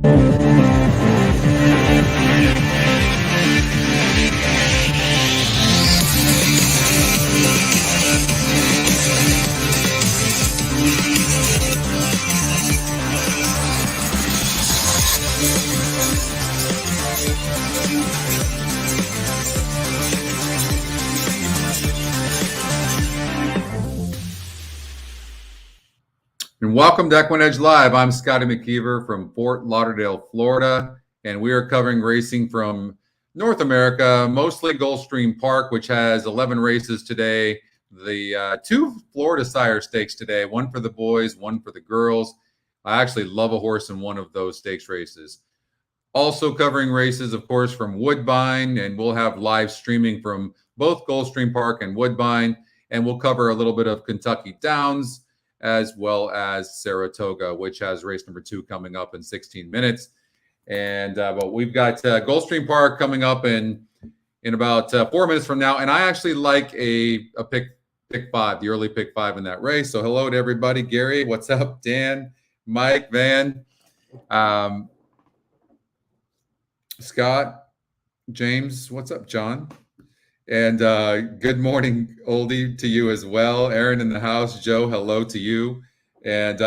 And welcome to EquinEdge Live. I'm Scotty McKeever from Fort Lauderdale, Florida, and we are covering racing from North America, mostly Gulfstream Park, which has 11 races today. The two Florida Sire Stakes today, one for the boys, one for the girls. I actually love a horse in one of those stakes races. Also covering races, of course, from Woodbine, and we'll have live streaming from both Gulfstream Park and Woodbine, and we'll cover a little bit of Kentucky Downs, as well as Saratoga, which has race number 2 coming up in 16 minutes. And but we've got Gulfstream Park coming up in about 4 minutes from now. And I actually like a pick 5, the early pick 5 in that race. So hello to everybody. Gary, what's up? Dan, Mike, Van, Scott, James, what's up, John? And good morning, Oldie, to you as well. Aaron in the house. Joe, hello to you. And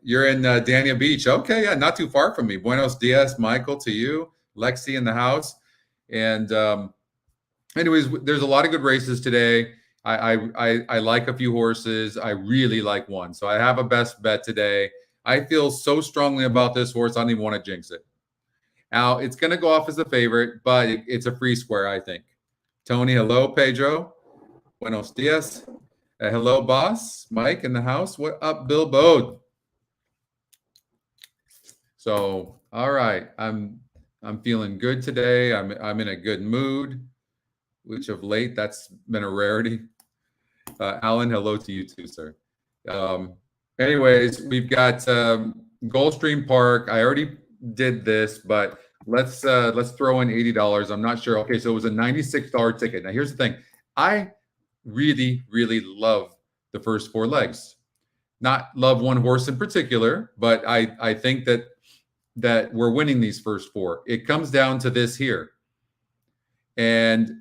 you're in Dania Beach. Okay, yeah, not too far from me. Buenos dias, Michael, to you. Lexi in the house. And anyways, there's a lot of good races today. I like a few horses. I really like one. So I have a best bet today. I feel so strongly about this horse, I don't even want to jinx it. Now, it's going to go off as a favorite, but it's a free square, I think. Tony, hello. Pedro, buenos dias. Hello, boss. Mike in the house. What up, Bill Bode? So, all right. I'm feeling good today. I'm in a good mood, which of late that's been a rarity. Alan, hello to you too, sir. Anyways, we've got Gulfstream Park. I already did this, but let's throw in $80. I'm not sure. Okay, so it was a $96 ticket. Now here's the thing. I really, really love the first 4 legs. Not love one horse in particular, but I think that we're winning these first 4. It comes down to this here. And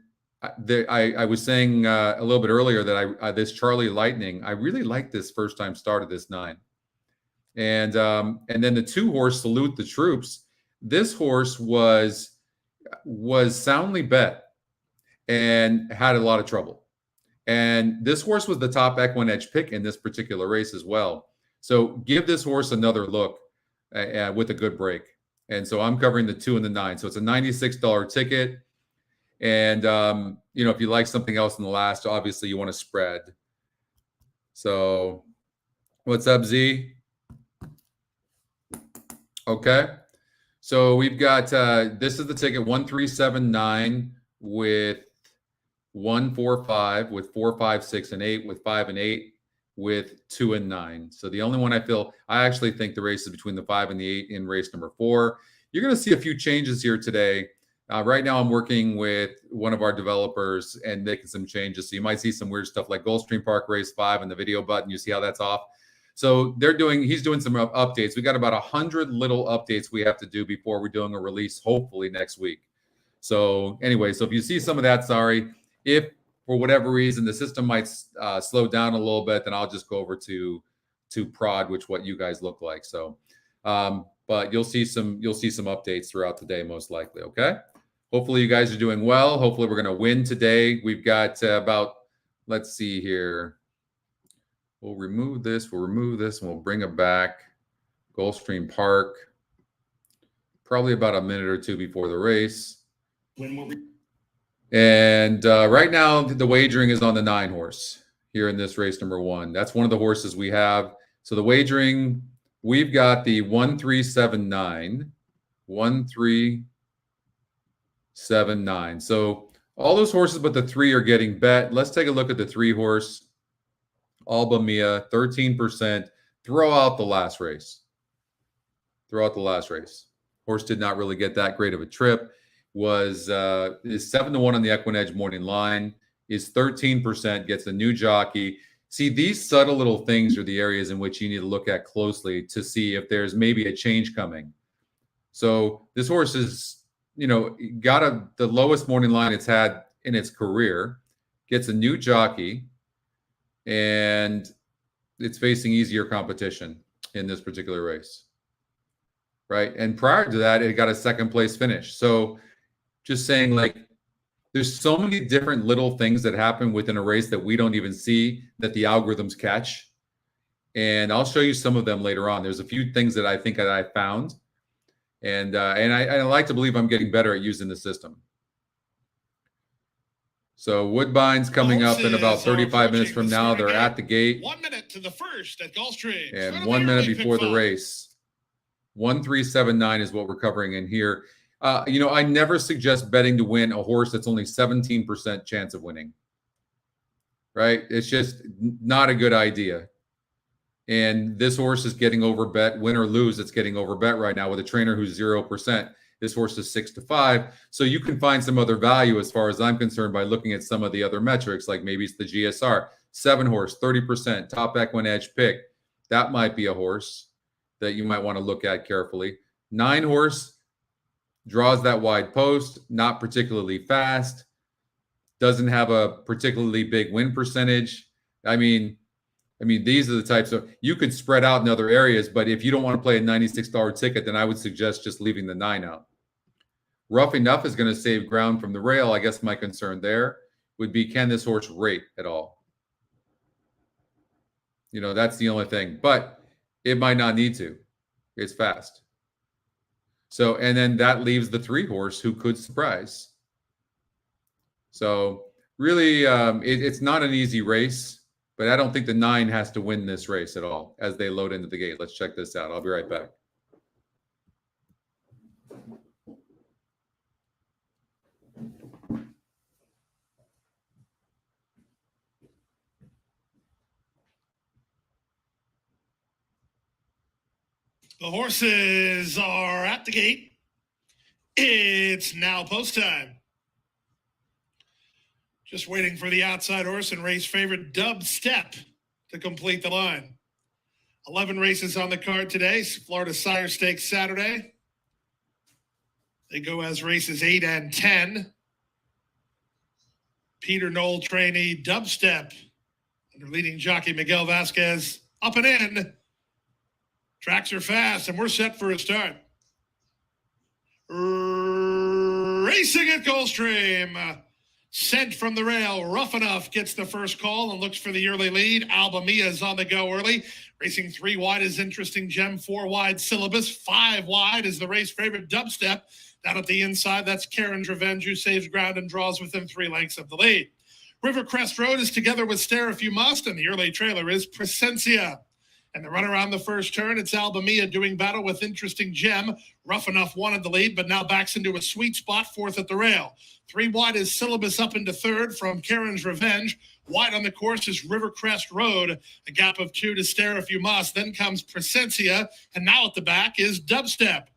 I was saying a little bit earlier that this Charlie Lightning, I really like this first time start of this 9. And then the 2 horse Salute the Troops. This horse was soundly bet and had a lot of trouble. And this horse was the top EquinEdge pick in this particular race as well. So give this horse another look with a good break. And so I'm covering the 2 and the 9. So it's a $96 ticket. And, if you like something else in the last, obviously you want to spread. So what's up, Z? Okay. So we've got, this is the ticket 1379 with 145 with 4, 5, 6, and 8 with 5 and 8 with 2 and 9. So the only one I actually think the race is between the 5 and the 8 in race number 4. You're going to see a few changes here today. Right now I'm working with one of our developers and making some changes. So you might see some weird stuff like Gulfstream Park race 5 and the video button. You see how that's off. So he's doing some updates. We got about 100 little updates we have to do before we're doing a release, hopefully next week. So anyway, so if you see some of that, sorry. If for whatever reason the system might slow down a little bit, then I'll just go over to prod, which what you guys look like. So, but you'll see some updates throughout the day, most likely. Okay. Hopefully you guys are doing well. Hopefully we're going to win today. We've got let's see here. We'll remove this, and we'll bring it back. Gulfstream Park. Probably about a minute or 2 before the race. And right now, the wagering is on the 9 horse here in this race number 1. That's one of the horses we have. So the wagering, we've got the 1379. 1379. So all those horses but the 3 are getting bet. Let's take a look at the 3 horse. Alba Mia, 13%. Throw out the last race. Horse did not really get that great of a trip. Is 7-1 on the EquinEdge morning line. Is 13%. Gets a new jockey. See, these subtle little things are the areas in which you need to look at closely to see if there's maybe a change coming. So this horse is, got the lowest morning line it's had in its career, gets a new jockey, and it's facing easier competition in this particular race. Right. And prior to that, it got a second place finish. So just saying, like, there's so many different little things that happen within a race that we don't even see that the algorithms catch. And I'll show you some of them later on. There's a few things that I think that I found. And I like to believe I'm getting better at using the system. So Woodbine's coming up in about 35 minutes from now. They're at the gate. 1 minute to the first at Gulfstream. And 1 minute before the race. 1379 is what we're covering in here. I never suggest betting to win a horse that's only 17% chance of winning. Right? It's just not a good idea. And this horse is getting overbet, win or lose. It's getting overbet right now with a trainer who's 0%. This horse is 6-5. So you can find some other value as far as I'm concerned by looking at some of the other metrics, like maybe it's the GSR. 7 horse, 30%, top EquinEdge pick. That might be a horse that you might want to look at carefully. 9 horse draws that wide post, not particularly fast, doesn't have a particularly big win percentage. I mean, these are the types of, you could spread out in other areas, but if you don't want to play a $96 ticket, then I would suggest just leaving the 9 out. Rough Enough is going to save ground from the rail. I guess my concern there would be, can this horse rate at all? That's the only thing. But it might not need to. It's fast. So, and then that leaves the 3 horse who could surprise. So really, it's not an easy race, but I don't think the 9 has to win this race at all as they load into the gate. Let's check this out. I'll be right back. The horses are at the gate. It's now post time. Just waiting for the outside horse and race favorite Dubstep to complete the line. 11 races on the card today. Florida Sire Stakes Saturday. They go as races 8 and 10. Peter Knoll trainee Dubstep under leading jockey Miguel Vasquez up and in. Tracks are fast, and we're set for a start. Racing at Gulfstream. Sent from the rail, Rough Enough gets the first call and looks for the early lead. Alba Mia is on the go early. Racing 3 wide is Interesting Gem, 4 wide Syllabus, 5 wide is the race favorite Dubstep. Down at the inside, that's Karen's Revenge, who saves ground and draws within 3 lengths of the lead. Rivercrest Road is together with Stare If You Must, and the early trailer is Presencia. And the run around the first turn, it's Alba Mia doing battle with Interesting Gem. Rough Enough wanted the lead, but now backs into a sweet spot, 4th at the rail. 3 wide is Syllabus up into 3rd from Karen's Revenge. Wide on the course is Rivercrest Road. A gap of 2 to Stare If You Must. Then comes Presencia, and now at the back is Dubstep.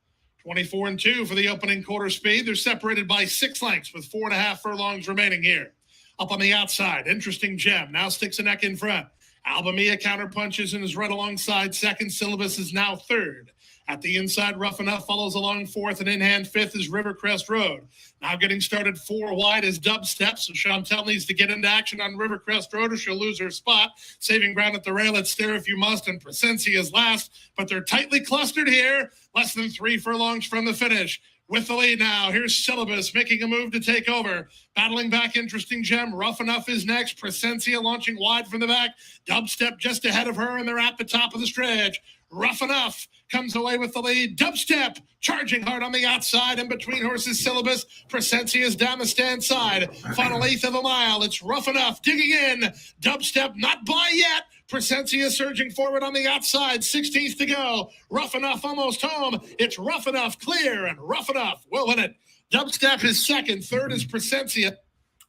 24 and 2 for the opening quarter speed. They're separated by 6 lengths with 4.5 furlongs remaining here. Up on the outside, Interesting Gem now sticks a neck in front. Alba Mia counterpunches and is right alongside second. Syllabus is now 3rd. At the inside, Rough Enough follows along 4th, and in hand 5th is Rivercrest Road. Now getting started 4 wide is Dubstep, so Chantel needs to get into action on Rivercrest Road or she'll lose her spot. Saving ground at the rail at Stare If You Must, and Presencia is last, but they're tightly clustered here, less than 3 furlongs from the finish. With the lead now, here's Syllabus making a move to take over. Battling back, Interesting Gem. Rough Enough is next. Presencia launching wide from the back. Dubstep just ahead of her, and they're at the top of the stretch. Rough Enough comes away with the lead. Dubstep charging hard on the outside. In between horses, Syllabus. Presencia is down the stand side. Final 1/8 of a mile. It's Rough Enough digging in. Dubstep not by yet. Presencia surging forward on the outside. 16th to go. Rough Enough almost home. It's Rough Enough clear, and Rough Enough will win it. Dubstep is second. 3rd is Presencia.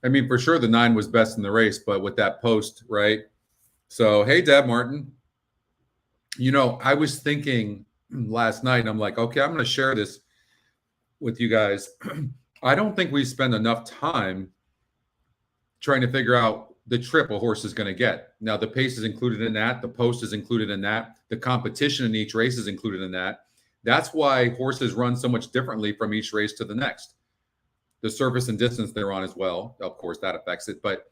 I mean, for sure the 9 was best in the race, but with that post, right? So, hey, Deb Martin. I was thinking last night, I'm like, okay, I'm going to share this with you guys. I don't think we spend enough time trying to figure out the trip a horse is going to get. Now, the pace is included in that. The post is included in that. The competition in each race is included in that. That's why horses run so much differently from each race to the next. The surface and distance they're on as well. Of course, that affects it. But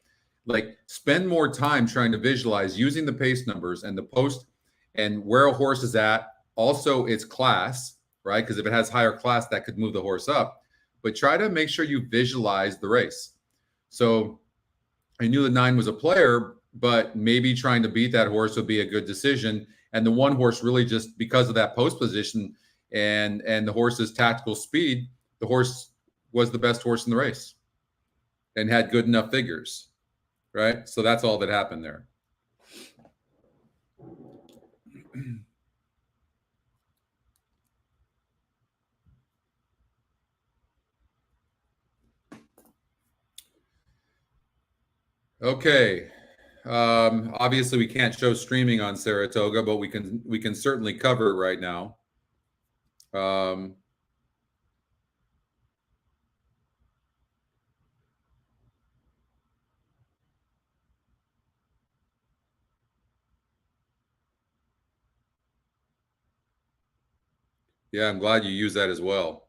like, spend more time trying to visualize using the pace numbers and the post and where a horse is at. Also, its class, right? Because if it has higher class, that could move the horse up. But try to make sure you visualize the race. So I knew the 9 was a player, but maybe trying to beat that horse would be a good decision. And the 1 horse really, just because of that post position and the horse's tactical speed, the horse was the best horse in the race and had good enough figures, right? So that's all that happened there. Okay. Obviously we can't show streaming on Saratoga, but we can certainly cover it right now. Yeah, I'm glad you use that as well.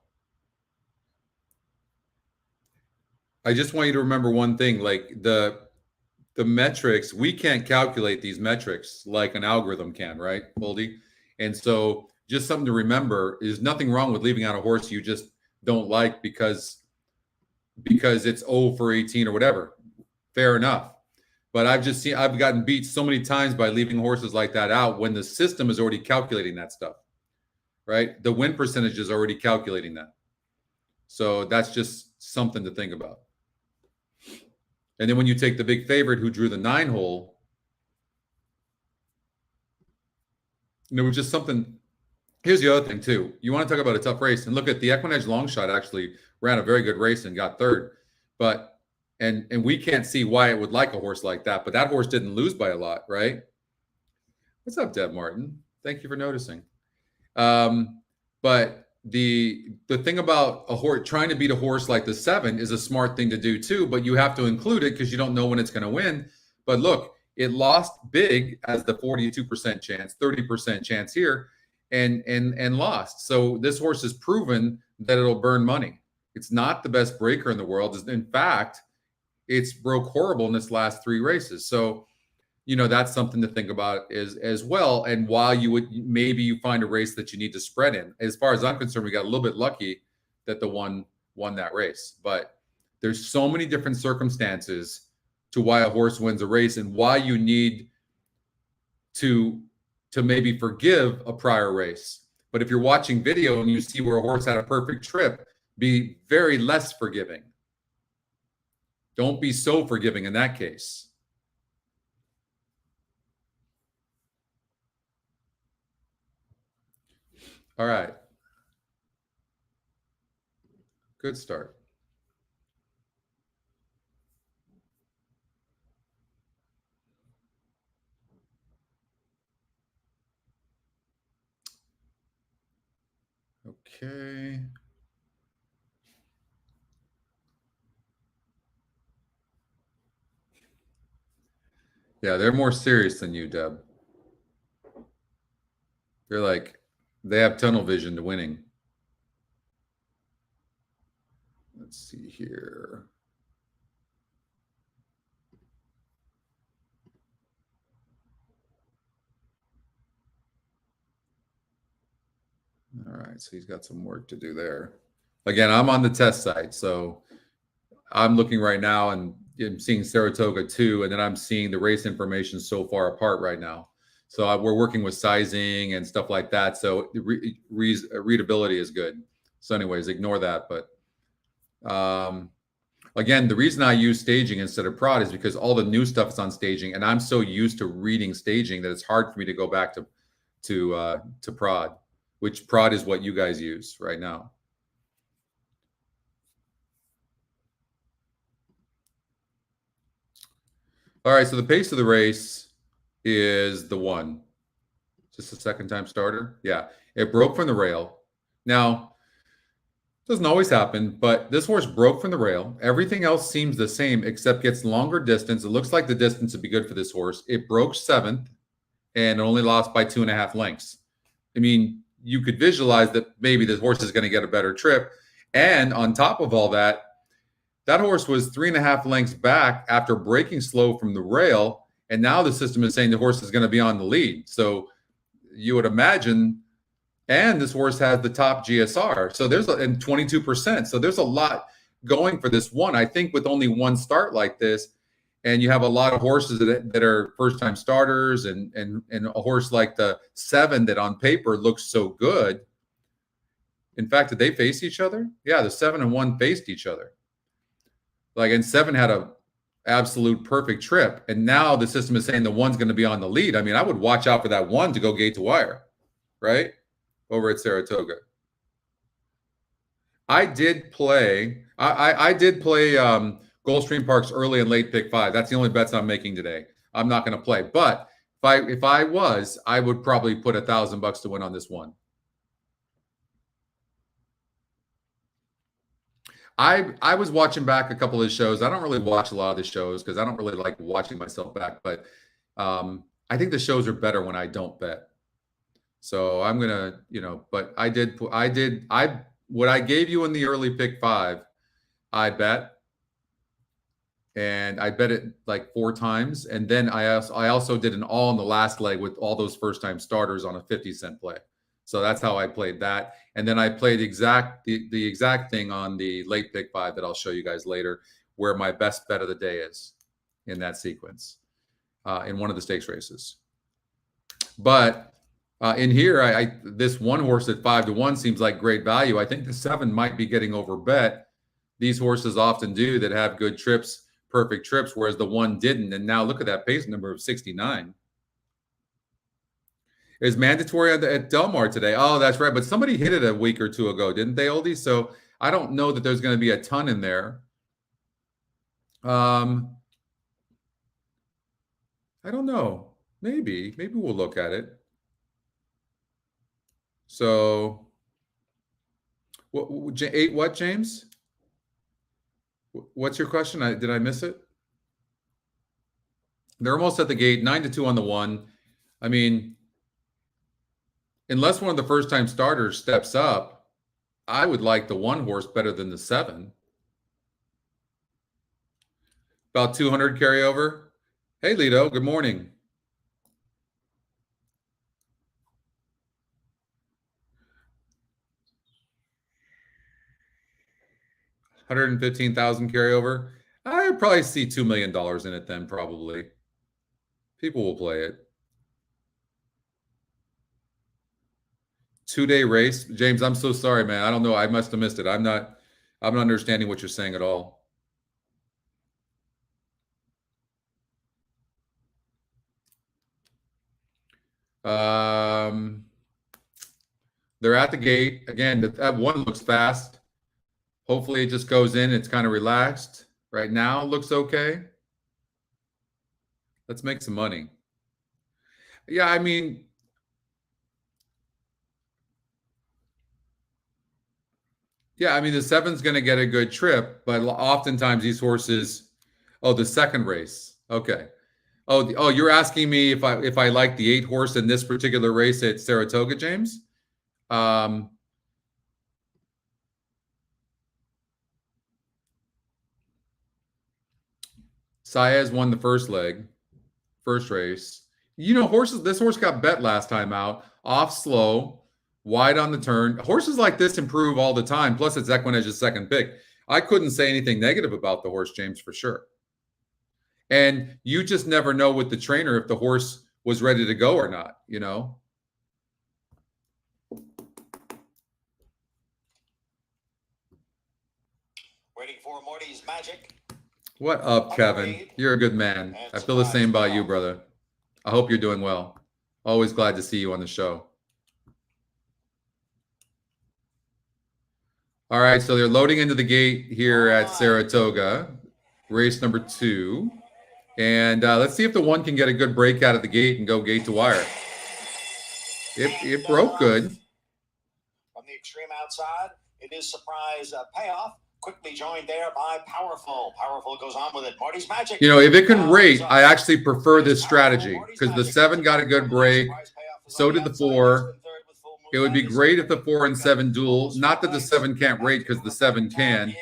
I just want you to remember one thing, like the metrics, we can't calculate these metrics like an algorithm can, right, Boldy? And so just something to remember is nothing wrong with leaving out a horse you just don't like because it's 0 for 18 or whatever. Fair enough. But I've gotten beat so many times by leaving horses like that out when the system is already calculating that stuff, right? The win percentage is already calculating that. So that's just something to think about. And then when you take the big favorite who drew the 9 hole, there was just something. Here's the other thing too. You want to talk about a tough race, and look at the EquinEdge long shot actually ran a very good race and got 3rd. But and we can't see why it would like a horse like that, but that horse didn't lose by a lot, right? What's up, Deb Martin? Thank you for noticing. But the thing about a horse trying to beat a horse like the 7 is a smart thing to do too, but you have to include it because you don't know when it's going to win. But look, it lost big as the 42% chance, 30% chance here, and lost. So this horse has proven that it'll burn money. It's not the best breaker in the world. In fact, it's broke horrible in its last 3 races. So, you know, that's something to think about as well. And while maybe you find a race that you need to spread in, as far as I'm concerned, we got a little bit lucky that the 1 won that race. But there's so many different circumstances to why a horse wins a race and why you need to maybe forgive a prior race. But if you're watching video and you see where a horse had a perfect trip, be very less forgiving. Don't be so forgiving in that case. All right. Good start. Okay. Yeah, they're more serious than you, Deb. They're like, they have tunnel vision to winning. Let's see here. All right, so he's got some work to do there. Again, I'm on the test site, so I'm looking right now and I'm seeing Saratoga 2, and then I'm seeing the race information so far apart right now. So we're working with sizing and stuff like that. So readability is good. So anyways, ignore that. But again, the reason I use staging instead of prod is because all the new stuff is on staging, and I'm so used to reading staging that it's hard for me to go back to prod, which prod is what you guys use right now. All right, so the pace of the race is the 1. Just a second time starter. Yeah, it broke from the rail. Now, doesn't always happen, but this horse broke from the rail. Everything else seems the same except gets longer distance. It looks like the distance would be good for this horse. It broke 7th and only lost by 2.5 lengths. I mean, you could visualize that maybe the horse is going to get a better trip. And on top of all that, that horse was 3.5 lengths back after breaking slow from the rail. And now the system is saying the horse is going to be on the lead. So you would imagine, and this horse has the top GSR. So there's and 22%. So there's a lot going for this one. I think with only one start like this, and you have a lot of horses that are first-time starters, and a horse like the 7 that on paper looks so good. In fact, did they face each other? Yeah, the 7 and 1 faced each other. Like, and 7 had a absolute perfect trip, and now the system is saying the 1's going to be on the lead. I mean, I would watch out for that 1 to go gate to wire, right? Over at Saratoga. I did play Gulfstream Park's early and late pick 5. That's the only bets I'm making today. I'm not going to play, but if I was, I would probably put $1,000 to win on this one. I was watching back a couple of shows. I don't really watch a lot of the shows because I don't really like watching myself back, but I think the shows are better when I don't bet. So I'm gonna, but what I gave you in the early pick 5, I bet. And I bet it like 4 times. And then I also did an all in the last leg with all those first-time starters on a 50-cent play. So that's how I played that. And then I played the exact thing on the late pick 5 that I'll show you guys later, where my best bet of the day is in that sequence in one of the stakes races. But in here, this one horse at 5-1 seems like great value. I think the 7 might be getting overbet. These horses often do that have good trips, perfect trips, whereas the 1 didn't. And now look at that pace number of 69. Is mandatory at Del Mar today. Oh, that's right. But somebody hit it a week or 2 ago, didn't they, Oldie? So I don't know that there's going to be a ton in there. I don't know. Maybe we'll look at it. So what, James? What's your question? Did I miss it? They're almost at the gate, 9-2 on the 1. I mean, unless one of the first-time starters steps up, I would like the 1 horse better than the 7. About 200 carryover. Hey, Lito, good morning. $115,000 carryover. I'd probably see $2 million in it then, probably. People will play it. 2-day race. James, I'm so sorry, man. I don't know. I must have missed it. I'm not understanding what you're saying at all. They're at the gate. Again, that 1 looks fast. Hopefully it just goes in. It's kind of relaxed. Right now, it looks okay. Let's make some money. Yeah, I mean, the 7's going to get a good trip, but oftentimes these horses. Oh, the second race. Okay. Oh, you're asking me if I like the 8 horse in this particular race at Saratoga, James? Saez won the first race. This horse got bet last time out, off slow, wide on the turn. Horses like this improve all the time. Plus, it's EquinEdge's second pick. I couldn't say anything negative about the horse, James, for sure. And you just never know with the trainer if the horse was ready to go or not, Waiting for Morty's magic. What up, Kevin? You're a good man. I feel the same about you, brother. I hope you're doing well. Always glad to see you on the show. All right, so they're loading into the gate here at Saratoga, race number 2. And let's see if the 1 can get a good break out of the gate and go gate to wire. It broke good. From the extreme outside, it is surprise payoff. Quickly joined there by Powerful. Powerful goes on with it. Marty's magic. If it can rate, I actually prefer this strategy because the 7 got a good break. So did the 4. It would be great if the 4 and 7 duel. Not that the 7 can't rate because the 7 can,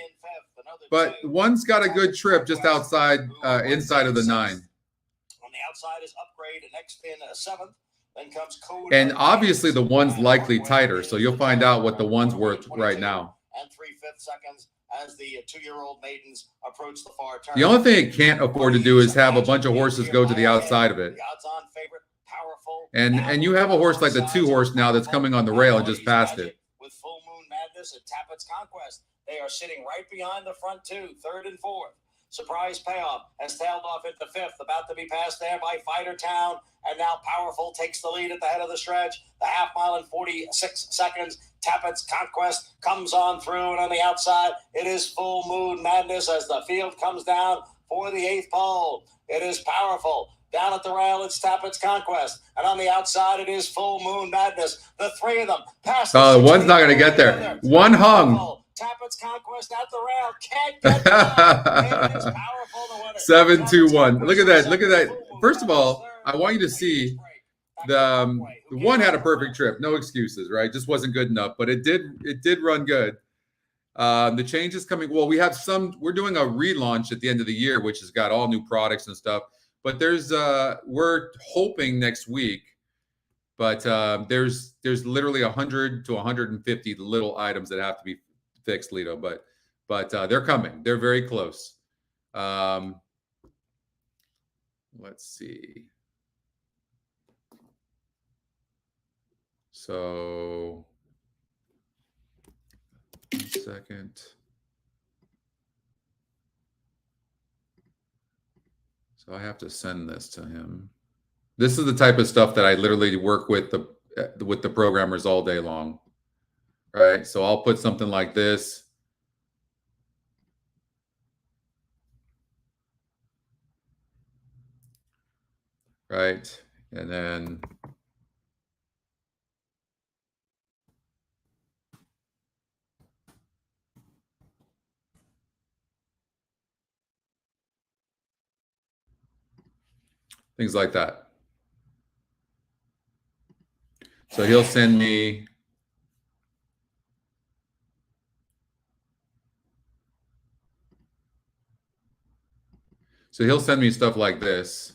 but 1's got a good trip just outside, inside of the 9. On the outside is Upgrade, next pin 7th. Then comes Code. And obviously the 1's likely tighter, so you'll find out what the 1's worth right now. And 3/5 seconds as the 2-year-old maidens approach the far turn. The only thing it can't afford to do is have a bunch of horses go to the outside of it. The odds-on favorite, Powerful. And you have a horse like the 2 horse now that's coming on the rail and just passed it. With Full Moon Madness and Tappett's Conquest, they are sitting right behind the front 2, 3rd and 4th. Surprise Payoff has tailed off into 5th, about to be passed there by Fighter Town, and now Powerful takes the lead at the head of the stretch. The half mile in 46 seconds. Tappett's Conquest comes on through, and on the outside, it is Full Moon Madness as the field comes down for the 8th pole. It is Powerful. Down at the rail, it's Tappett's Conquest. And on the outside, it is Full Moon Madness. The 3 of them pass. Oh, one's not going to get there. One hung. Tappett's Conquest at the rail. Can't get there. It is Powerful to win it. 7-2-1. Look at that. Look at that. First of all, I want you to see the 1 had a perfect trip. No excuses, right? Just wasn't good enough, but it did run good. The change is coming. Well, we're doing a relaunch at the end of the year, which has got all new products and stuff. But we're hoping next week, but there's literally 100 to 150 little items that have to be fixed, Lito. But they're coming. They're very close. Let's see. So, 1 second. So I have to send this to him. This is the type of stuff that I literally work with the programmers all day long, right? So I'll put something like this. Right, and then things like that. So he'll send me stuff like this.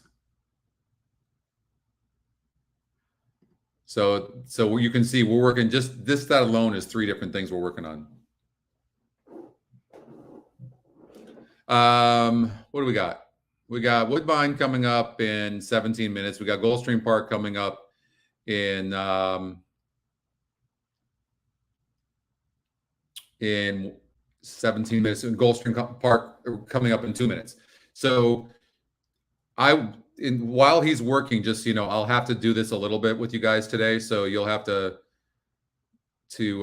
So you can see we're working just this, that alone is 3 different things we're working on. What do we got? We got Woodbine coming up in 17 minutes. We got Gulfstream Park coming up in 17 minutes, and Gulfstream Park coming up in 2 minutes. So while he's working, just, I'll have to do this a little bit with you guys today. So you'll have to okay,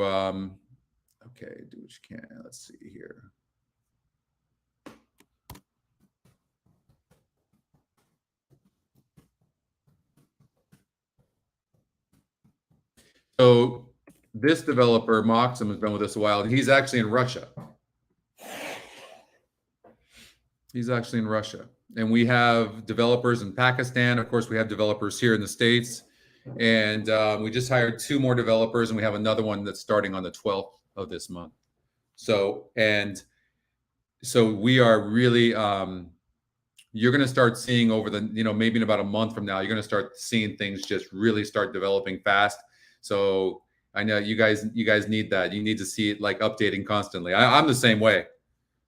do what you can. Let's see here. So this developer, Moxham, has been with us a while, and he's actually in Russia. And we have developers in Pakistan. Of course, we have developers here in the States. And we just hired 2 more developers, and we have another one that's starting on the 12th of this month. So we are really, you're going to start seeing over the, maybe in about a month from now, you're going to start seeing things just really start developing fast. So I know you guys need that. You need to see it like updating constantly. I'm the same way.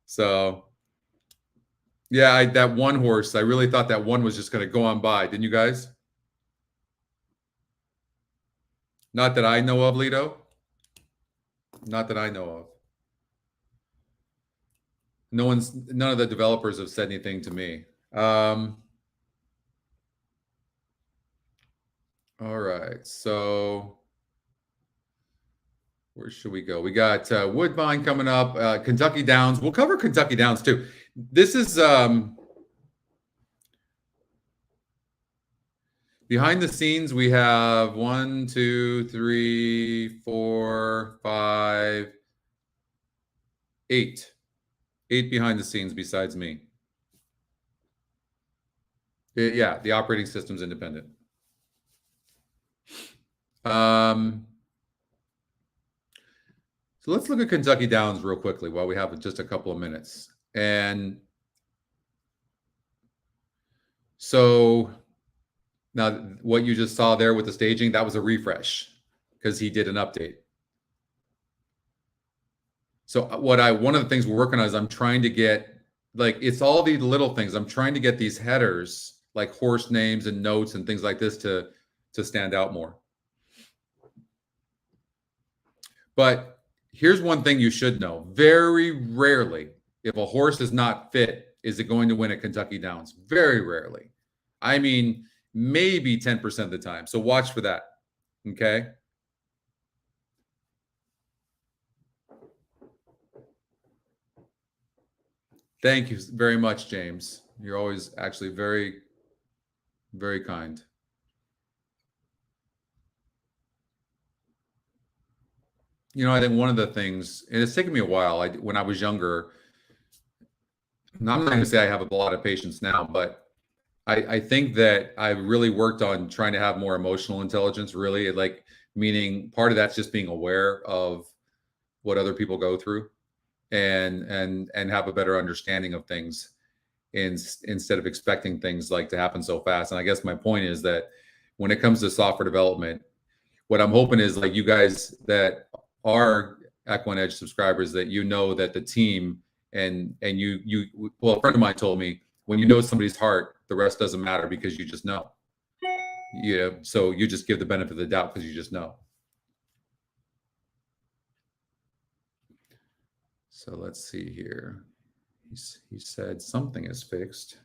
So yeah, that 1 horse, I really thought that 1 was just going to go on by. Didn't you guys? Not that I know of, Lito. Not that I know of. None of the developers have said anything to me. All right, so where should we go? We got Woodbine coming up, Kentucky Downs. We'll cover Kentucky Downs too. This is behind the scenes. We have 1, 2, 3, 4, 5, 8 behind the scenes besides me. Yeah, the operating system's independent. So let's look at Kentucky Downs real quickly while we have just a couple of minutes. And so now what you just saw there with the staging, that was a refresh because he did an update. So one of the things we're working on is I'm trying to get, like, it's all these little things. I'm trying to get these headers, like horse names and notes and things like this, to stand out more. But here's one thing you should know. Very rarely, if a horse is not fit, is it going to win at Kentucky Downs. Very rarely. I mean, maybe 10% of the time. So watch for that. Okay. Thank you very much, James. You're always actually very, very kind. You know, I think one of the things, and it's taken me a while, when I was younger, I'm not going to say I have a lot of patience now, but I think that I really worked on trying to have more emotional intelligence, really, like, meaning part of that's just being aware of what other people go through and have a better understanding of things instead of expecting things like to happen so fast. And I guess my point is that when it comes to software development, what I'm hoping is, like, you guys that are EquinEdge subscribers, that you know that the team and you well, a friend of mine told me, when you know somebody's heart, the rest doesn't matter because you just know. So you just give the benefit of the doubt because you just know. So let's see here. He said something is fixed.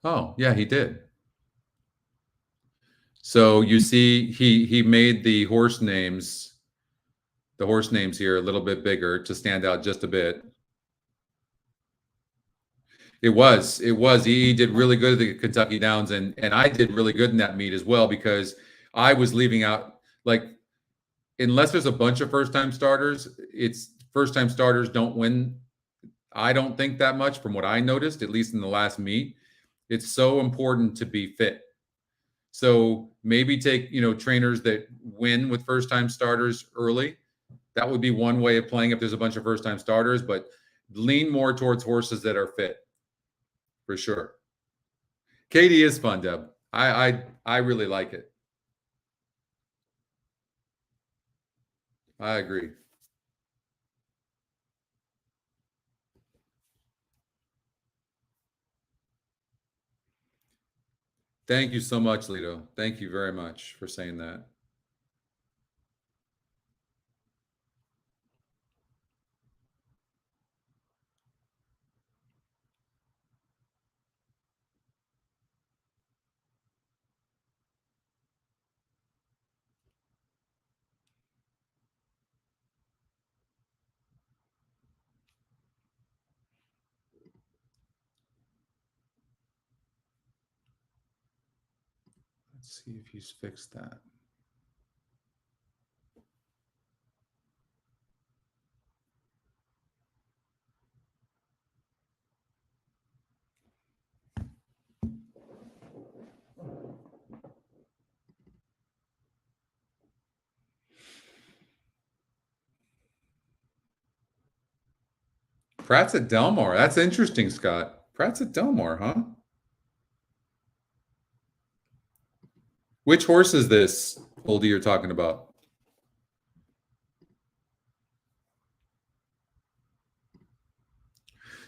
Oh, yeah, he did. So you see, he made the horse names here a little bit bigger to stand out just a bit. It was. He did really good at the Kentucky Downs, and I did really good in that meet as well, because I was leaving out, like, unless there's a bunch of first-time starters, it's first-time starters don't win, I don't think, that much from what I noticed, at least in the last meet. It's so important to be fit. So maybe take, trainers that win with first-time starters early. That would be one way of playing if there's a bunch of first-time starters, but lean more towards horses that are fit, for sure. Katie is fun, Deb. I really like it. I agree. Thank you so much, Lito. Thank you very much for saying that. Let's see if he's fixed that. Pratt's at Delmar. That's interesting, Scott. Pratt's at Delmar, huh? Which horse is this, Oldie, you're talking about?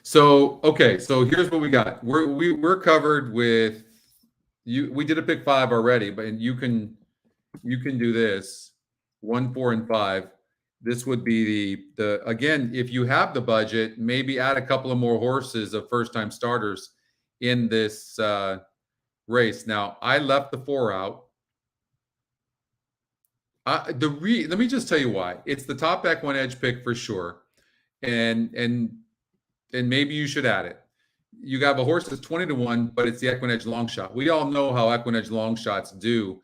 So, okay, so here's what we got. We're covered with you. We did a pick 5 already, but you can do this 1, 4, and 5. This would be the again, if you have the budget, maybe add a couple of more horses of first-time starters in this race. Now, I left the 4 out. Let me just tell you why. It's the top EquinEdge pick for sure, and maybe you should add it. You have a horse that's 20-1, but it's the EquinEdge long shot. We all know how EquinEdge long shots do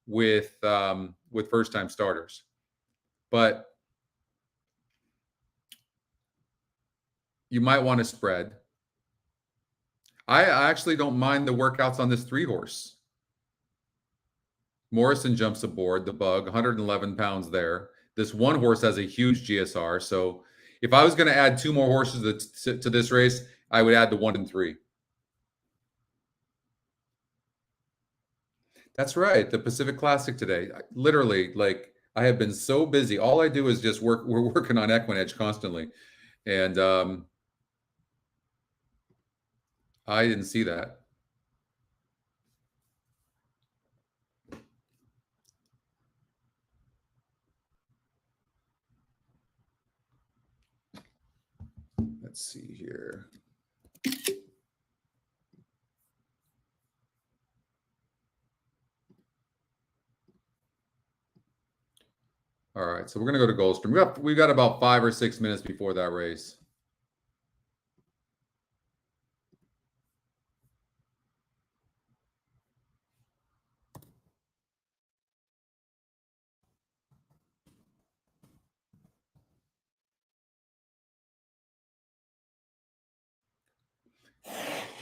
with first-time starters, but you might want to spread. I actually don't mind the workouts on this 3-horse. Morrison jumps aboard the bug, 111 pounds there. This 1 horse has a huge GSR. So if I was going to add 2 more horses to this race, I would add the 1 and 3. That's right. The Pacific Classic today. Literally, like, I have been so busy. All I do is just work. We're working on EquinEdge constantly. And I didn't see that. Let's see here. All right, so we're going to go to Gulfstream. We've got about 5 or 6 minutes before that race.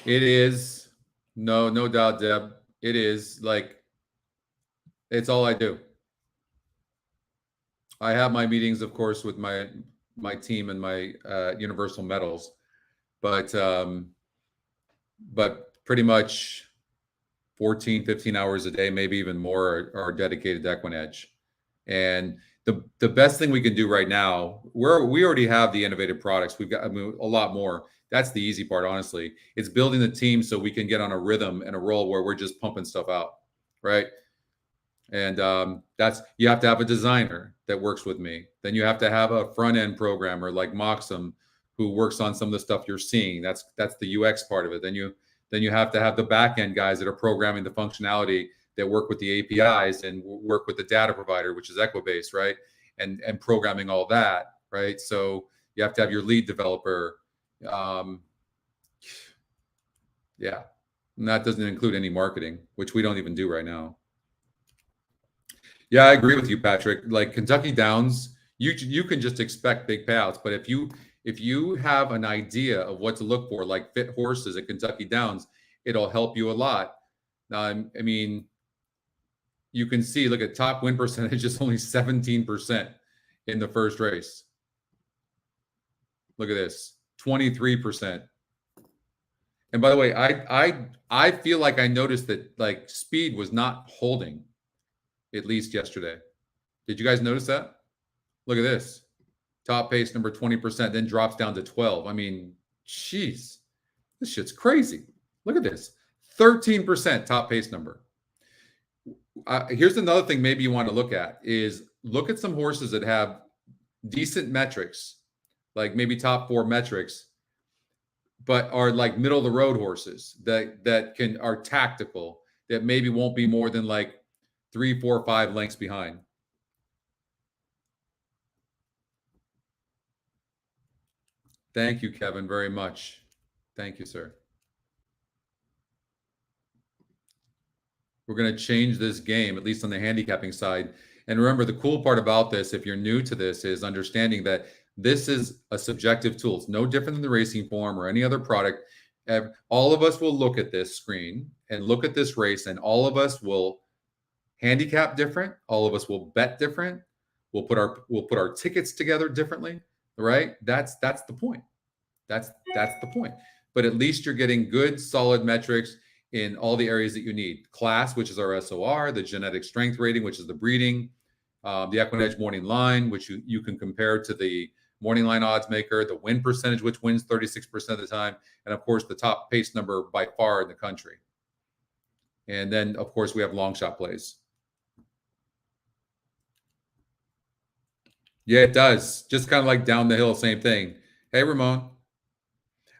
It is. No doubt, Deb. It is. Like, it's all I do. I have my meetings, of course, with my team and my universal medals, but pretty much 14, 15 hours a day, maybe even more, are dedicated to EquinEdge. And the best thing we can do right now, we already have the innovative products. We've got, I mean, a lot more. That's the easy part, honestly. It's building the team so we can get on a rhythm and a roll where we're just pumping stuff out, right? And that's, you have to have a designer that works with me. Then you have to have a front end programmer like Moxum who works on some of the stuff you're seeing. That's the UX part of it. Then you have to have the back end guys that are programming the functionality, that work with the APIs and work with the data provider, which is Equibase, right? And programming all that, right? So you have to have your lead developer. Yeah, and that doesn't include any marketing, which we don't even do right now. Yeah, I agree with you, Patrick. Like Kentucky Downs, you can just expect big payouts, but if you have an idea of what to look for, like fit horses at Kentucky Downs, it'll help you a lot. I mean, you can see, look at top win percentage is only 17% in the first race. Look at this, 23%. And by the way, I feel like I noticed that like speed was not holding, at least yesterday. Did you guys notice that? Look at this. Top pace number 20%, then drops down to 12. I mean, jeez, this shit's crazy. Look at this. 13% top pace number. Here's another thing maybe you want to look at is look at some horses that have decent metrics, like maybe top 4 metrics, but are like middle of the road horses that are tactical, that maybe won't be more than like 3, 4, 5 lengths behind. Thank you, Kevin, very much. Thank you, sir. We're going to change this game, at least on the handicapping side. And remember, the cool part about this, if you're new to this, is understanding that this is a subjective tool. It's no different than the racing form or any other product. All of us will look at this screen and look at this race, and all of us will handicap different. All of us will bet different. We'll put our tickets together differently, right? That's the point. That's the point. But at least you're getting good, solid metrics in all the areas that you need. Class, which is our SOR, the genetic strength rating, which is the breeding, the EquinEdge morning line, which you can compare to the morning line odds maker, the win percentage, which wins 36% of the time, and of course the top pace number by far in the country. And then of course we have long shot plays. Yeah, it does. Just kind of like down the hill, same thing. Hey, Ramon.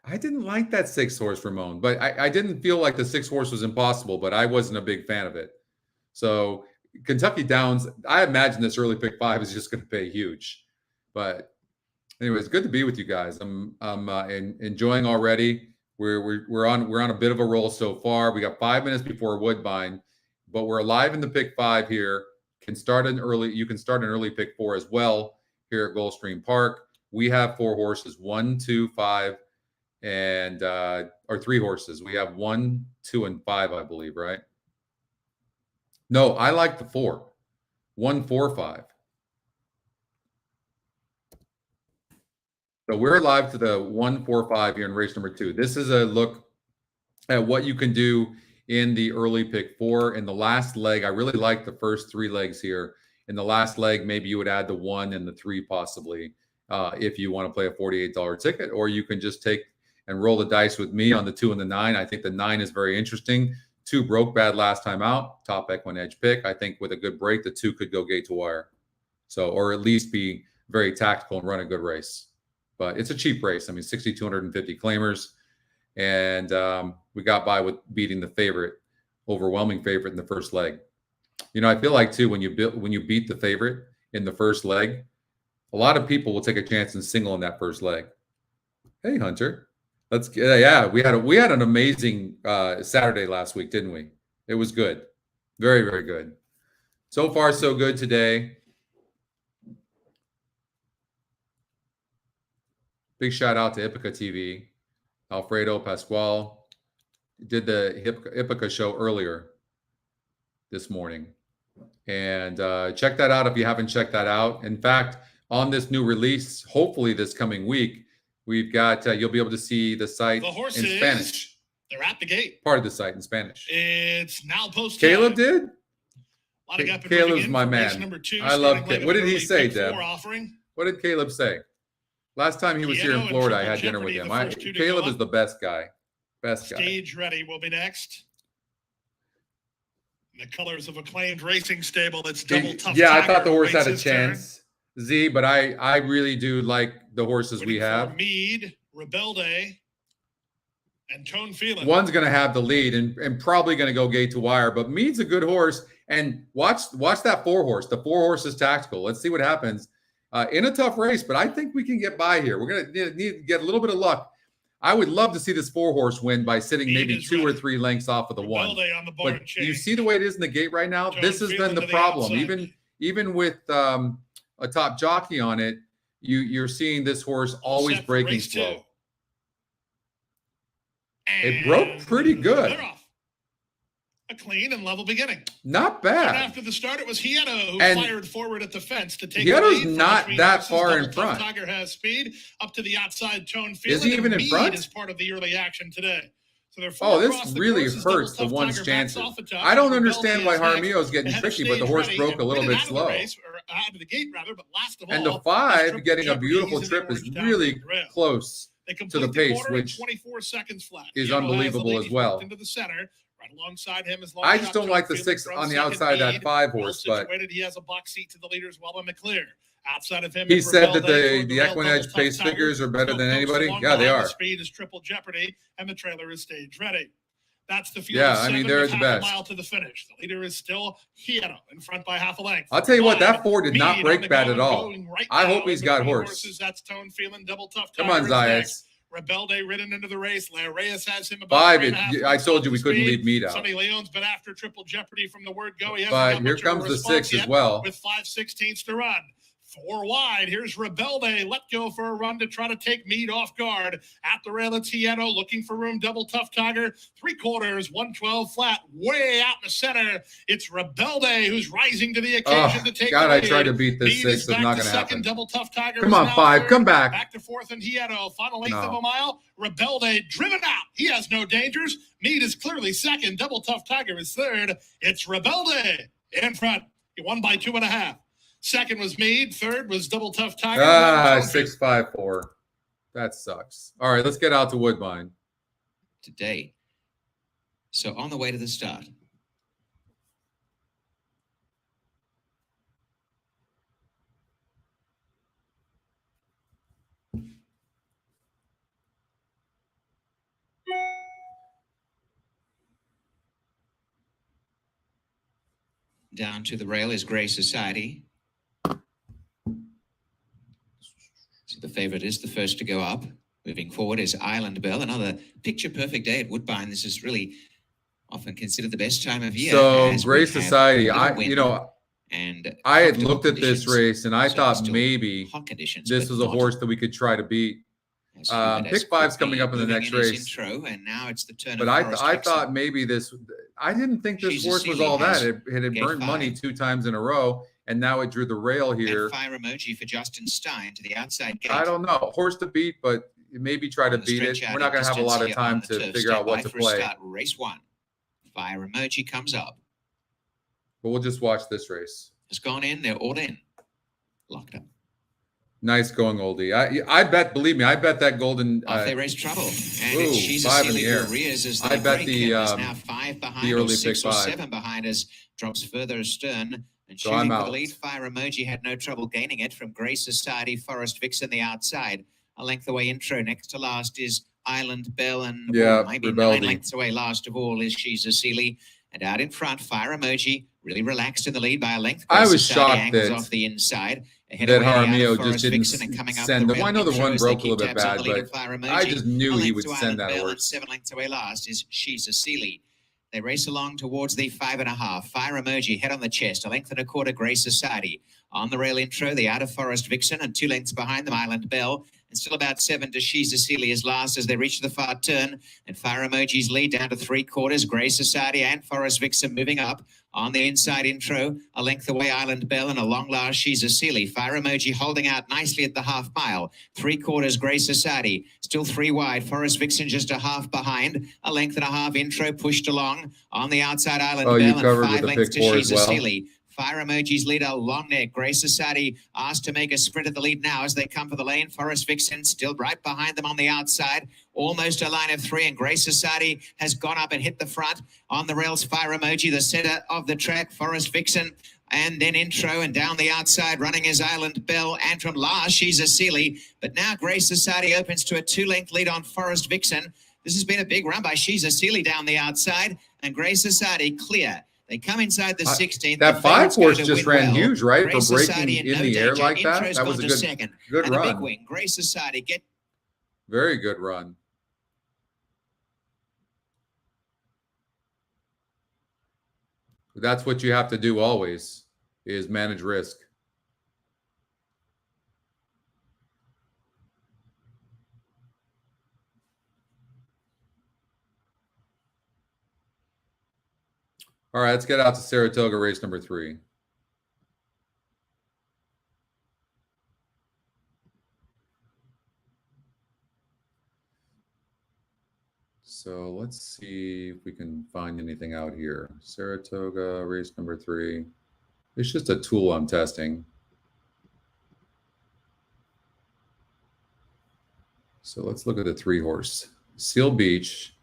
I didn't like that 6-horse, Ramon, but I didn't feel like the 6-horse was impossible, but I wasn't a big fan of it. So Kentucky Downs, I imagine this early pick 5 is just going to pay huge. But anyways, good to be with you guys. I'm enjoying already. We're on a bit of a roll so far. We got 5 minutes before Woodbine, but we're alive in the pick 5 here. You can start an early pick 4 as well here at Gulfstream Park. We have 4 horses, 1, 2, 5, and or 3 horses. We have 1, 2, and 5, I believe, right? No, I like the 4. 1, 4, 5. So we're live to the 1, 4, 5 here in race number 2. This is a look at what you can do in the early pick 4. In the last leg, I really like the first 3 legs here. In the last leg, maybe you would add the 1 and the 3 possibly if you want to play a $48 ticket, or you can just take and roll the dice with me on the 2 and the 9. I think the 9 is very interesting. 2 broke bad last time out. Top EquinEdge pick. I think with a good break, the 2 could go gate to wire. So, or at least be very tactical and run a good race. But it's a cheap race. I mean, 6,250 claimers. And we got by with beating the favorite, overwhelming favorite in the first leg. You know, I feel like, too, when you beat the favorite in the first leg, a lot of people will take a chance and single in that first leg. Hey, Hunter. Yeah, we had an amazing Saturday last week, didn't we? It was good. Very, very good. So far, so good today. Big shout out to Ipica TV. Alfredo Pasquale did the Ipica show earlier this morning. And check that out if you haven't checked that out. In fact, on this new release, hopefully this coming week, we've got, you'll be able to see the site in Spanish. They're at the gate. Part of the site in Spanish. It's now posted. Caleb did? Caleb's my man. I love Caleb. What did he say, Deb? What did Caleb say? Last time he was here in Florida, I had dinner with him. Caleb is the best guy. Best guy. Stage Ready will be next. The colors of acclaimed racing stable. That's Double Tough. Yeah, I thought the horse had a chance, Z, but I really do like the horses we have. Mead, Rebelde, and Tone Feeling. One's going to have the lead and probably going to go gate to wire, but Mead's a good horse. And watch that 4 horse. The 4 horse is tactical. Let's see what happens in a tough race, but I think we can get by here. We're going to need to get a little bit of luck. I would love to see this 4 horse win by sitting maybe 2 or 3 lengths off of the 1. On the but you see the way it is in the gate right now? This has been the problem. Even with a top jockey on it, you're seeing this horse always breaking slow. It broke pretty good. A clean and level beginning. Not bad. And after the start, it was Hiedo who fired forward at the fence to take Hiedo's not that far in front. Tiger has speed up to the outside. Tone Feeling. Is he even in front? Is part of the early action today. So this really hurts the 1's chances. I don't understand why Jaramillo's getting tricky, but the horse broke a little bit slow. Out of the gate, rather, but last of all, and the 5 getting a beautiful trip is really close to the pace, which 24 seconds flat. is unbelievable as well. Into the center. Alongside him is I just don't like the 6 on the outside of that 5 horse, but he has a box seat to the leader as well in McKeever. Outside of him, he said that the EquinEdge pace figures are better than anybody. Yeah, they are. Speed is Triple Jeopardy, and the trailer is Stage Ready. That's the field. Yeah, I mean they're the best. Mile to the finish. The leader is still Hiedo in front by half a length. I'll tell you what, that 4 did not break bad at all. I hope he's got horse. That's Tone Feeling, Double Tough. Come on, Zayas. Rebelde ridden into the race. Reyes has him about 5. I told you we couldn't leave Mead out. Sonny Leon's been after Triple Jeopardy from the word go. But here comes the 6 as well. With 5/16 to run. 4 wide. Here's Rebelde. Let go for a run to try to take Mead off guard. At the rail, it's Hiedo looking for room. Double Tough Tiger. 3/4, 112 flat. Way out in the center. It's Rebelde who's rising to the occasion to take God, the lead. I tried to beat this Mead 6. It's not going to happen. Double Tough Tiger. Come on, 5. Come back. Back to 4th and Hiedo. Final 1/8 of a mile. Rebelde driven out. He has no dangers. Mead is clearly 2nd. Double Tough Tiger is 3rd. It's Rebelde in front. He won by 2.5. 2nd was Mead. 3rd was Double Tough Tiger. 6.54. That sucks. All right, let's get out to Woodbine. Today. So on the way to the start. Down to the rail is Grey Society. So the favorite is the first to go up. Moving forward is Island Bell. Another picture-perfect day at Woodbine. This is really often considered the best time of year. So Grey Society, I had looked at this race and I thought maybe this was a horse that we could try to beat. Pick five's coming up in the next race. Intro, and now it's the turn but I thought maybe this. I didn't think this horse was all that. It had burned money 2 times in a row, and now it drew the rail here. And fire emoji for Justin Stein to the outside gate. I don't know. Horse to beat, but maybe try to beat it. We're not going to have a lot of time to figure out what to play. Start, race 1. Fire emoji comes up. But we'll just watch this race. Has gone in. They're all in. Locked up. Nice going, Oldie. I bet, believe me, I bet that golden. Off they race trouble. And ooh, she's 5 in the air. I bet now 5 behind, the early 6 pick or 5. 7 behind as drops further astern. And So shooting I'm for out. the lead, Fire Emoji had no trouble gaining it from Grey Society, Forest Vixen the outside. A length away intro. Next to last is Island Bell, and maybe Rebeldi. 9 lengths away last of all is She's a Sealy. And out in front, Fire Emoji really relaxed in the lead by a length. I Grey was Society shocked angles that off the inside. that Jaramillo just didn't send them. I know the one broke a little bit bad, but I just knew he would send that horse. 7 lengths away last is She's a Sealy. They race along towards the 5.5. Fire Emoji, head on the chest. A length and a quarter, Grey Society. On the rail intro, the Outer Forest Vixen, and 2 lengths behind them, Island Bell. And still about 7 to She's a Sealy is last as they reach the far turn. And Fire Emoji's lead down to 3/4. Grey Society and Forest Vixen moving up. On the inside intro, a length away Island Bell, and a long last She's a Sealy. Fire Emoji holding out nicely at the half mile. 3/4 Grey Society. Still 3 wide. Forest Vixen just a half behind. A length and a half intro pushed along. On the outside Island Bell, and 5 lengths to She's a Sealy. Fire Emoji's leader, long neck. Grey Society asked to make a sprint at the lead now as they come for the lane. Forest Vixen still right behind them on the outside. Almost a line of 3, and Grey Society has gone up and hit the front. On the rails, Fire Emoji, the center of the track. Forest Vixen, and then intro, and down the outside running is Island Bell, and from last She's a Sealy. But now Grey Society opens to a 2-length lead on Forest Vixen. This has been a big run by She's a Sealy down the outside, and Grey Society clear. They come inside the 16th. That 5 horse just ran well. huge, right? Grey For breaking Society in no the air danger. like that. Intro's That was gone a to good, second. good and run. A big wing. Grey Society get. Very good run. That's what you have to do always, is manage risk. All right, let's get out to Saratoga, race number 3. So let's see if we can find anything out here. Saratoga, race number 3. It's just a tool I'm testing. So let's look at the 3 horse. Seal Beach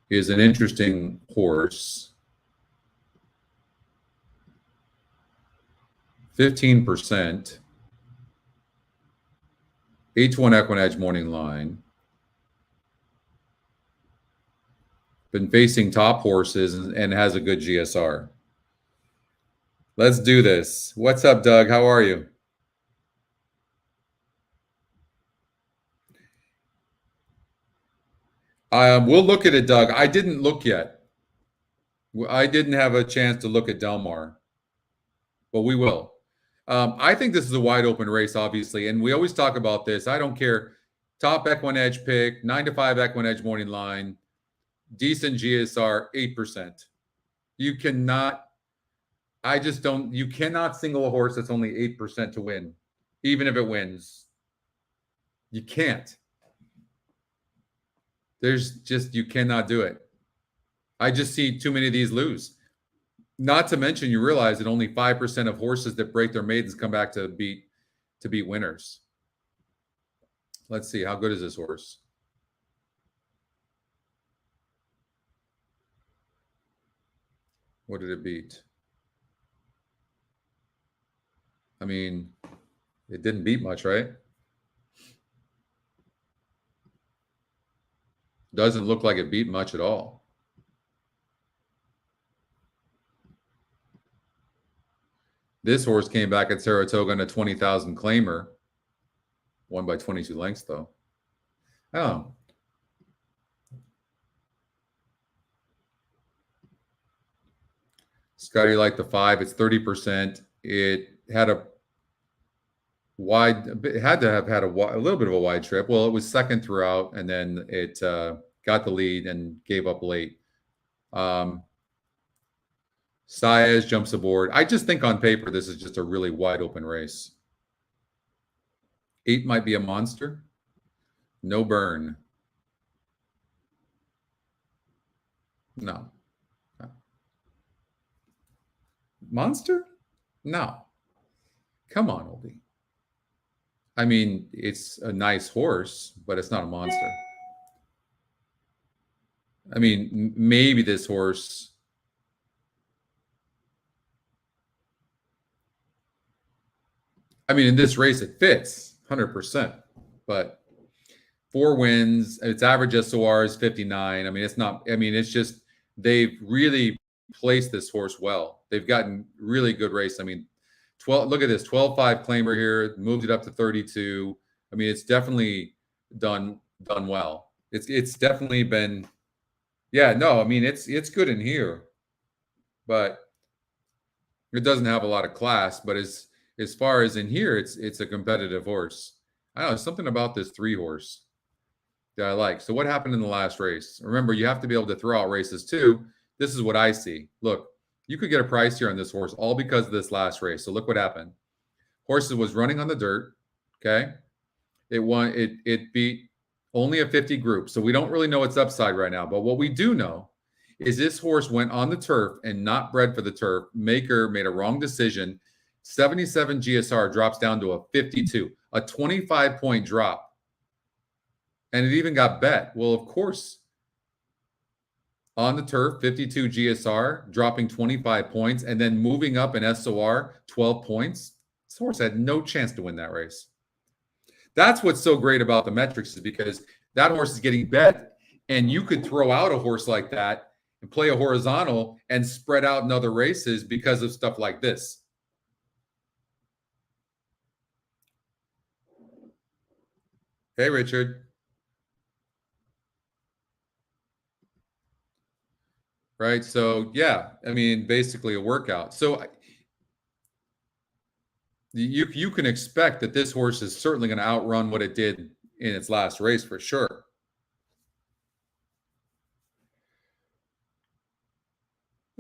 is an interesting horse. 15%. H1 EquinEdge morning line. Been facing top horses and has a good GSR. Let's do this. What's up, Doug? How are you? We'll look at it, Doug. I didn't look yet. I didn't have a chance to look at Del Mar, but we will. I think this is a wide open race, obviously, and we always talk about this. I don't care. Top EquinEdge pick, 9 to 5 EquinEdge morning line, decent GSR, 8%. You cannot. I just don't. You cannot single a horse that's only 8% to win, even if it wins. You can't. There's just, you cannot do it. I just see too many of these lose. Not to mention, you realize that only 5% of horses that break their maidens come back to beat winners. Let's see, how good is this horse? What did it beat? I mean, it didn't beat much, right? Doesn't look like it beat much at all. This horse came back at Saratoga in a 20,000 claimer. Won by 22 lengths, though. Oh. Scotty liked the 5. It's 30%. It had a wide. It had to have had a little bit of a wide trip. Well, it was second throughout, and then it got the lead and gave up late. Saez jumps aboard. I just think on paper this is just a really wide open race. 8 might be a monster. No burn. No. Monster? No. Come on, Oldie. I mean, it's a nice horse, but it's not a monster. I mean, maybe this horse. I mean, in this race, it fits 100%, but 4 wins. Its average SOR is 59. I mean, it's not. I mean, it's just they've really placed this horse well. They've gotten really good race. I mean, 12. Look at this 12-5 claimer here. Moved it up to 32. I mean, it's definitely done well. It's definitely been. Yeah, no. I mean, it's good in here, but it doesn't have a lot of class. But as far as in here, it's a competitive horse. I don't know, something about this 3 horse that I like. So what happened in the last race? Remember, you have to be able to throw out races too. This is what I see. Look, you could get a price here on this horse all because of this last race. So look what happened. Horses was running on the dirt. Okay. It won. It beat only a 50 group. So we don't really know its upside right now. But what we do know is this horse went on the turf and not bred for the turf. Maker made a wrong decision. 77 GSR drops down to a 52, a 25-point drop. And it even got bet. Well, of course, on the turf, 52 GSR, dropping 25 points, and then moving up in SOR, 12 points. This horse had no chance to win that race. That's what's so great about the metrics, is because that horse is getting bet, and you could throw out a horse like that and play a horizontal and spread out in other races because of stuff like this. Hey, Richard. Right. So, yeah, I mean, basically a workout. So you can expect that this horse is certainly going to outrun what it did in its last race for sure.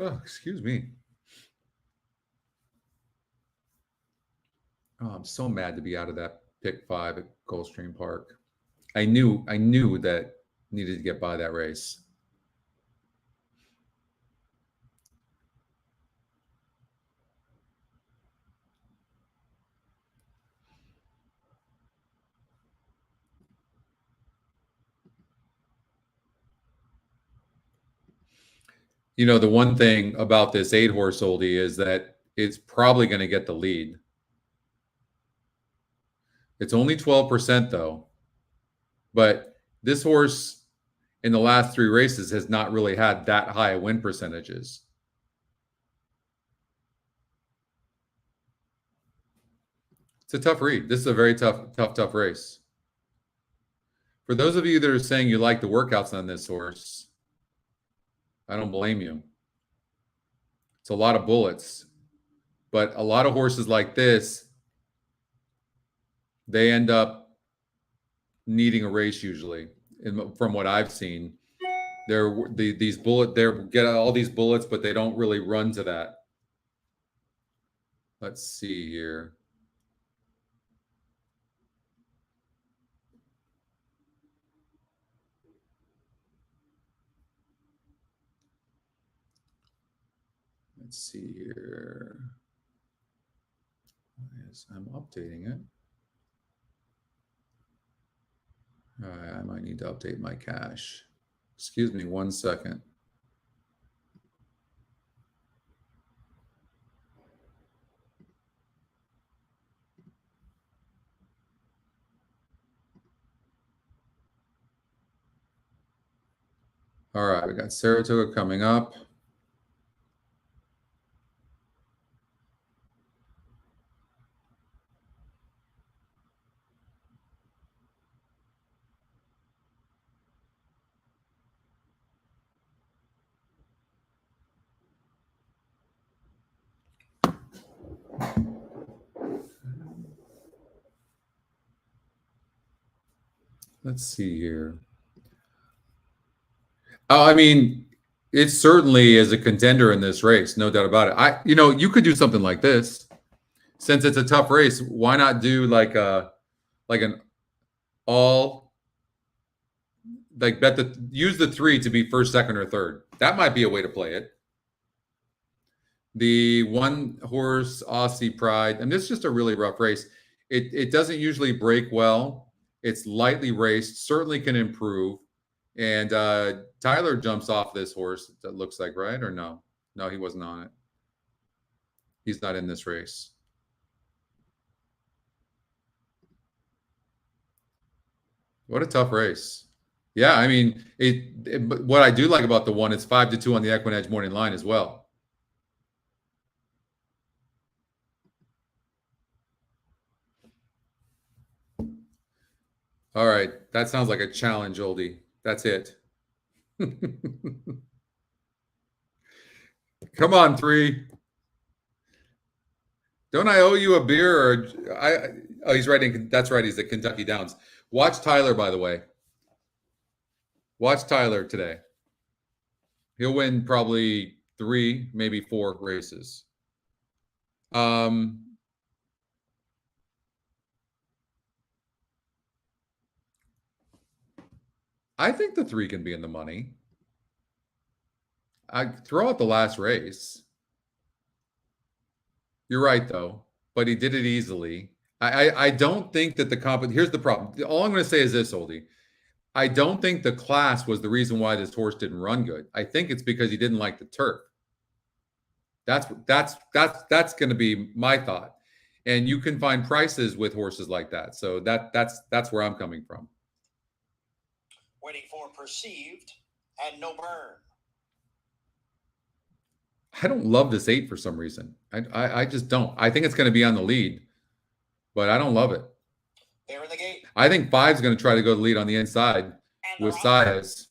Oh, excuse me. Oh, I'm so mad to be out of that pick 5 at Gulfstream Park. I knew that needed to get by that race. You know, the one thing about this 8-horse oldie is that it's probably going to get the lead. It's only 12% though. But this horse in the last 3 races has not really had that high win percentages. It's a tough read. This is a very tough race. For those of you that are saying you like the workouts on this horse, I don't blame you. It's a lot of bullets. But a lot of horses like this, they end up needing a race usually. From what I've seen, they get all these bullets, but they don't really run to that. Let's see here. Let's see here. Yes, I'm updating it. All right, I might need to update my cache. Excuse me 1 second. All right, we got Saratoga coming up. Let's see here. Oh, I mean, it certainly is a contender in this race, no doubt about it. You could do something like this. Since it's a tough race, why not do like an all, like use the 3 to be first, second, or third. That might be a way to play it. The 1 horse Aussie Pride, and this is just a really rough race. It doesn't usually break well. It's lightly raced, certainly can improve. And Tyler jumps off this horse, that looks like, right? Or no? No, he wasn't on it. He's not in this race. What a tough race. Yeah, I mean, what I do like about the 1, it's 5-2 on the EquinEdge morning line as well. All right, that sounds like a challenge, oldie. That's it. Come on, 3. Don't I owe you a beer? Or oh, he's writing. That's right. He's at Kentucky Downs. Watch Tyler, by the way. Watch Tyler today. He'll win probably 3, maybe 4 races. I think the 3 can be in the money. I throw out the last race. You're right, though, but he did it easily. I don't think that here's the problem. All I'm going to say is this, oldie. I don't think the class was the reason why this horse didn't run good. I think it's because he didn't like the turf. That's going to be my thought. And you can find prices with horses like that. So that's where I'm coming from. Waiting for Perceived and No Burn. I don't love this 8 for some reason. I just don't. I think it's going to be on the lead, but I don't love it. They're in the gate. I think 5's going to try to go to the lead on the inside with Saez,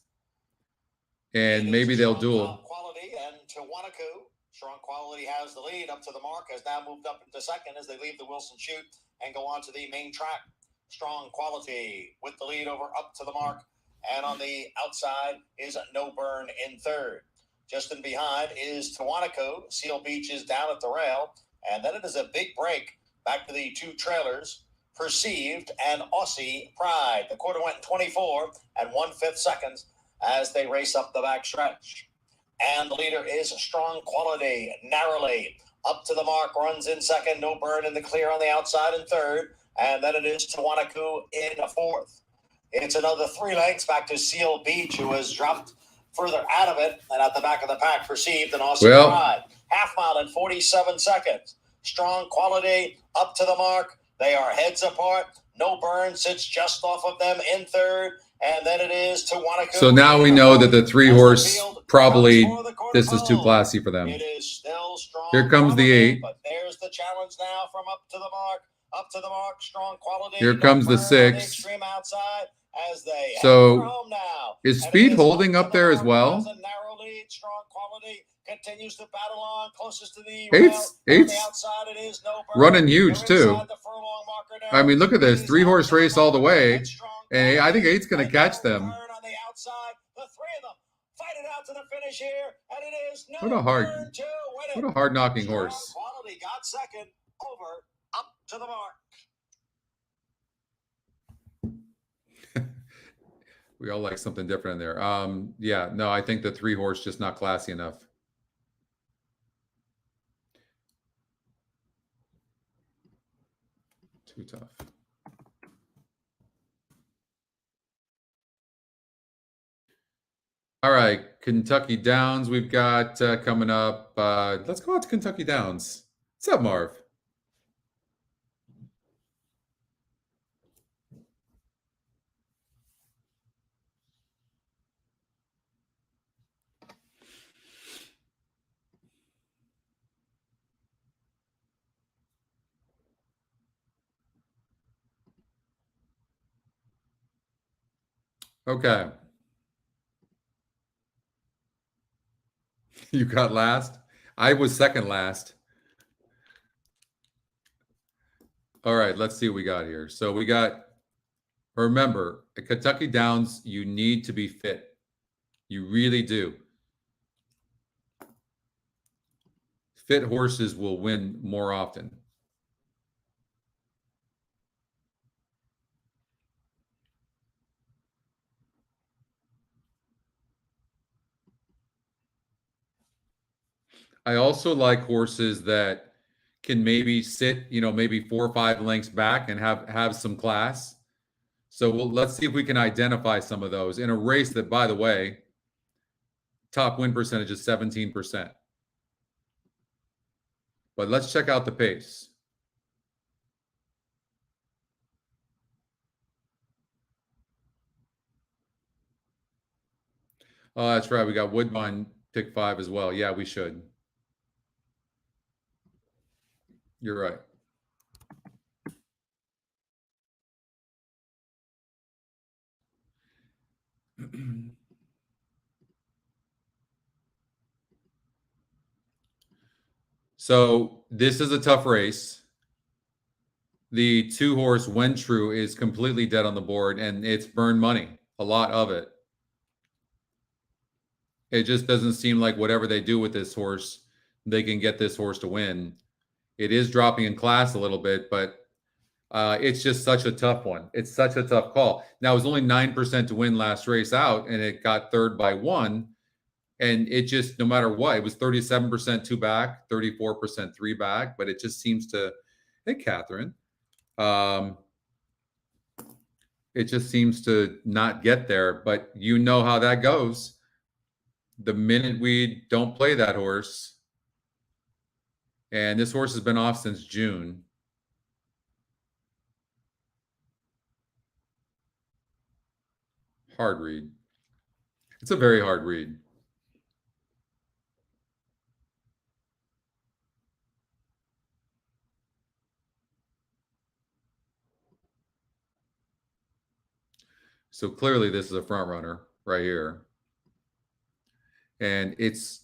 and maybe they'll duel. Quality and Tiwanaku. Strong Quality has the lead up to the mark, has now moved up into second as they leave the Wilson chute and go on to the main track. Strong Quality with the lead over up to the mark, and on the outside is No Burn in third. Just in behind is Tiwanaku. Seal Beach is down at the rail. And then it is a big break back to the 2 trailers, Perceived and Aussie Pride. The quarter went in 24 and 1/5 seconds as they race up the back stretch. And the leader is Strong Quality, narrowly. Up to the mark, runs in second. No Burn in the clear on the outside in third. And then it is Tiwanaku in fourth. It's another 3 lengths back to Seal Beach, who has dropped further out of it, and at the back of the pack, Perceived and Aussie Pride. Half mile in 47 seconds. Strong Quality up to the mark. They are heads apart. No Burn sits just off of them in third, and then it is Tiwanaku. So now we know that the 3 horse probably this is too classy for them. It is still Strong. Here comes the 8. But there's the challenge now from up to the mark. Up to the mark, Strong Quality. Here comes the 6. Extreme outside. As they so home now. Is Speed holding up there as well? A narrow lead. Strong Quality continues to battle on closest to the 8's outside. It is No Burn. Running huge too. I mean, look at this 3-horse race all the way, and I think 8's going to catch them. On the outside, the 3 of them fight it out to the finish here, and it is No what a hard knocking Strong horse. Quality got second over up to the mark. We all like something different in there. Yeah, no, I think the 3-horse just not classy enough. Too tough. All right, Kentucky Downs we've got coming up. Let's go out to Kentucky Downs. What's up, Marv? Okay. You got last? I was second last. All right, let's see what we got here. So we got Remember, at Kentucky Downs, you need to be fit. You really do. Fit horses will win more often. I also like horses that can maybe sit, maybe 4 or 5 lengths back and have some class. So let's see if we can identify some of those in a race that, by the way, top win percentage is 17%. But let's check out the pace. Oh, that's right. We got Woodbine pick 5 as well. Yeah, we should. You're right. So this is a tough race. The 2-horse When True is completely dead on the board, and it's burned money, a lot of it. It just doesn't seem like whatever they do with this horse, they can get this horse to win. It is dropping in class a little bit, but it's just such a tough one. It's such a tough call. Now, it was only 9% to win last race out, and it got third by 1. And it just, no matter what, it was 37% 2 back, 34% 3 back, but it just seems to, hey, Catherine, it just seems to not get there. But you know how that goes. The minute we don't play that horse, and this horse has been off since June. Hard read. It's a very hard read. So clearly this is a front runner right here. And it's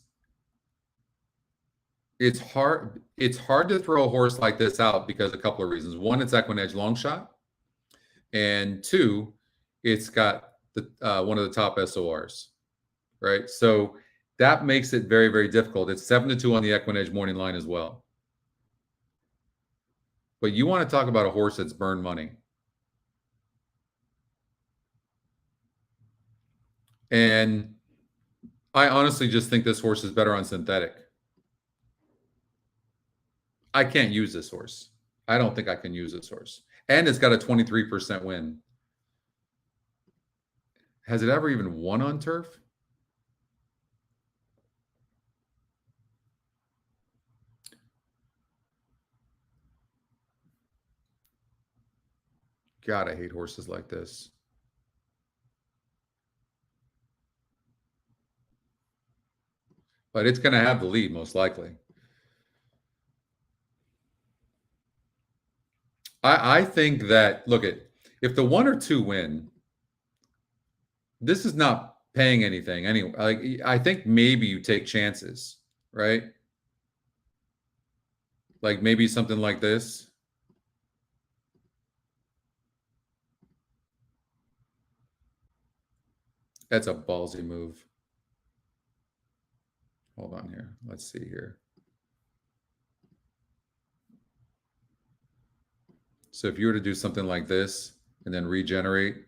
hard to throw a horse like this out because a couple of reasons. One, it's EquinEdge long shot. And 2, it's got the one of the top SORs, right? So that makes it very, very difficult. It's 7-2 on the EquinEdge morning line as well. But you want to talk about a horse that's burned money. And I honestly just think this horse is better on synthetic. I can't use this horse. I don't think I can use this horse. And it's got a 23% win. Has it ever even won on turf? God, I hate horses like this. But it's going to have the lead most likely. I think that, look, if the 1 or 2 win, this is not paying anything anyway. Like, I think maybe you take chances, right? Like maybe something like this. That's a ballsy move. Hold on here. Let's see here. So if you were to do something like this and then regenerate,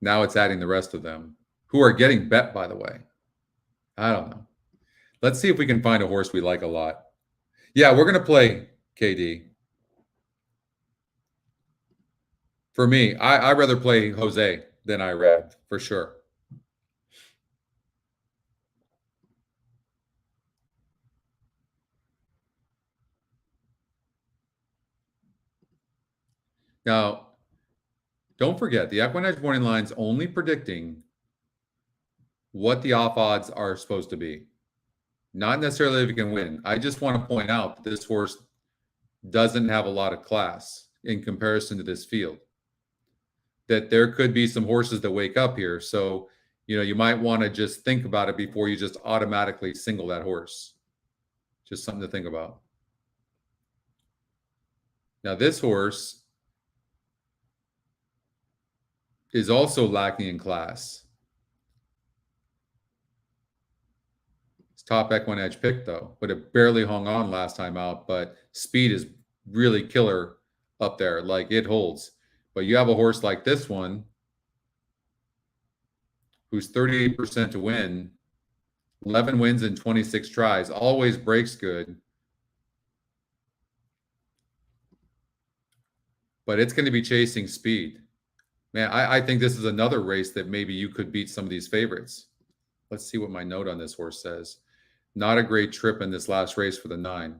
now it's adding the rest of them who are getting bet, by the way. I don't know. Let's see if we can find a horse we like a lot. Yeah, we're going to play KD. For me, I'd rather play Jose than Irad, for sure. Now, don't forget, the EquinEdge morning line's only predicting what the off odds are supposed to be. Not necessarily if you can win. I just want to point out that this horse doesn't have a lot of class in comparison to this field. That there could be some horses that wake up here. So, you might want to just think about it before you just automatically single that horse. Just something to think about. Now, this horse is also lacking in class. It's top EquinEdge pick though, but it barely hung on last time out. But speed is really killer up there. Like it holds. But you have a horse like this one who's 38% to win, 11 wins in 26 tries, always breaks good. But it's going to be chasing speed. Man, I think this is another race that maybe you could beat some of these favorites. Let's see what my note on this horse says. Not a great trip in this last race for the 9.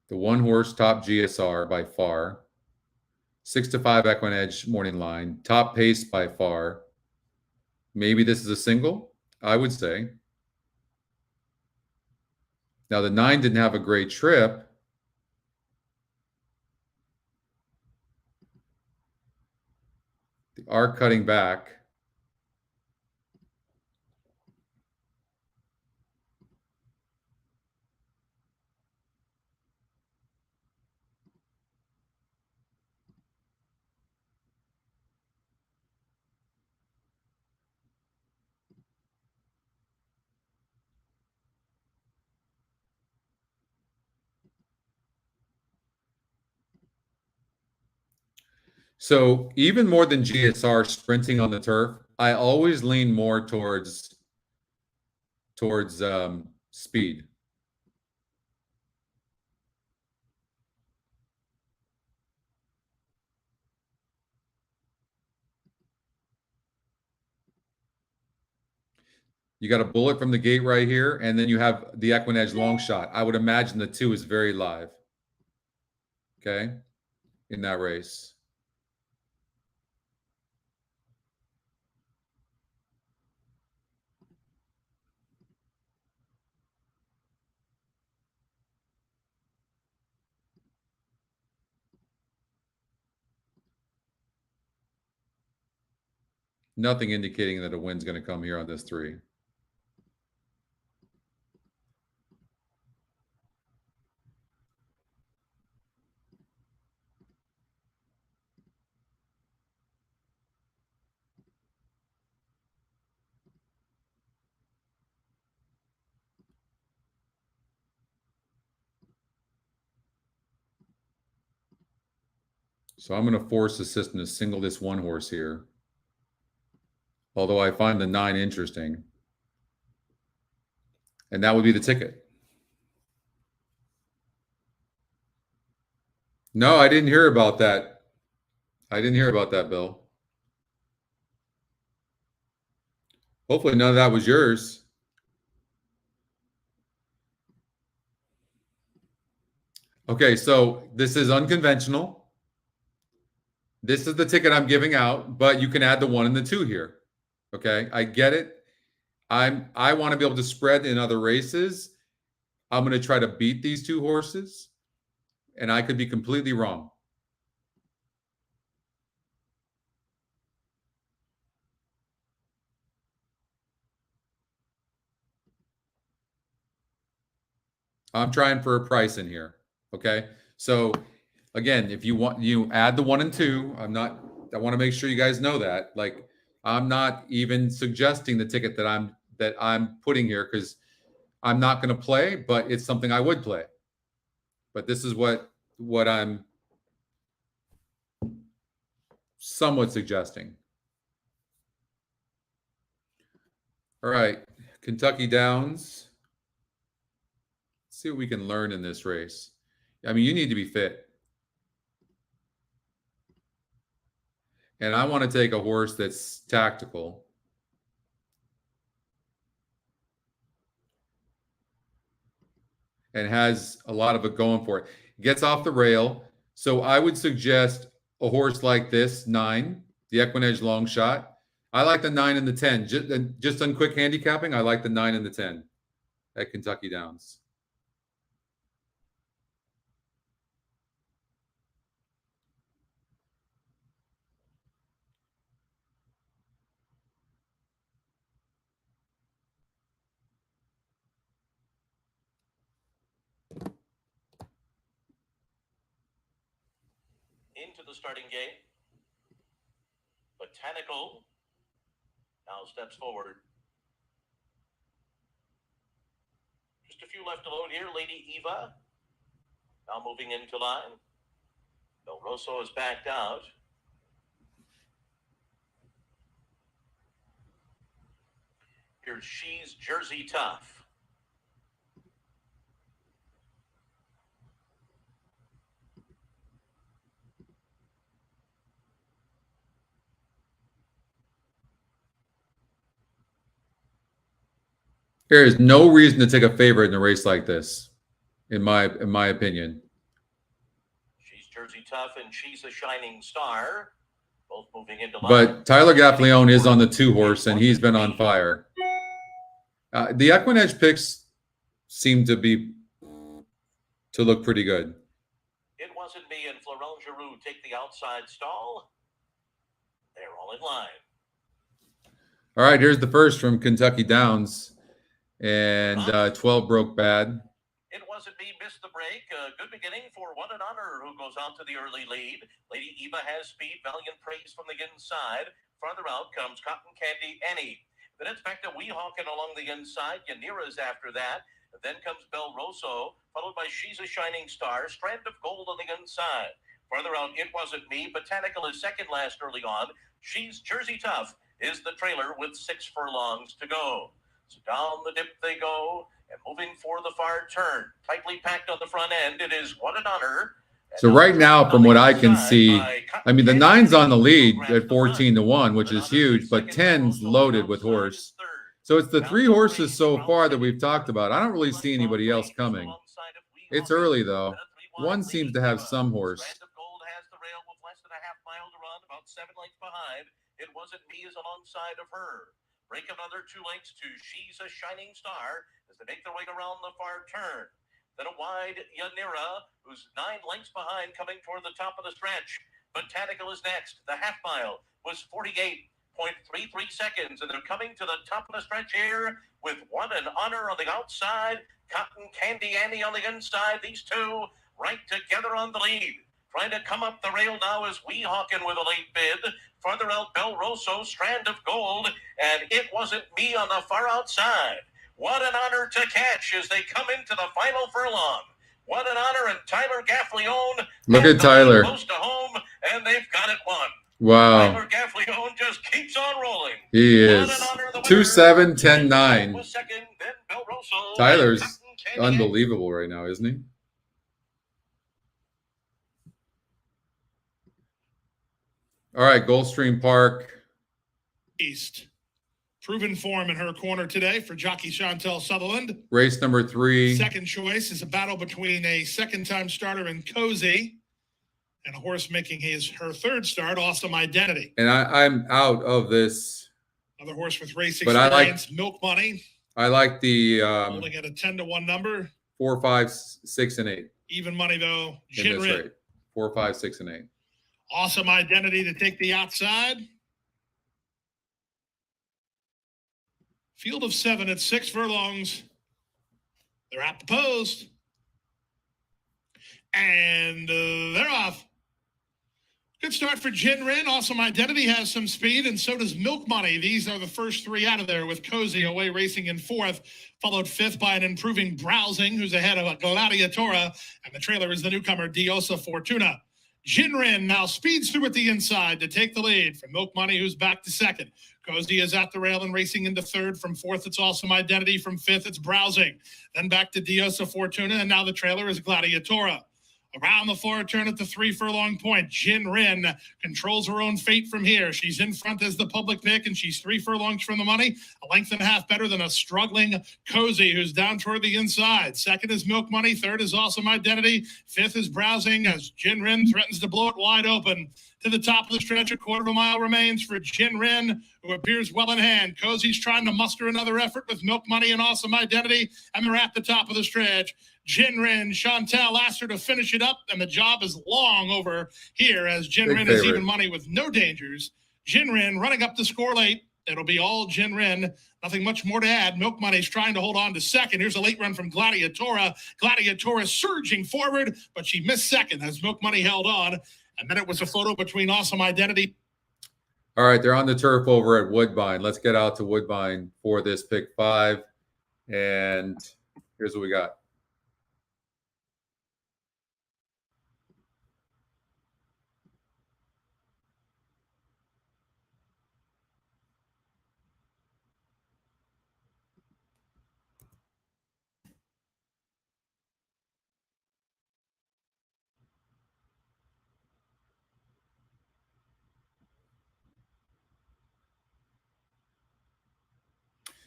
The 1 horse top GSR by far. 6-5 EquinEdge morning line. Top pace by far. Maybe this is a single, I would say. Now the 9 didn't have a great trip. The arc cutting back. So even more than GSR sprinting on the turf, I always lean more towards speed. You got a bullet from the gate right here, and then you have the EquinEdge long shot. I would imagine the 2 is very live. Okay, in that race. Nothing indicating that a win's going to come here on this 3. So I'm going to force the system to single this 1 horse here. Although I find the 9 interesting. And that would be the ticket. No, I didn't hear about that. I didn't hear about that, Bill. Hopefully none of that was yours. Okay, so this is unconventional. This is the ticket I'm giving out, but you can add the 1 and the 2 here. Okay, I get it. I want to be able to spread in other races. I'm going to try to beat these 2 horses, and I could be completely wrong. I'm trying for a price in here. Okay, so again, if you want, you add the 1 and 2. I want to make sure you guys know that. Like, I'm not even suggesting the ticket that I'm putting here because I'm not going to play, but it's something I would play. But this is what I'm somewhat suggesting. All right, Kentucky Downs. Let's see what we can learn in this race. I mean, you need to be fit. And I want to take a horse that's tactical. And has a lot of it going for it. Gets off the rail. So I would suggest a horse like this, 9, the EquinEdge long shot. I like the 9 and the 10. Just on quick handicapping, I like the 9 and the 10 at Kentucky Downs. into the starting gate. Botanical now steps forward. Just a few left to load here. Lady Eva now moving into line. Del Rosso is backed out. Here's She's Jersey Tough. There is no reason to take a favorite in a race like this, in my opinion. She's Jersey Tough and She's a Shining Star. Both moving into line. But Tyler Gaffalione is on the 2-horse, and he's been on fire. The EquinEdge picks seem to look pretty good. It Wasn't Me and Florent Giroux take the outside stall. They're all in line. All right, here's the first from Kentucky Downs. And 12 broke bad. It Wasn't Me missed the break. Good beginning for One and Honor, who goes out to the early lead. Lady Eva has speed. Valiant Praise from the inside. Farther out comes Cotton Candy Annie. Then it's back to Weehawken along the inside. Yanira's after that. Then comes Del Rosso, followed by She's a Shining Star. Strand of Gold on the inside. Farther out, It Wasn't Me. Botanical is second last early on. She's Jersey Tough is the trailer with 6 furlongs to go. So down the dip they go, and moving for the far turn. Tightly packed on the front end. It is What an Honor. So right now, from what I can see, I mean, the 9's on the lead at 14-1, which is huge, but 10's loaded with horse. So it's the 3 horses so far that we've talked about. I don't really see anybody else coming. It's early, though. One seems to have some horse. Strand of Gold has the rail with less than a half mile to run, about 7 lengths behind. It Wasn't Me is alongside of her. Break another 2 lengths to She's a Shining Star as they make their way around the far turn. Then a wide Yanira, who's 9 lengths behind, coming toward the top of the stretch. Botanical is next. The half mile was 48.33 seconds, and they're coming to the top of the stretch here with One and Honor on the outside, Cotton Candy Annie on the inside. These two right together on the lead. Trying to come up the rail now is Weehawken with a late bid. Farther out, Del Rosso, Strand of Gold, and It Wasn't Me on the far outside. What an honor to catch as they come into the final furlong. What an honor, and Tyler Gaffalione. Look at Tyler. Close to home, and they've got it won. Wow. Tyler Gaffalione just keeps on rolling. He is. 2-7, 10-9. Second, then Del Rosso, Tyler's and Cotton Candy. unbelievable right now, isn't he? All right, Gulfstream Park. East. Proven form in her corner today for jockey Chantel Sutherland. Race number 3. Second choice is a battle between a second-time starter in Cozy and a horse making her third start, Awesome Identity. And I'm out of this. Another horse with race But I experience, Milk Money, I like the holding at a 10-1 number. 4, 5, 6, and 8 Even money, though. in Gin this Rit. rate. 4, 5, 6, and 8. Awesome Identity to take the outside. Field of 7 at 6 furlongs. They're at the post. And they're off. Good start for Gin Rin. Awesome Identity has some speed, and so does Milk Money. These are the first 3 out of there, with Cozy away racing in 4th, followed 5th by an improving Browsing, who's ahead of a Gladiatora, and the trailer is the newcomer Diosa Fortuna. Gin Rin now speeds through at the inside to take the lead from Milk Money, who's back to 2nd. Cozy is at the rail and racing into 3rd. From 4th, it's Awesome Identity. From 5th, it's Browsing. Then back to Diosa Fortuna, and now the trailer is Gladiatora. Around the far turn at the 3 furlong point, Gin Rin controls her own fate from here. She's in front as the public pick, and she's 3 furlongs from the money, a length and a half better than a struggling Cozy, who's down toward the inside. 2nd is Milk Money. 3rd is Awesome Identity. 5th is Browsing as Gin Rin threatens to blow it wide open. To the top of the stretch, a quarter of a mile remains for Gin Rin, who appears well in hand. Cozy's trying to muster another effort with Milk Money and Awesome Identity, and they're at the top of the stretch. Gin Rin, Chantel asked her to finish it up, and the job is long over here as Gin Rin is even money with no dangers. Gin Rin running up the score late. It'll be all Gin Rin. Nothing much more to add. Milk Money's trying to hold on to 2nd. Here's a late run from Gladiatora. Gladiatora surging forward, but she missed 2nd as Milk Money held on. And then it was a photo between Awesome Identity. All right, they're on the turf over at Woodbine. Let's get out to Woodbine for this pick 5. And here's what we got.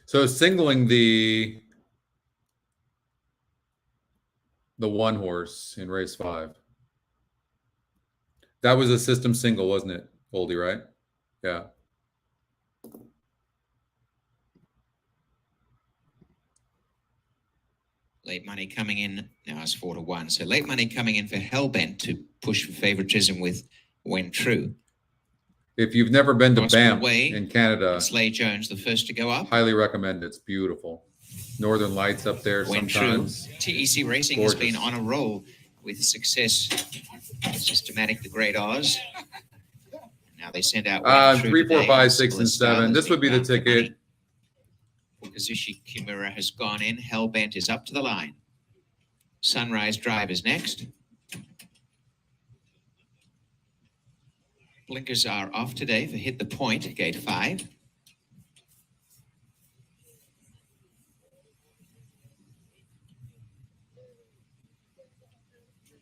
So singling the one horse in race 5. That was a system single, wasn't it, Goldie, right? Yeah. Late money coming in. Now it's 4-1. So late money coming in for Hellbent to push for favoritism with When True. If you've never been to Gospel Banff Way, in Canada, Slay Jones, the first to go up. highly recommend it. It's beautiful. Northern Lights up there When sometimes. True. TEC Racing Gorgeous. has been on a roll with success. Systematic, the Great Oz. Now they send out When True 3, 4, today. 5, 6, and Star 7. has This been would be the bound for ticket. money. Okazushi Kimura has gone in. Hellbent is up to the line. Sunrise Drive is next. Blinkers are off today for Hit the Point, gate 5.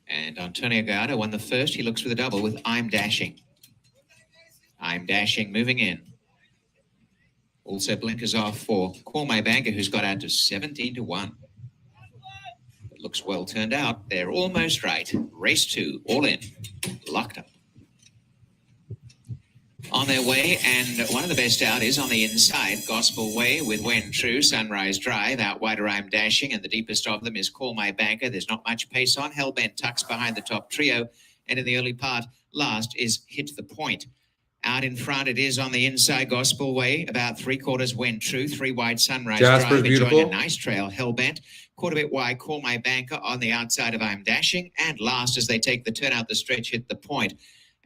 And Antonio Gallardo won the first. He looks for the double with I'm Dashing. I'm Dashing moving in. Also blinkers off for Call My Banker, who's got out to 17-1. It looks well turned out. They're almost right. Race 2, all in. Locked up. On their way, and one of the best out is on the inside. Gospel Way with When True, Sunrise Drive. Out wider, I'm Dashing, and the deepest of them is Call My Banker. There's not much pace on. Hellbent tucks behind the top trio, and in the early part, last is Hit the Point. Out in front, it is on the inside, Gospel Way. About 3/4 When True, 3 wide, Sunrise Jasper's Drive. Enjoying beautiful. a nice trail, Hellbent. Quarter bit wide, Call My Banker on the outside of I'm Dashing. And last, as they take the turn out the stretch, Hit the Point.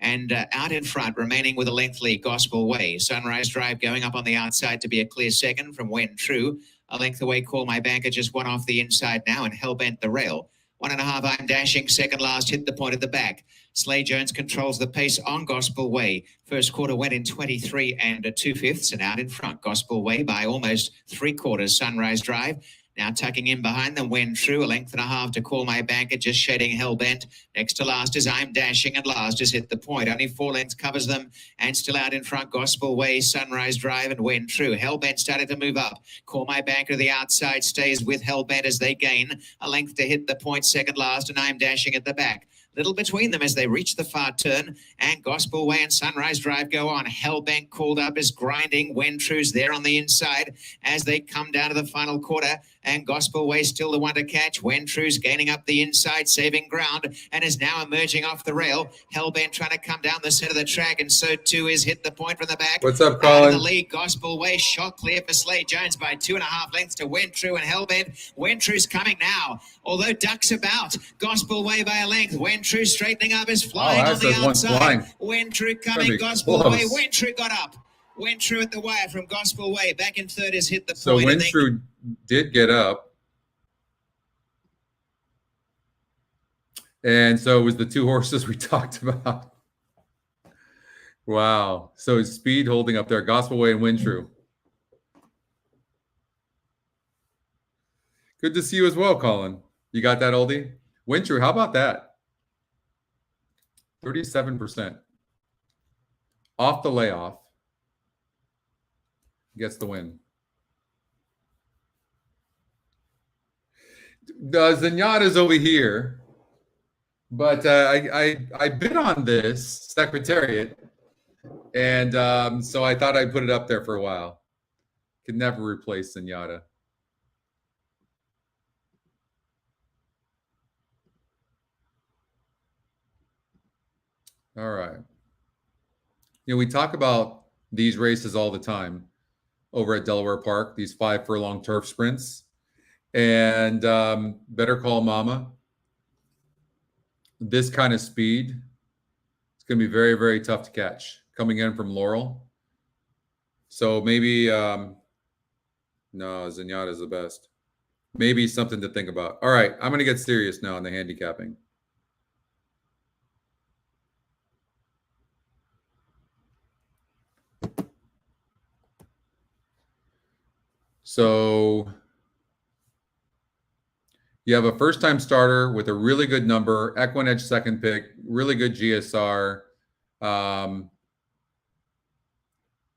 And out in front, remaining with a length lead, Gospel Way. Sunrise Drive going up on the outside to be a clear second from When True. A length away, Call My Banker, just one off the inside now, and Hellbent the rail. 1.5, I'm Dashing, second last, Hit the Point at the back. Slay Jones controls the pace on Gospel Way. First quarter went in 23 2/5, and out in front, Gospel Way by almost 3/4, Sunrise Drive. Now tucking in behind them, When True, a length and a half to Call My Banker, just shading Hellbent. Next to last is I'm Dashing, and last is Hit the Point. Only 4 lengths covers them, and still out in front, Gospel Way, Sunrise Drive, and When True. Hellbent started to move up. Call My Banker to the outside, stays with Hellbent as they gain. A length to Hit the Point, second last, and I'm Dashing at the back. Little between them as they reach the far turn, and Gospel Way and Sunrise Drive go on. Hellbent called up is grinding. When True's there on the inside as they come down to the final quarter, and Gospel Way still the one to catch. When True's gaining up the inside, saving ground, and is now emerging off the rail. Hellbent trying to come down the center of the track, and so too is Hit the Point from the back. What's up, Out Colin? in the lead, Gospel Way shot clear for Slay Jones by 2.5 lengths to When True and Hellbent. When True's coming now, although ducks about. Gospel Way by a length. When True straightening up is flying on the Astor's one's outside. flying. When True That'd coming, be Gospel close. Way. When True got up. When True at the wire from Gospel Way. Back in third is Hit the So Point. When and then True did get up. And so it was the 2 horses we talked about. Wow. So speed holding up there. Gospel Way and When True. Good to see you as well, Colin. You got that, oldie? When True, how about that? 37%. Off the layoff. Gets the win. The Zenyatta's over here. But I bid on this Secretariat, and so I thought I'd put it up there for a while. Could never replace Zenyatta. All right. You know, we talk about these races all the time over at Delaware Park, these 5 furlong turf sprints, and Better Call Mama. This kind of speed going to be very, very tough to catch coming in from Laurel. So maybe, no, Zenyatta is the best. Maybe something to think about. All right, I'm going to get serious now on the handicapping. So you have a first-time starter with a really good number, EquinEdge second pick, really good GSR.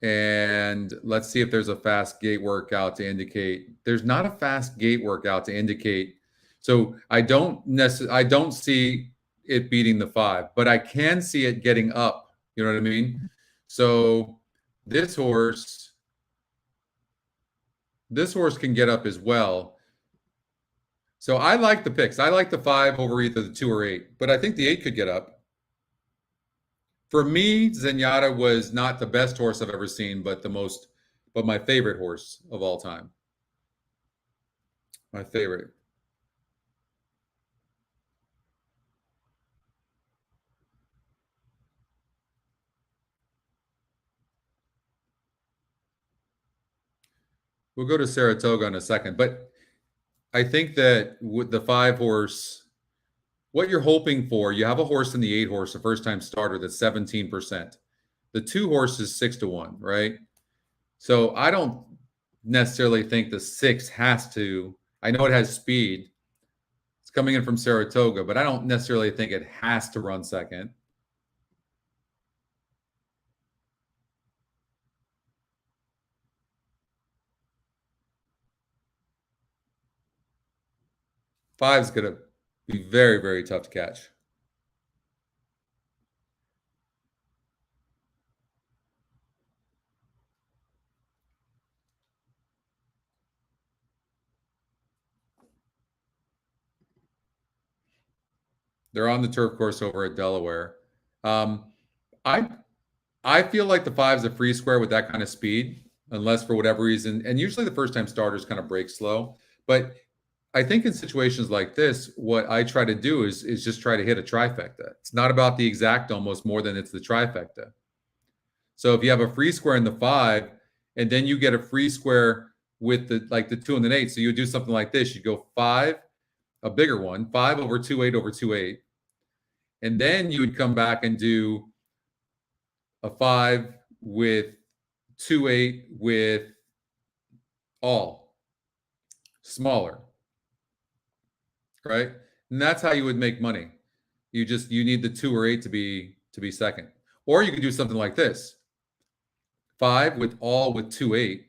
And let's see if there's a fast gate workout to indicate. There's not a fast gate workout to indicate. So I don't see it beating the 5, but I can see it getting up. You know what I mean? So this horse can get up as well. So I like the picks. I like the 5 over either the 2 or 8, but I think the 8 could get up. For me, Zenyatta was not the best horse I've ever seen, but my favorite horse of all time. My favorite. We'll go to Saratoga in a second, but I think that with the 5 horse, what you're hoping for, you have a horse in the 8 horse, a first-time starter that's 17%. The 2 horse is 6-1, right? So I don't necessarily think the 6 has to. I know it has speed. It's coming in from Saratoga, but I don't necessarily think it has to run second. Five's going to be very, very tough to catch. They're on the turf course over at Delaware. I feel like the 5's a free square with that kind of speed, unless for whatever reason, and usually the first-time starters kind of break slow. But I think in situations like this, what I try to do is just try to hit a trifecta. It's not about the exact almost more than it's the trifecta. So if you have a free square in the 5, and then you get a free square with the 2 and the 8, so you would do something like this. You go 5, a bigger one, 5 over 2-8 over 2-8. And then you would come back and do a 5 with 2-8 with all smaller, right? And that's how you would make money. You need the 2 or 8 to be second. Or you could do something like this: 5 with all with 2-8,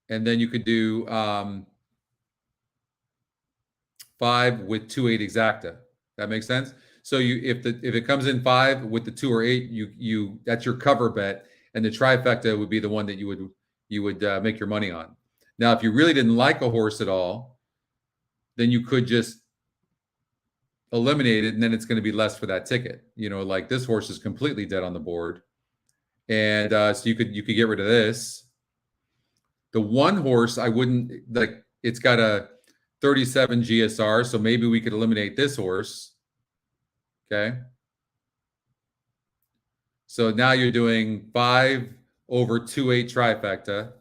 and then you could do 5 with 2-8 exacta. That makes sense. So if it comes in 5 with the 2 or 8, you that's your cover bet, and the trifecta would be the one that you would make your money on. Now, if you really didn't like a horse at all, then you could just eliminate it, and then it's going to be less for that ticket. You know, like this horse is completely dead on the board, and so you could get rid of this. The 1 horse, I wouldn't like. It's got a 37 GSR, so maybe we could eliminate this horse. Okay. So now you're doing 5 over 2-8 trifecta,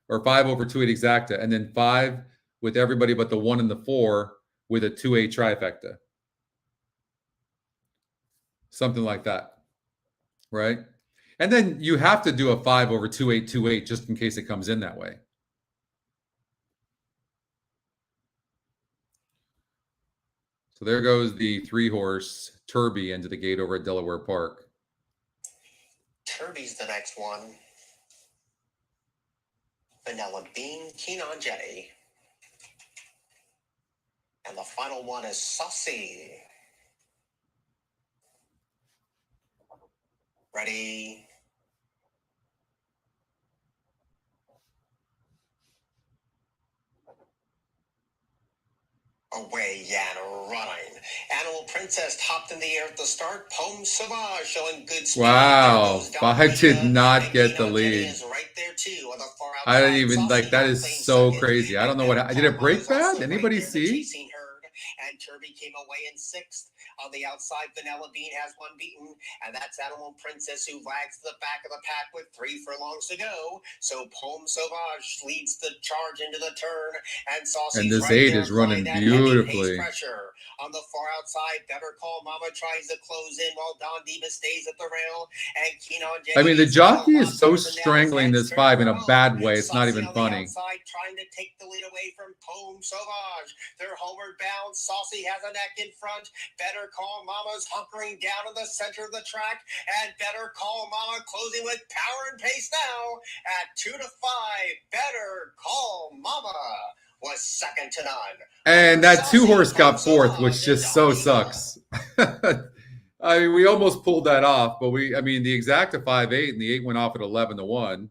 or 5 over 2-8 exacta, and then 5 with everybody but the 1 and the 4 with a 2-8 trifecta. Something like that, right? And then you have to do a 5 over 2-8, 2-8 just in case it comes in that way. So there goes the 3 horse Turby into the gate over at Delaware Park. Turby's the next one. Vanilla Bean, Keen on Jetty. And the final one is Saucy. Ready? Away, Yan, running. Animal Princess topped in the air at the start. Pomme Sauvage showing good speed. Wow, 5 did not get the lead. Right there too, on the far I didn't outside. even like that. Is so crazy. I don't know what did it break bad? Anybody see? And Turby came away in 6th. On the outside, Vanilla Bean has one beaten, and that's Animal Princess, who lags to the back of the pack with 3 furlongs to go. So Pomme Sauvage leads the charge into the turn, and Saucy's And this right 8 there is running applying that heavy pace beautifully. pressure. On the far outside, Better Call Mama tries to close in while Don Diva stays at the rail, and Keenan I mean, the Jennings jockey is so strangling this 5 in a bad way. It's not Saucy even on the funny. outside, trying to take the lead away from Pomme Sauvage. They're homeward bound. Saucy has a neck in front. Better Call Mama's hunkering down in the center of the track, and Better Call Mama closing with power and pace now at 2 to 5. Better Call Mama was second to none. And that Saucy, 2-horse got Pomme 4th, Sauvage, which and just so Don Diva. sucks. I mean, we almost pulled that off, but the exacta 5-8 and the 8 went off at 11 to 1,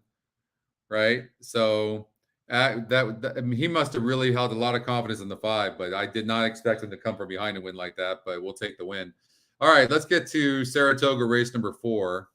right? So he must have really held a lot of confidence in the 5, but I did not expect him to come from behind and win like that, but we'll take the win. All right, let's get to Saratoga race number 4.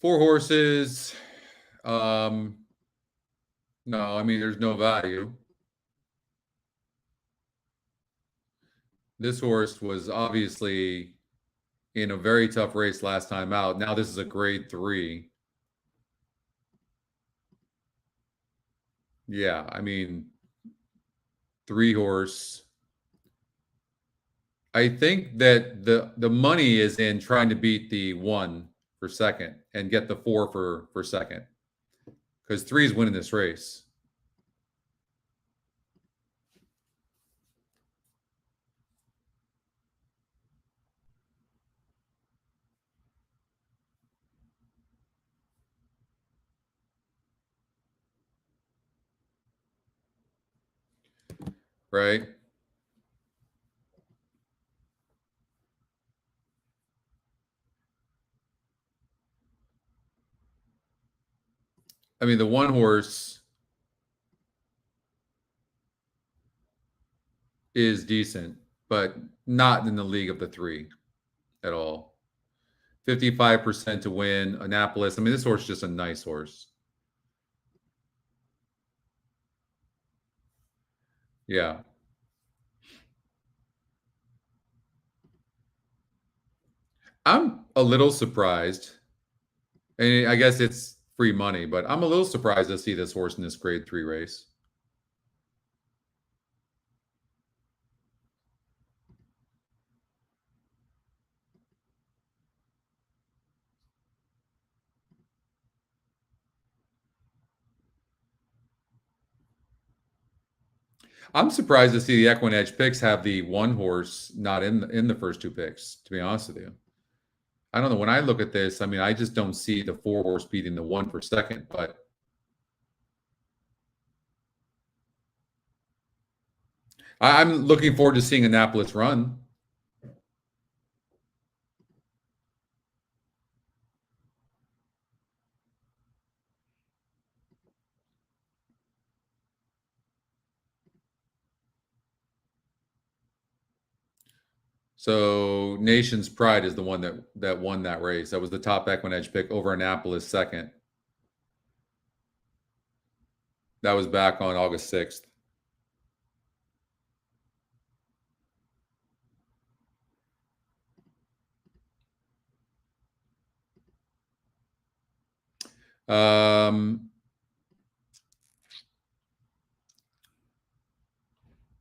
Four horses. No, there's no value. This horse was obviously in a very tough race last time out. Now this is a grade 3. Yeah, 3-horse. I think that the money is in trying to beat the 1 for second and get the 4 for second, because 3 is winning this race. Right? The 1-horse is decent, but not in the league of the 3 at all. 55% to win. Annapolis. This horse is just a nice horse. Yeah. I'm a little surprised. And I guess it's free money, but I'm a little surprised to see this horse in this grade 3 race. I'm surprised to see the EquinEdge picks have the 1-horse not in the first 2 picks, to be honest with you. I don't know. When I look at this, I just don't see the 4-horse beating the 1 for second, but I'm looking forward to seeing Annapolis run. So Nation's Pride is the one that won that race. That was the top EquinEdge pick over Annapolis second. That was back on August 6th. I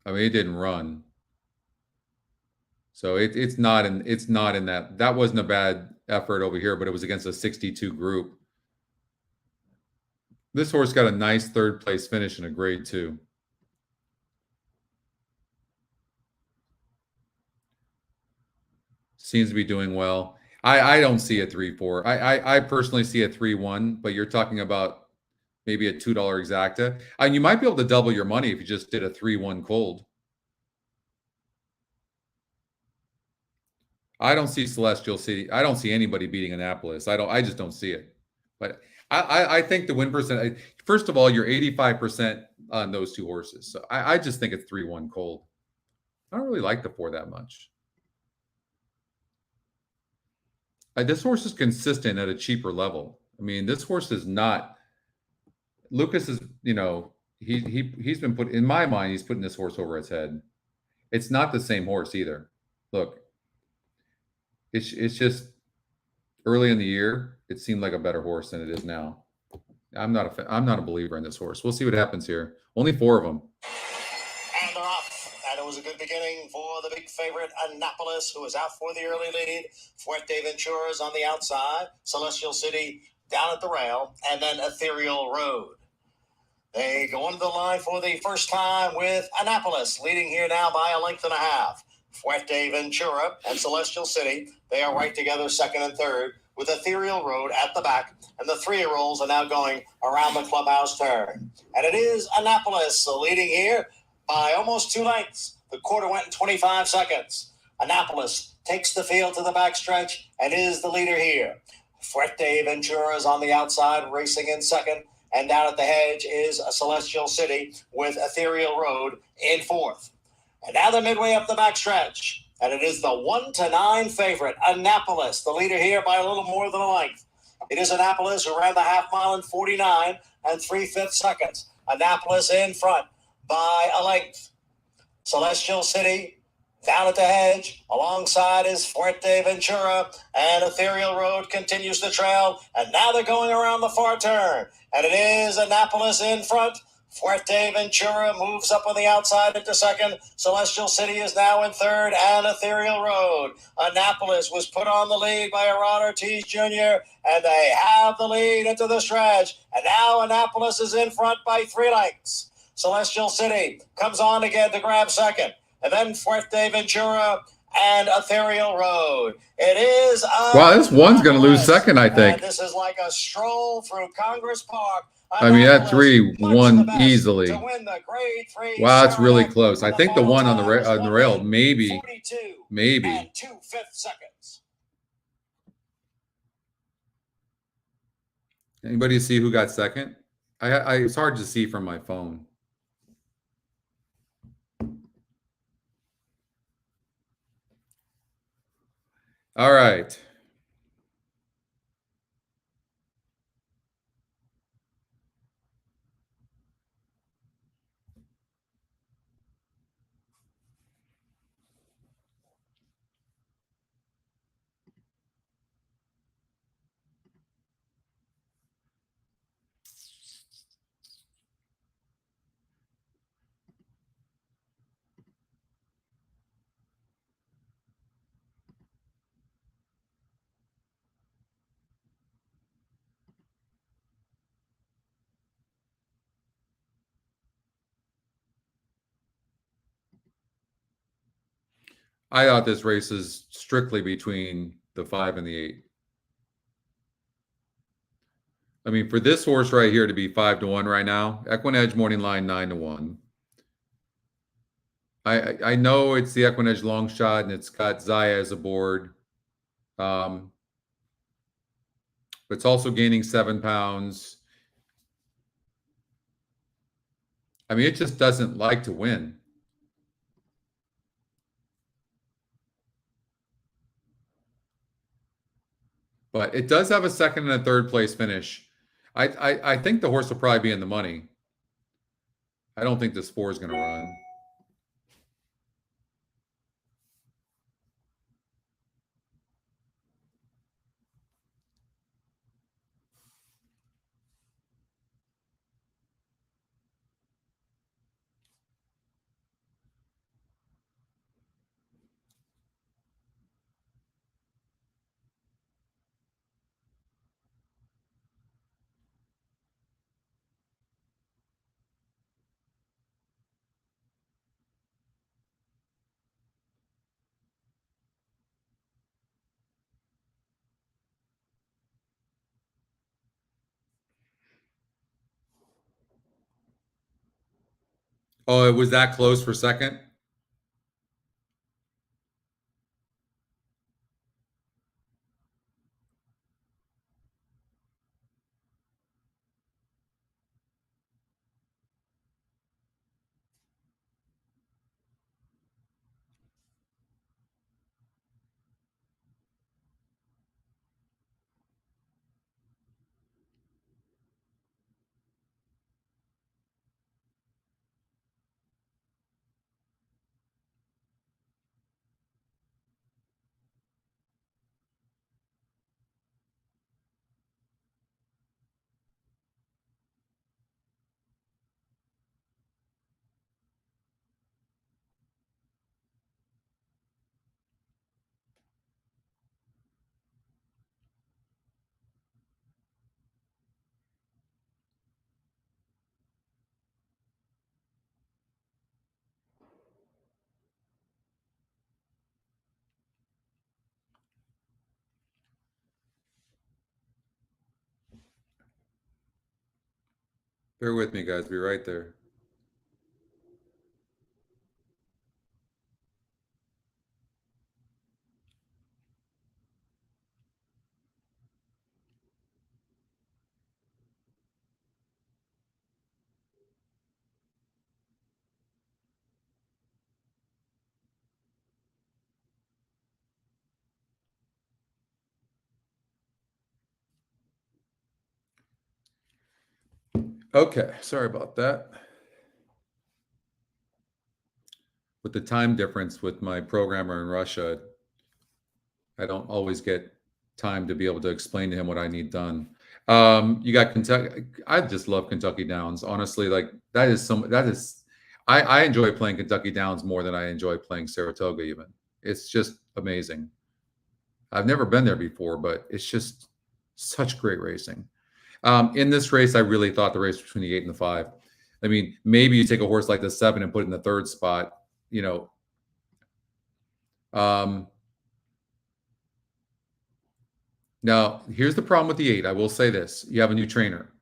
mean, it didn't run, so it's not in that. That wasn't a bad effort over here, but it was against a 62 group. This horse got a nice third place finish in a grade 2. Seems to be doing well. I don't see a 3-4. I personally see a 3-1, but you're talking about maybe a $2 exacta. And you might be able to double your money if you just did a 3-1 cold. I don't see Celestial City. I don't see anybody beating Annapolis. I just don't see it. But I think the win percent, first of all, you're 85% on those two horses. So I just think it's 3-1 cold. I don't really like the 4 that much. This horse is consistent at a cheaper level. I mean, this horse is not. Lucas is, he's been put in my mind. He's putting this horse over its head. It's not the same horse either. Look, it's just early in the year. It seemed like a better horse than it is now. I'm not a believer in this horse. We'll see what happens here. Only 4 of them. And they're off. And it was a good beginning for the big favorite, Annapolis, who is out for the early lead. Fuerteventura is on the outside. Celestial City down at the rail. And then Ethereal Road. They go into the line for the first time with Annapolis, leading here now by a length and a half. Fuerteventura and Celestial City, they are right together, second and third, with Ethereal Road at the back. And the 3-year-olds are now going around the clubhouse turn. And it is Annapolis leading here by almost 2 lengths. The quarter went in 25 seconds. Annapolis takes the field to the backstretch and is the leader here. Fuerteventura is on the outside, racing in second. And down at the hedge is a Celestial City with Ethereal Road in fourth. And now they're midway up the backstretch. And it is the 1-9 favorite, Annapolis, the leader here by a little more than a length. It is Annapolis who ran the half mile in 49 3/5 seconds. Annapolis in front by a length. Celestial City down at the hedge. Alongside is Fuerteventura, and Ethereal Road continues the trail. And now they're going around the far turn. And it is Annapolis in front. Fuerteventura moves up on the outside into second. Celestial City is now in third, and Ethereal Road. Annapolis was put on the lead by Rod Ortiz Jr., and they have the lead into the stretch. And now Annapolis is in front by 3 lengths. Celestial City comes on again to grab second. And then Fuerteventura and Ethereal Road. It is Wow, this one's going to lose second, I think. And this is like a stroll through Congress Park. I mean, that 3 won easily. Wow, that's really close. I think the one on the rail, maybe. And 2/5 seconds. Anybody see who got second? It's hard to see from my phone. All right. I thought this race is strictly between the 5 and the 8. I mean, for this horse right here to be 5-1 right now, EquinEdge morning line 9-1. I know it's the EquinEdge long shot and it's got Zaya as a board. But it's also gaining 7 pounds. I mean, it just doesn't like to win. But it does have a second and a third place finish. I think the horse will probably be in the money. I don't think this 4 is going to run. Oh, it was that close for second? Bear with me, guys. Be right there. Okay, sorry about that. With the time difference with my programmer in Russia, I don't always get time to be able to explain to him what I need done. You got Kentucky. I just love Kentucky Downs. Honestly, like that is I enjoy playing Kentucky Downs more than I enjoy playing Saratoga even. It's just amazing. I've never been there before, but it's just such great racing. In this race, I really thought the race between the 8 and the 5. I mean, maybe you take a horse like the 7 and put it in the third spot, you know. Now, here's the problem with the 8. I will say this. You have a new trainer.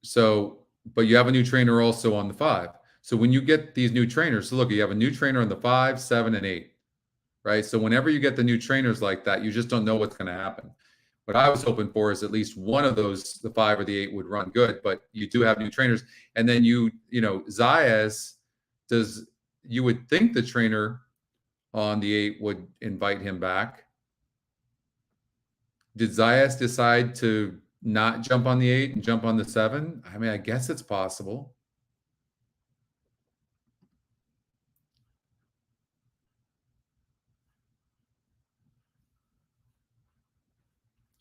So, but you have a new trainer also on the 5. So when you get these new trainers, so look, you have a new trainer on the 5, 7, and 8, right? So whenever you get the new trainers like that, you just don't know what's going to happen. What I was hoping for is at least one of those, the 5 or the 8, would run good, but you do have new trainers. And then you know, Zayas you would think the trainer on the 8 would invite him back. Did Zayas decide to not jump on the 8 and jump on the 7? I mean, I guess it's possible.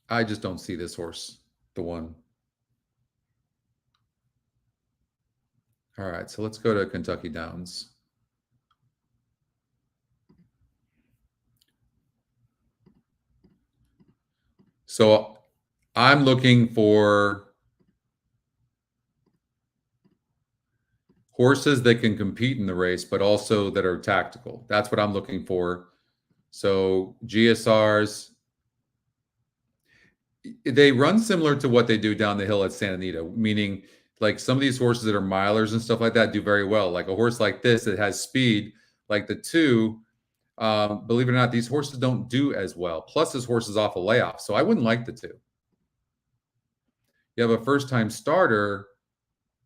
I just don't see this horse, the 1. All right, so let's go to Kentucky Downs. So I'm looking for horses that can compete in the race, but also that are tactical. That's what I'm looking for. So GSRs, they run similar to what they do down the hill at Santa Anita, meaning like some of these horses that are milers and stuff like that do very well. Like a horse like this that has speed, like the 2, believe it or not, these horses don't do as well. Plus, this horse is off a layoff, so I wouldn't like the 2. You have a first-time starter,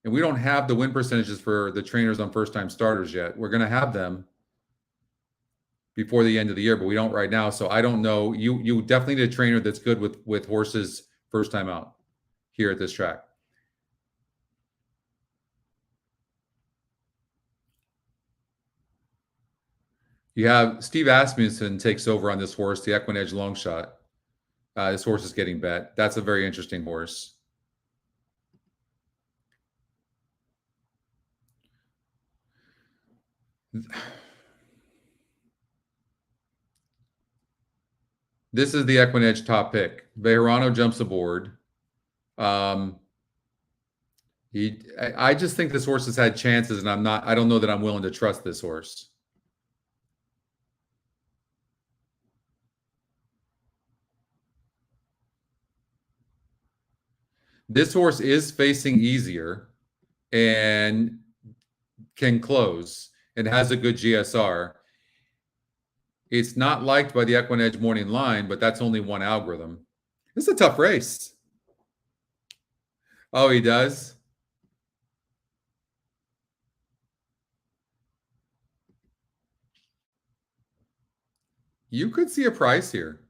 and we don't have the win percentages for the trainers on first-time starters yet. We're going to have them before the end of the year, but we don't right now. So I don't know. You definitely need a trainer that's good with horses first time out here at this track. You have Steve Asmussen takes over on this horse, the EquinEdge long shot. This horse is getting bet. That's a very interesting horse. This is the EquinEdge top pick. Bejarano jumps aboard. I just think this horse has had chances, and I don't know that I'm willing to trust this horse. This horse is facing easier, and can close and has a good GSR. It's not liked by the EquinEdge morning line, but that's only one algorithm. This is a tough race. Oh, he does? You could see a price here.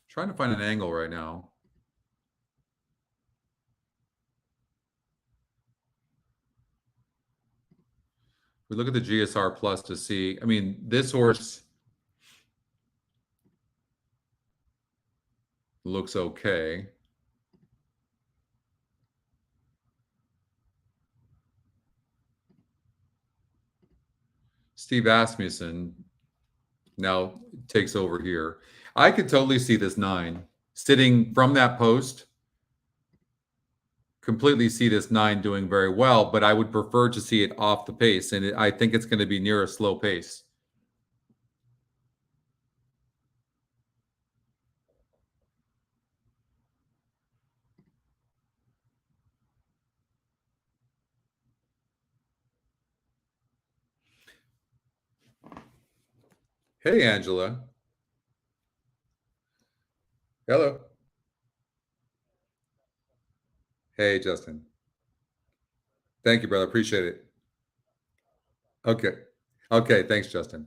Trying to find an angle right now. We look at the GSR plus to see. I mean, this horse looks okay. Steve Asmussen now takes over here. I could totally see this 9 sitting from that post. Completely see this 9 doing very well, but I would prefer to see it off the pace, and I think it's going to be near a slow pace. Hey, Angela. Hello. Hey, Justin. Thank you, brother. Appreciate it. Okay. Okay. Thanks, Justin.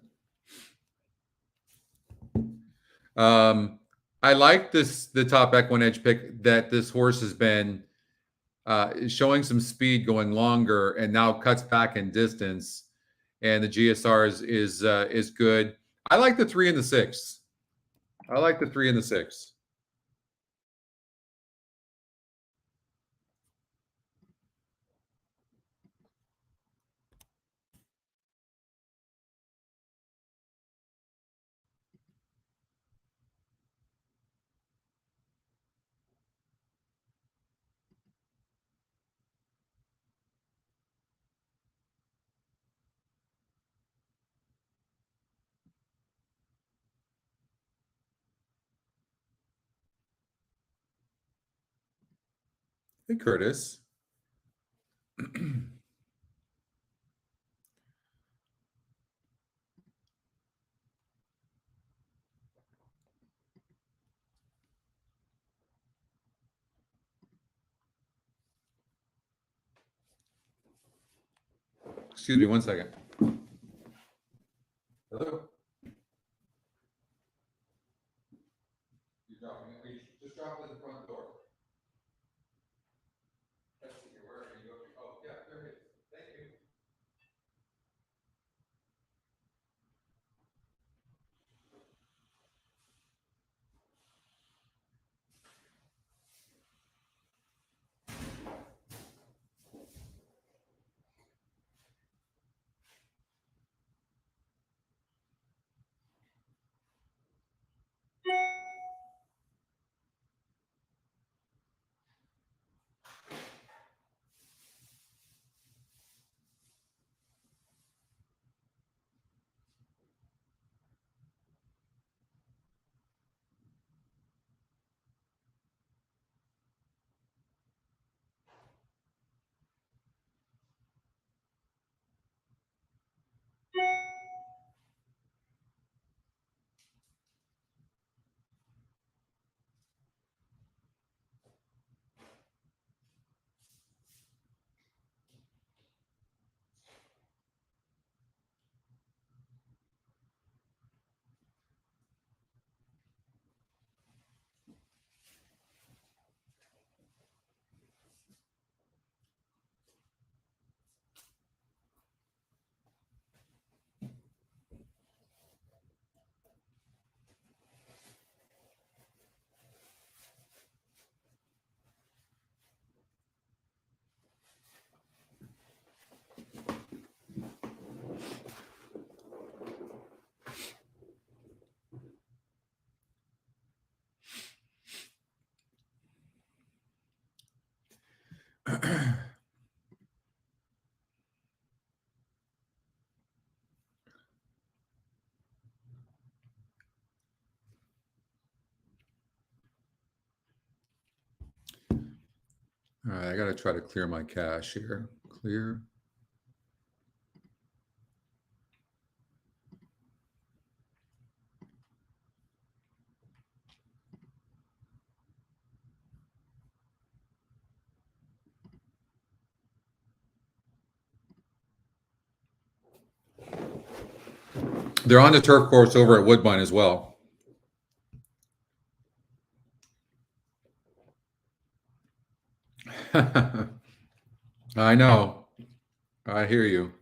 I like the top EquinEdge pick that this horse has been showing some speed going longer and now cuts back in distance, and the GSR is good. I like the 3 and the 6. I like the 3 and the 6. Hey, Curtis. Excuse me 1 second. Hello? Just drop it at the front door. Where are you going? Oh, yeah, there it is. Thank you. All right, I got to try to clear my cache here. Clear. They're on the turf course over at Woodbine as well. I know. I hear you.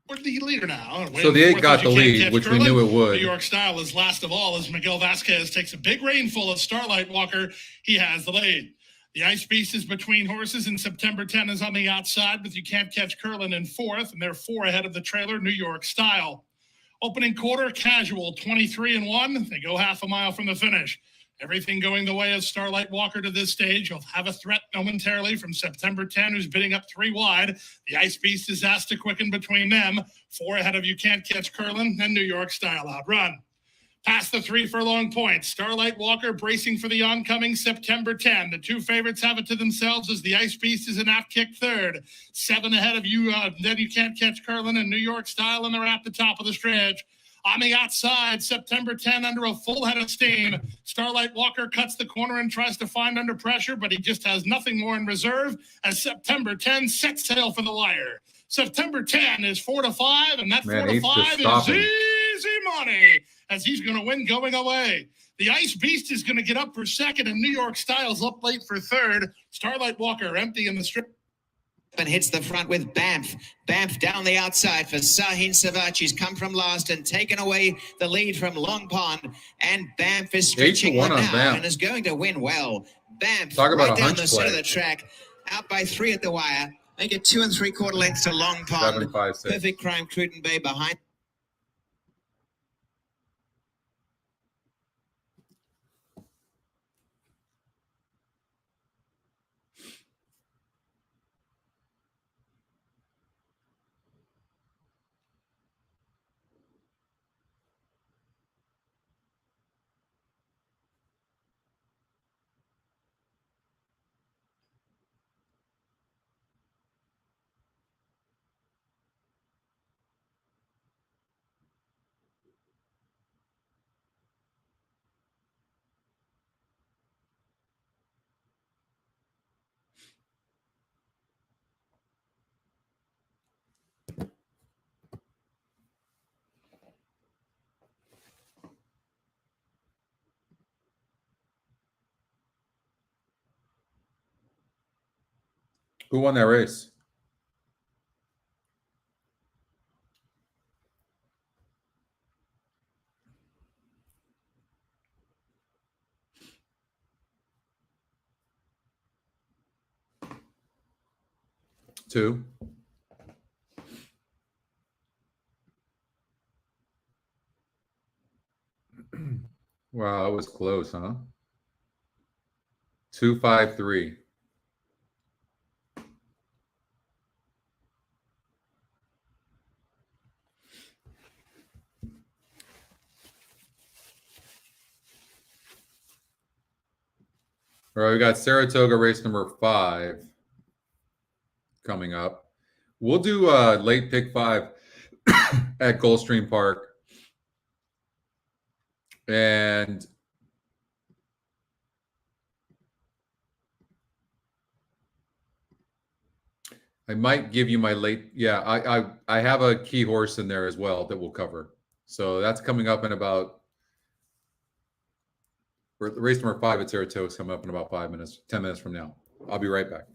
We're the leader now. So the 8 got the lead, which we knew it would. New York Style is last of all as Miguel Vasquez takes a big rainfall of Starlight Walker. He has the lead. The Ice Beast is between horses, and September 10 is on the outside, but You Can't Catch Curlin in fourth, and they're 4 ahead of the trailer, New York Style. Opening quarter, Casual, 23-1. They go half a mile from the finish. Everything going the way of Starlight Walker to this stage. He'll have a threat momentarily from September 10, who's bidding up 3 wide. The Ice Beast is asked to quicken between them. 4 ahead of You Can't Catch Curlin, and New York Style outrun. Past the 3 furlong points, Starlight Walker bracing for the oncoming September 10. The 2 favorites have it to themselves as the Ice Beast is an out-kick third. 7 ahead of then You Can't Catch Curlin and New York Style, and they're at the top of the stretch. On the outside, September 10 under a full head of steam. Starlight Walker cuts the corner and tries to find under pressure, but he just has nothing more in reserve as September 10 sets sail for the wire. September 10 is 4-5, and that 4-5 is easy money as he's going to win going away. The Ice Beast is going to get up for second, and New York Style's up late for third. Starlight Walker empty in the strip. And hits the front with Banff. Banff down the outside for Sahin Savachi's come from last and taken away the lead from Long Pond. And Banff is stretching one now and is going to win well. Banff Talk about right down the play. center of the track, out by 3 at the wire. Make it 2 3/4 lengths to Long Pond. 7, 5, 6. Perfect Crime Cruden Bay behind. Who won that race? Two. Wow, that was close, huh? 2-5-3. All right, we got Saratoga race number 5 coming up. We'll do late pick 5 at Gulfstream Park. And I might give you my late. Yeah, I have a key horse in there as well that we'll cover. So that's coming up in about race number 5 at Saratoga is coming up in about 5 minutes, 10 minutes from now. I'll be right back.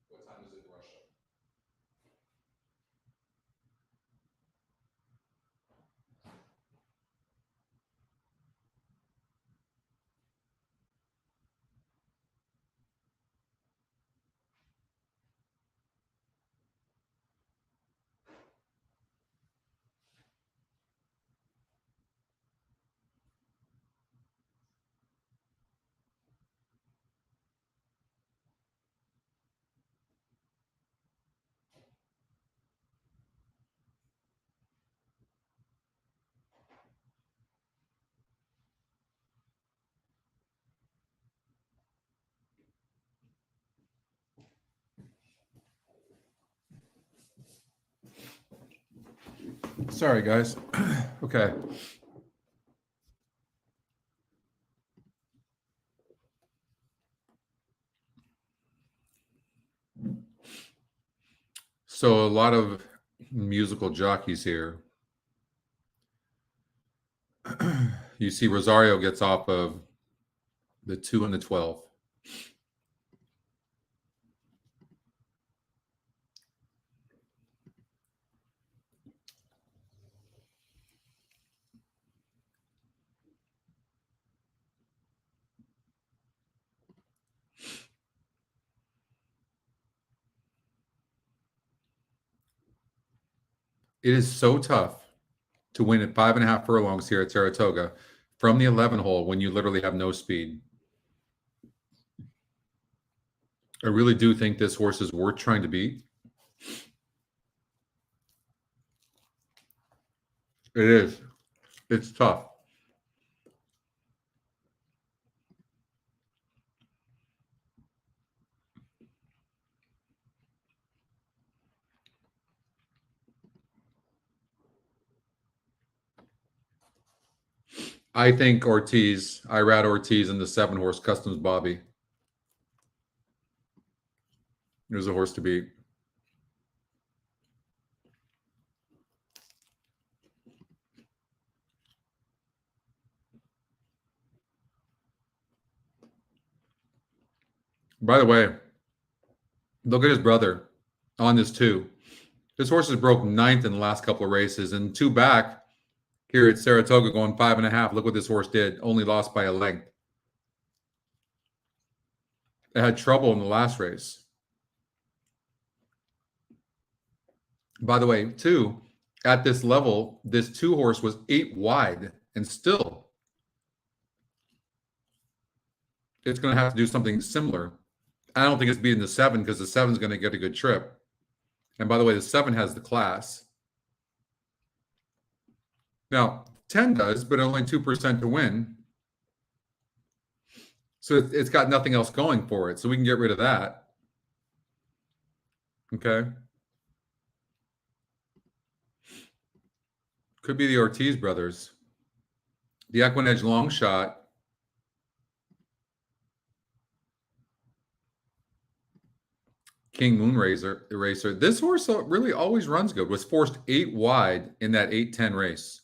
What time is it in Russia? Sorry, guys. Okay. So a lot of musical jockeys here. You see Rosario gets off of the 2 and the 12. It is so tough to win at 5.5 furlongs here at Saratoga from the 11 hole when you literally have no speed. I really do think this horse is worth trying to beat. It is. It's tough. I think Irad Ortiz and the 7 horse Customs Bobby. There's a horse to beat. By the way, look at his brother on this 2. This horse has broke 9th in the last couple of races, and 2 back here at Saratoga going 5.5. Look what this horse did. Only lost by a length. It had trouble in the last race. By the way, too, at this level, this 2 horse was 8 wide, and still it's going to have to do something similar. I don't think it's beating the 7 because the 7 is going to get a good trip. And by the way, the 7 has the class. Now, 10 does, but only 2% to win. So it's got nothing else going for it. So we can get rid of that. Okay. Could be the Ortiz brothers. The EquinEdge long shot. King Moon Racer. This horse really always runs good. Was forced 8 wide in that 8-10 race.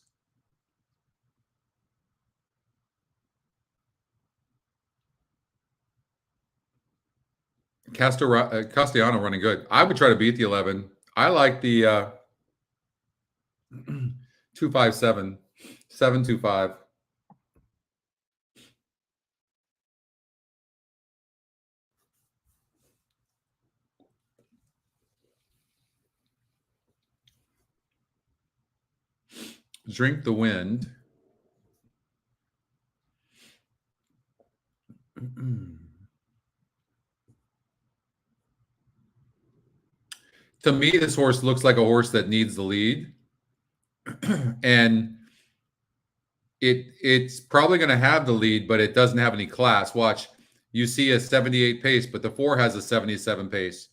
Castellano running good. I would try to beat the 11. I like the 257, 725. Drink the Wind. To me, this horse looks like a horse that needs the lead. And it's probably going to have the lead, but it doesn't have any class. Watch. You see a 78 pace, but the 4 has a 77 pace.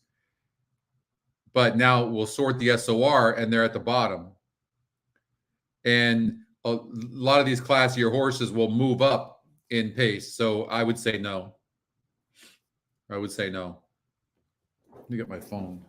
But now we'll sort the SOR, and they're at the bottom. And a lot of these classier horses will move up in pace. So I would say no. I would say no. Let me get my phone.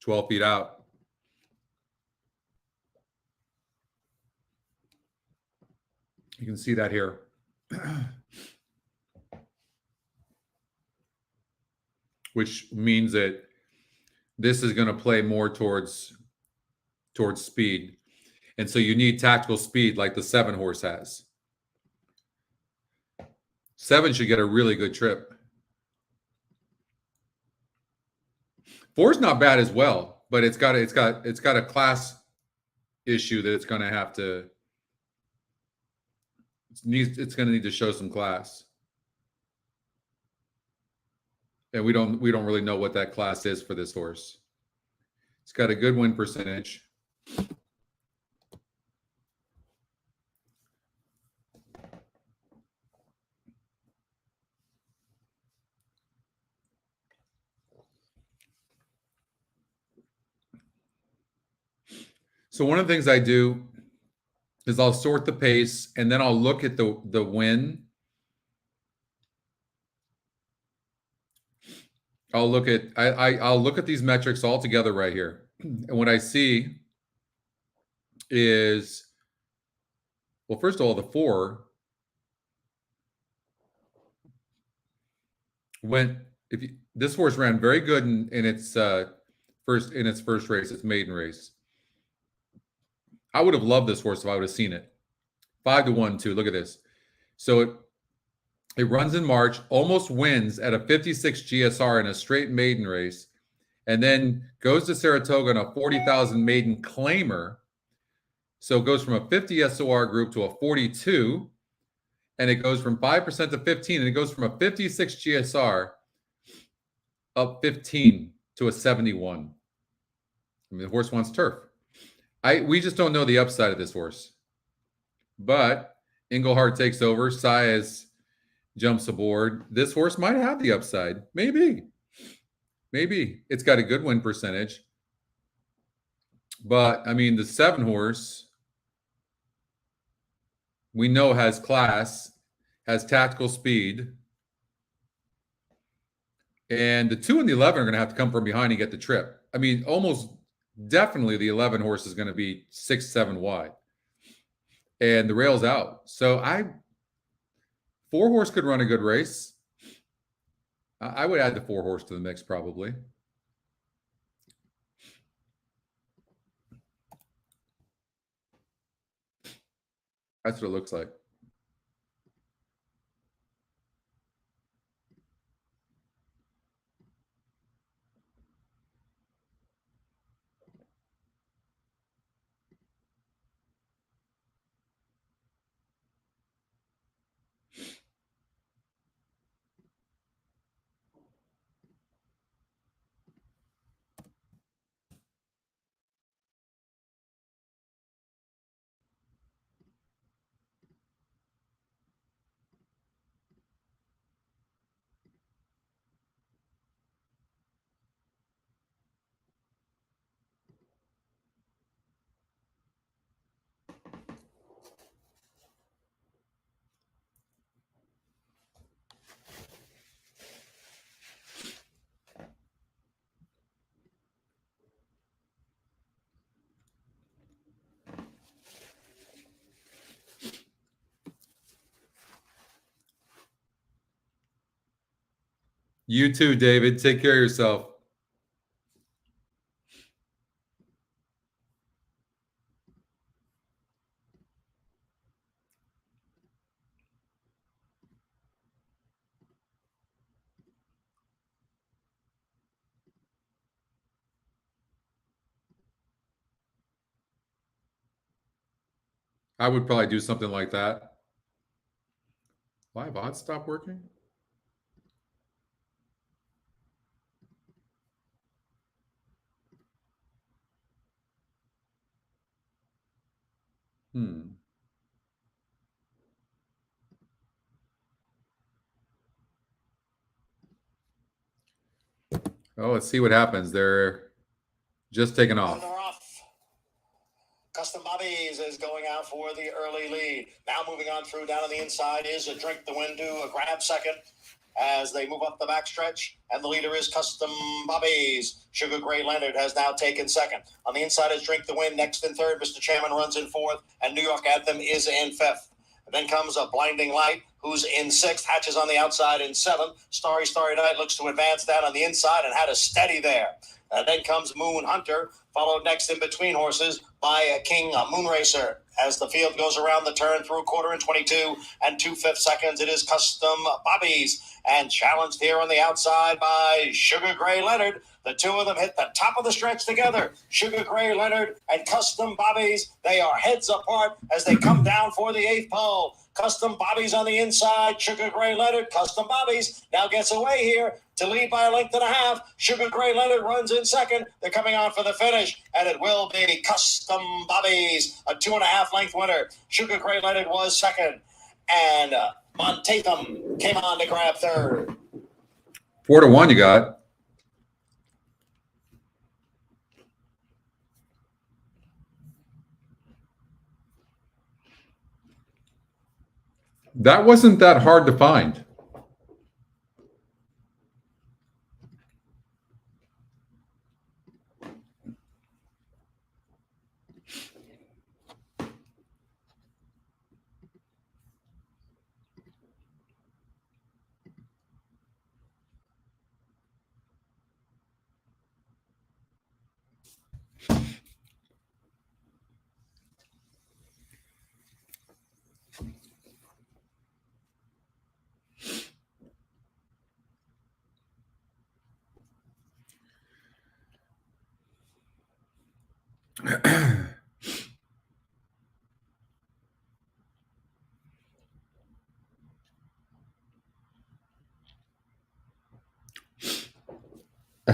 $12 feet out. You can see that here. Which means that this is going to play more towards speed. And so you need tactical speed like the 7 horse has. 7 should get a really good trip. 4's not bad as well, but it's got a class issue that it's going to have to. It's going to need to show some class, and we don't really know what that class is for this horse. It's got a good win percentage. So one of the things I do is I'll sort the pace, and then I'll look at the win. I'll look at these metrics all together right here. And what I see is, well, first of all, the 4 went. This horse ran very good in its first race, its maiden race. I would have loved this horse if I would have seen it. 5-1 too. Look at this. So it runs in March, almost wins at a 56 GSR in a straight maiden race, and then goes to Saratoga in a 40,000 maiden claimer. So it goes from a 50 SOR group to a 42, and it goes from 5% to 15, and it goes from a 56 GSR up 15 to a 71. I mean, the horse wants turf. We just don't know the upside of this horse. But Engelhardt takes over. Saez jumps aboard. This horse might have the upside. Maybe. It's got a good win percentage. But, I mean, the 7 horse, we know has class, has tactical speed. And the 2 and the 11 are going to have to come from behind and get the trip. I mean, almost definitely the 11 horse is going to be 6, 7 wide. And the rail's out. So 4 horse could run a good race. I would add the 4 horse to the mix probably. That's what it looks like. You too, David. Take care of yourself. I would probably do something like that. Why have odds stopped working? Oh, let's see what happens. They're just taking off. Custom Bobbies is going out for the early lead. Now moving on through down on the inside is a Drink the Wind, a grab second as they move up the backstretch. And the leader is Custom Bobbies. Sugar Gray Leonard has now taken second. On the inside is Drink the Wind. Next in third, Mr. Chairman runs in fourth. And New York Anthem is in fifth. And then comes a Blinding Light, who's in sixth. Hatches on the outside in seventh. Starry Night looks to advance down on the inside and had a steady there. Then comes Moon Hunter, followed next in between horses by King Moonracer. As the field goes around the turn through quarter and 22 and 2/5 seconds, it is Custom Bobbies. And challenged here on the outside by Sugar Gray Leonard. The two of them hit the top of the stretch together. Sugar Gray Leonard and Custom Bobbies, they are heads apart as they come down for the 8th pole. Custom Bobbies on the inside. Sugar Gray Leonard. Custom Bobbies now gets away here to lead by a length and a half. Sugar Gray Leonard runs in second. They're coming on for the finish, and it will be Custom Bobbies, a 2.5 length winner. Sugar Gray Leonard was second, and Montatham came on to grab third. 4-1 you got. That wasn't that hard to find.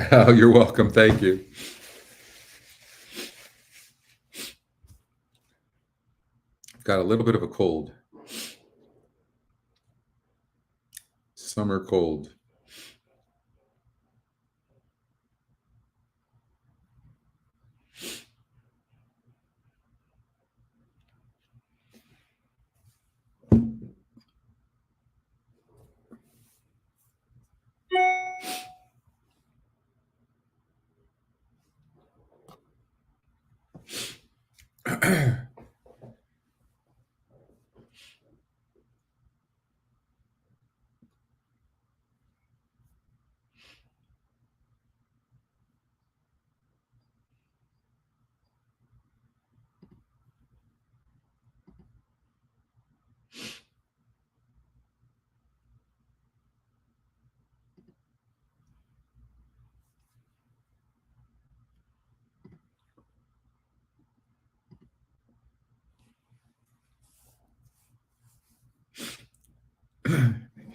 Oh, you're welcome. Thank you. I've got a little bit of a cold. Summer cold.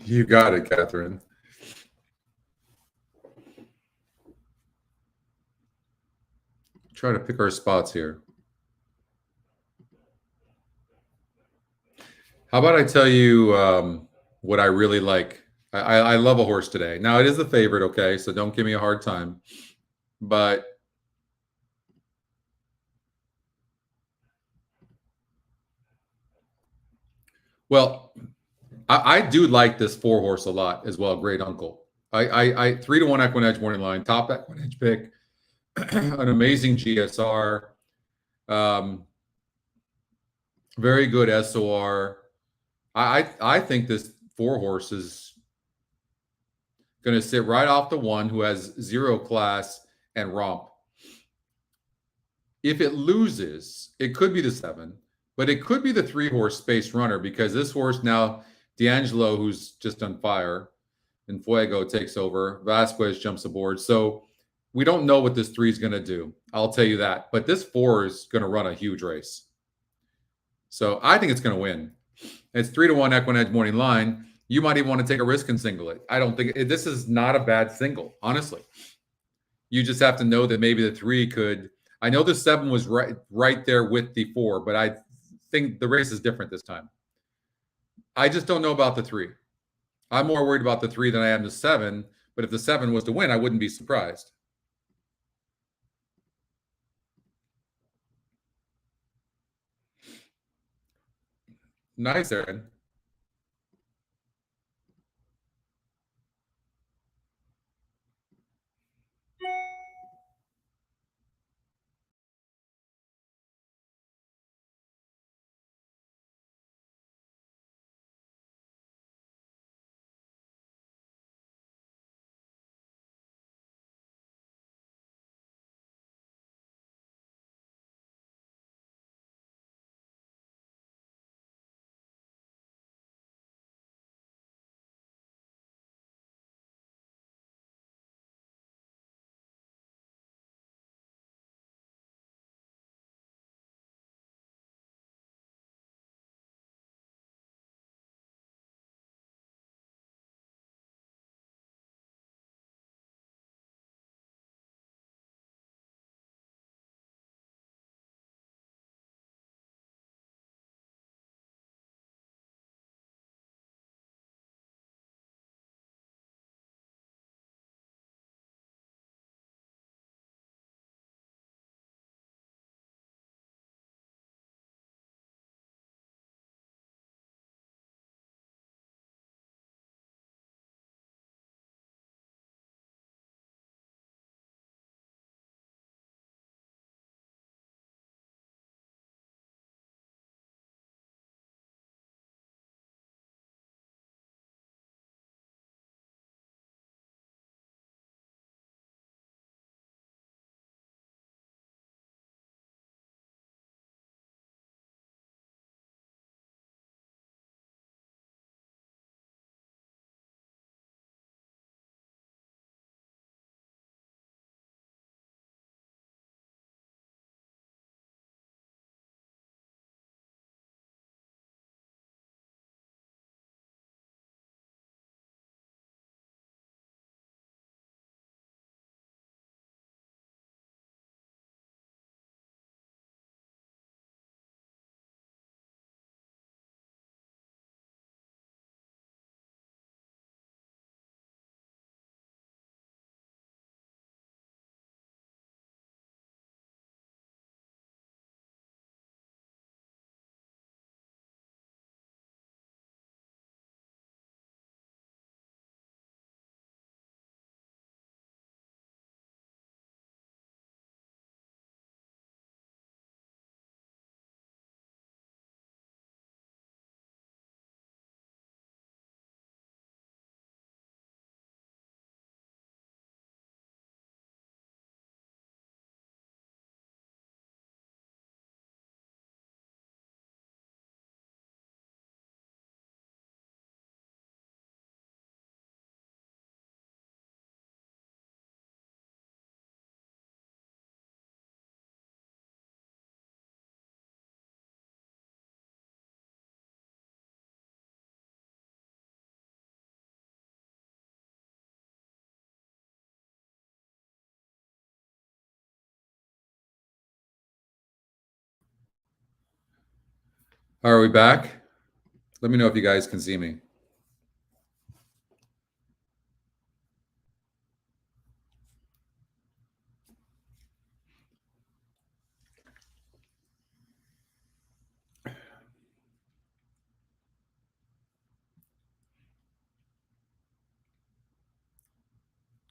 You got it, Catherine. Try to pick our spots here. How about I tell you what I really like? I love a horse today. Now, it is the favorite, okay? So don't give me a hard time. But well, I do like this 4-horse a lot as well. Great Uncle. I 3-1 EquinEdge morning line, top EquinEdge pick, an amazing GSR, very good SOR. I think this 4-horse is going to sit right off the 1 who has 0 class and romp. If it loses, it could be the 7, but it could be the 3-horse Space Runner, because this horse now, D'Angelo, who's just on fire, and Fuego takes over. Vasquez jumps aboard. So we don't know what this 3 is going to do. I'll tell you that. But this 4 is going to run a huge race. So I think it's going to win. It's 3-1 EquinEdge morning line. You might even want to take a risk and single it. I don't think this is not a bad single, honestly. You just have to know that maybe the 3 could. I know the 7 was right there with the 4, but I think the race is different this time. I just don't know about the 3. I'm more worried about the 3 than I am the 7. But if the 7 was to win, I wouldn't be surprised. Nice, Aaron. Are we back? Let me know if you guys can see me.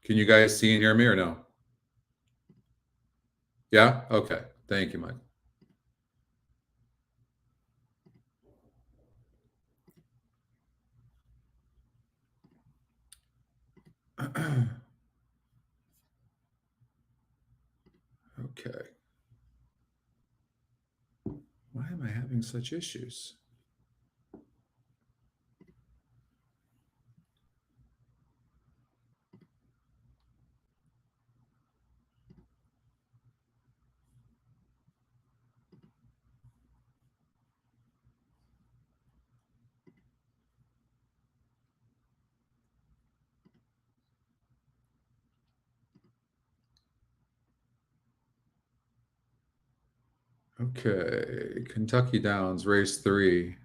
Can you guys see and hear me or no? Yeah? Okay. Thank you, Mike. Okay. Why am I having such issues? Okay, Kentucky Downs, race 3.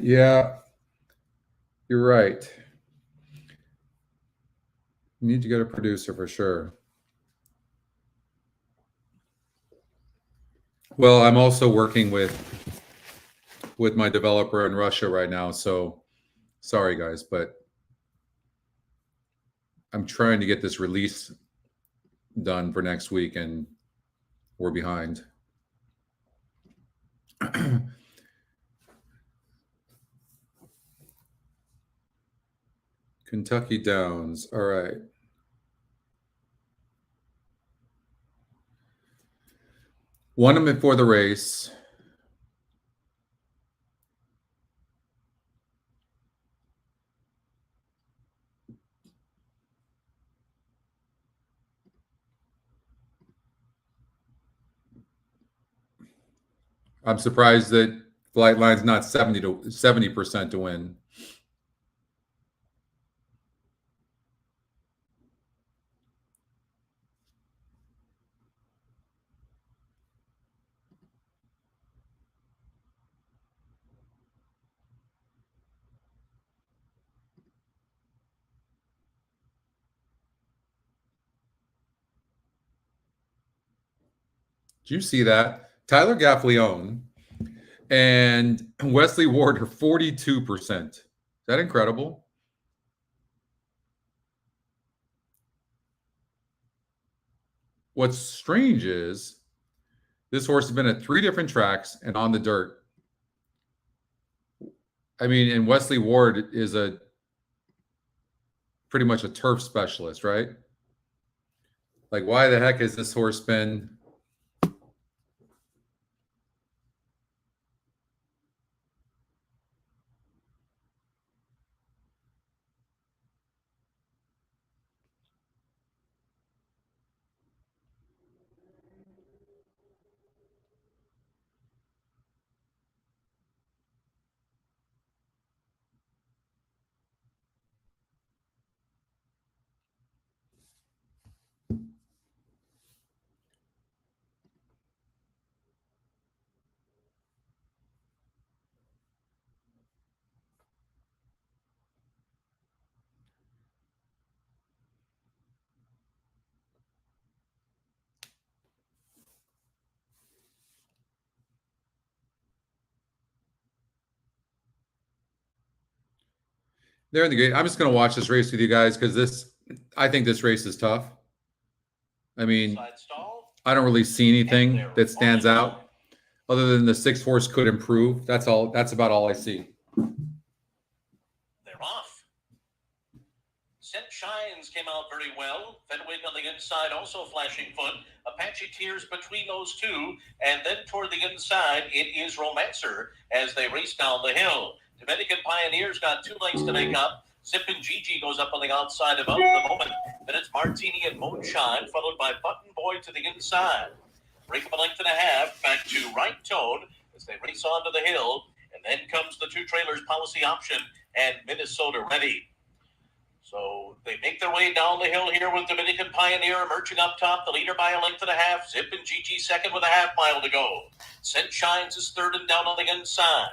Yeah, you're right. You need to get a producer for sure. Well, I'm also working with my developer in Russia right now, so sorry guys, but I'm trying to get this release done for next week and we're behind. Kentucky Downs. All right. Won them before the race. I'm surprised that Flight Line's not 70% to win. Did you see that? Tyler Gaffleone and Wesley Ward are 42%. Is that incredible? What's strange is this horse has been at 3 different tracks and on the dirt. I mean, and Wesley Ward is pretty much a turf specialist, right? Like, why the heck has this horse been? They're in the gate. I'm just going to watch this race with you guys because I think this race is tough. I mean, I don't really see anything that stands out other than the 6 horse could improve. That's all. That's about all I see. They're off. Scent Shines came out very well. Fenwick on the inside, also flashing foot. Apache Tears between those two. And then toward the inside, it is Romancer as they race down the hill. Dominican Pioneers got 2 lengths to make up. Zippin' Gigi goes up on the outside of the moment. Then it's Martini and Moonshine, followed by Button Boy to the inside. Break up a length and a half, back to Right Tone as they race onto the hill. And then comes the two trailers, Policy Option and Minnesota Ready. So they make their way down the hill here with Dominican Pioneer emerging up top, the leader by a length and a half. Zippin' Gigi second with a half mile to go. Scent Shines is third and down on the inside.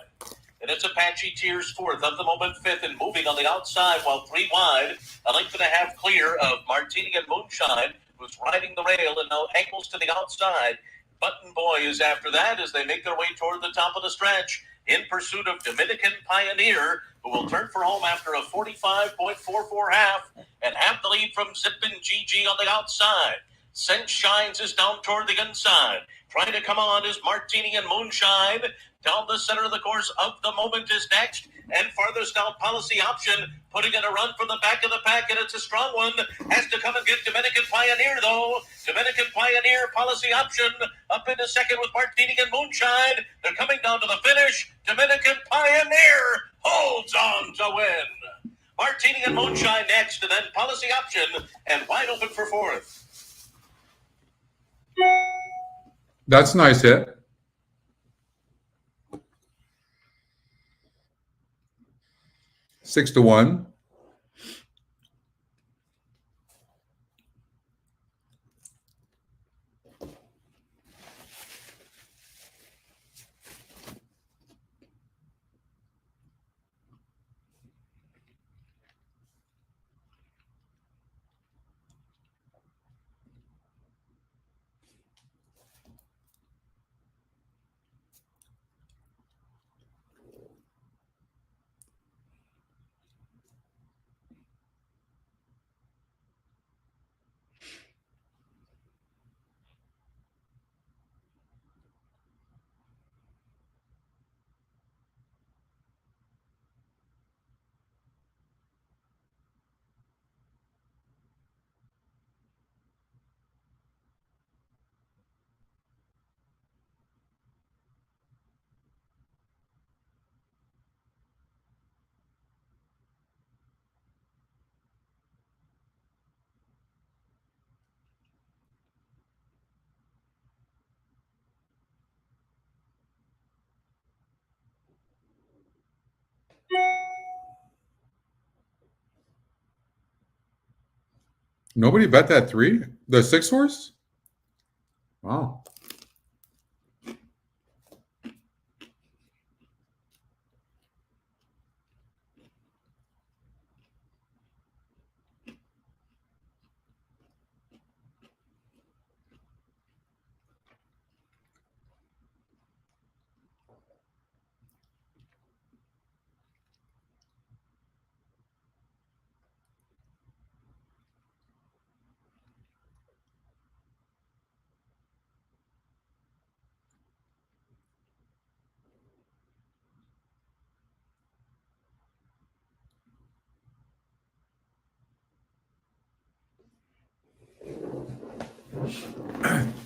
And it's Apache Tears fourth, up the moment fifth, and moving on the outside while three wide, a length and a half clear of Martini and Moonshine, who's riding the rail and now angles to the outside. Button Boy is after that as they make their way toward the top of the stretch in pursuit of Dominican Pioneer, who will turn for home after a 45.44 half and have the lead from Zippin' Gigi on the outside. Scent Shines is down toward the inside. Trying to come on is Martini and Moonshine. Down the center of the course of the moment is next. And farthest down, Policy Option, putting in a run from the back of the pack, and it's a strong one. Has to come and get Dominican Pioneer, though. Dominican Pioneer, Policy Option, up into second with Martini and Moonshine. They're coming down to the finish. Dominican Pioneer holds on to win. Martini and Moonshine next, and then Policy Option, and wide open for fourth. That's a nice hit. Six to one. Nobody bet that three? The six horse? Wow.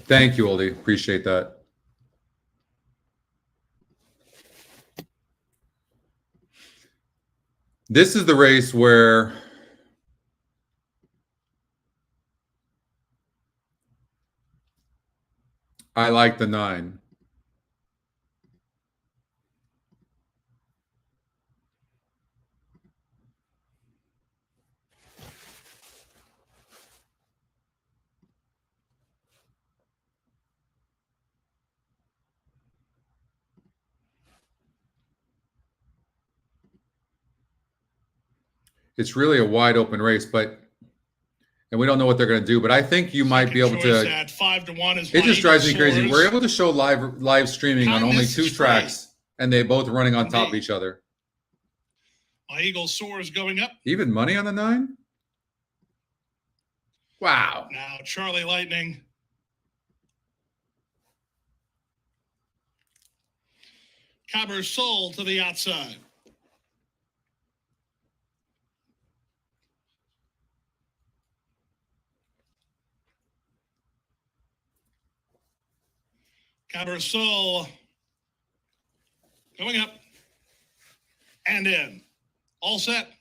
Thank you, Oldie. Appreciate that. This is the race where I like the 9. It's really a wide open race, and we don't know what they're going to do. But I think you might be able to. At 5 to 1 is it just drives me crazy. Soars. We're able to show live streaming on only 2 tracks, and they both running on top of each other. My Eagle Soars going up. Even money on the 9. Wow. Now Charlie Lightning. Caber Soul to the outside. Caber Soul coming up and in. All set.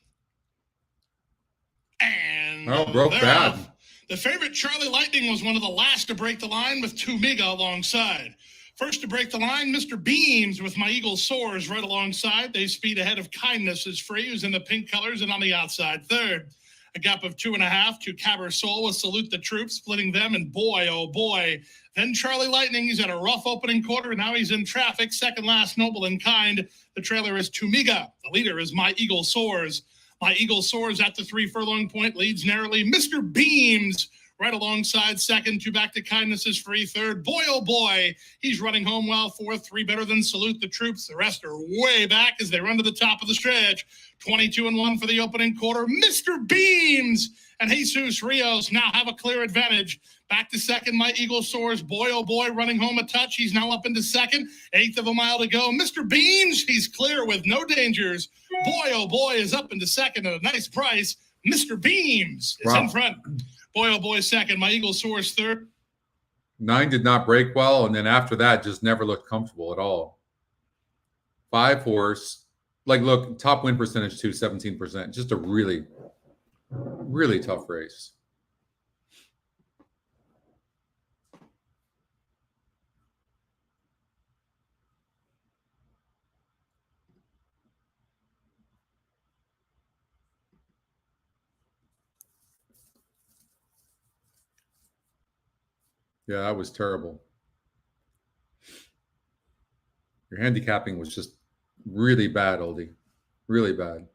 Oh, broke They're bad. off. The favorite Charlie Lightning was one of the last to break the line with Tumiga alongside. First to break the line, Mr. Beams with My Eagle Soars right alongside. They speed ahead of Kindness is Free, who's in the pink colors and on the outside third. A gap of 2.5 to Caber Soul with Salute the Troops, splitting them, and boy, oh boy. Then Charlie Lightning, he's at a rough opening quarter, and now he's in traffic. Second last, Noble and Kind. The trailer is Tumiga. The leader is My Eagle Soars. My Eagle Soars at the 3 furlong point, leads narrowly. Mr. Beams right alongside second. 2 back to Kindness is Free third. Boy, oh boy, he's running home well fourth. 3 better than Salute the Troops. The rest are way back as they run to the top of the stretch. 22-1 for the opening quarter. Mr. Beams and Jesus Rios now have a clear advantage. Back to second, My Eagle Soars. Boy, oh boy, running home a touch. He's now up into second. 1/8 of a mile to go. Mr. Beams, he's clear with no dangers. Boy, oh boy, is up into second at a nice price. Mr. Beams is in front. Boy, oh boy, second. My Eagle Soars third. 9 did not break well, and then after that, just never looked comfortable at all. 5 horse. Like, look, top win percentage too, 17%. Just a really, really tough race. Yeah, that was terrible. Your handicapping was just really bad, Oldie. Really bad.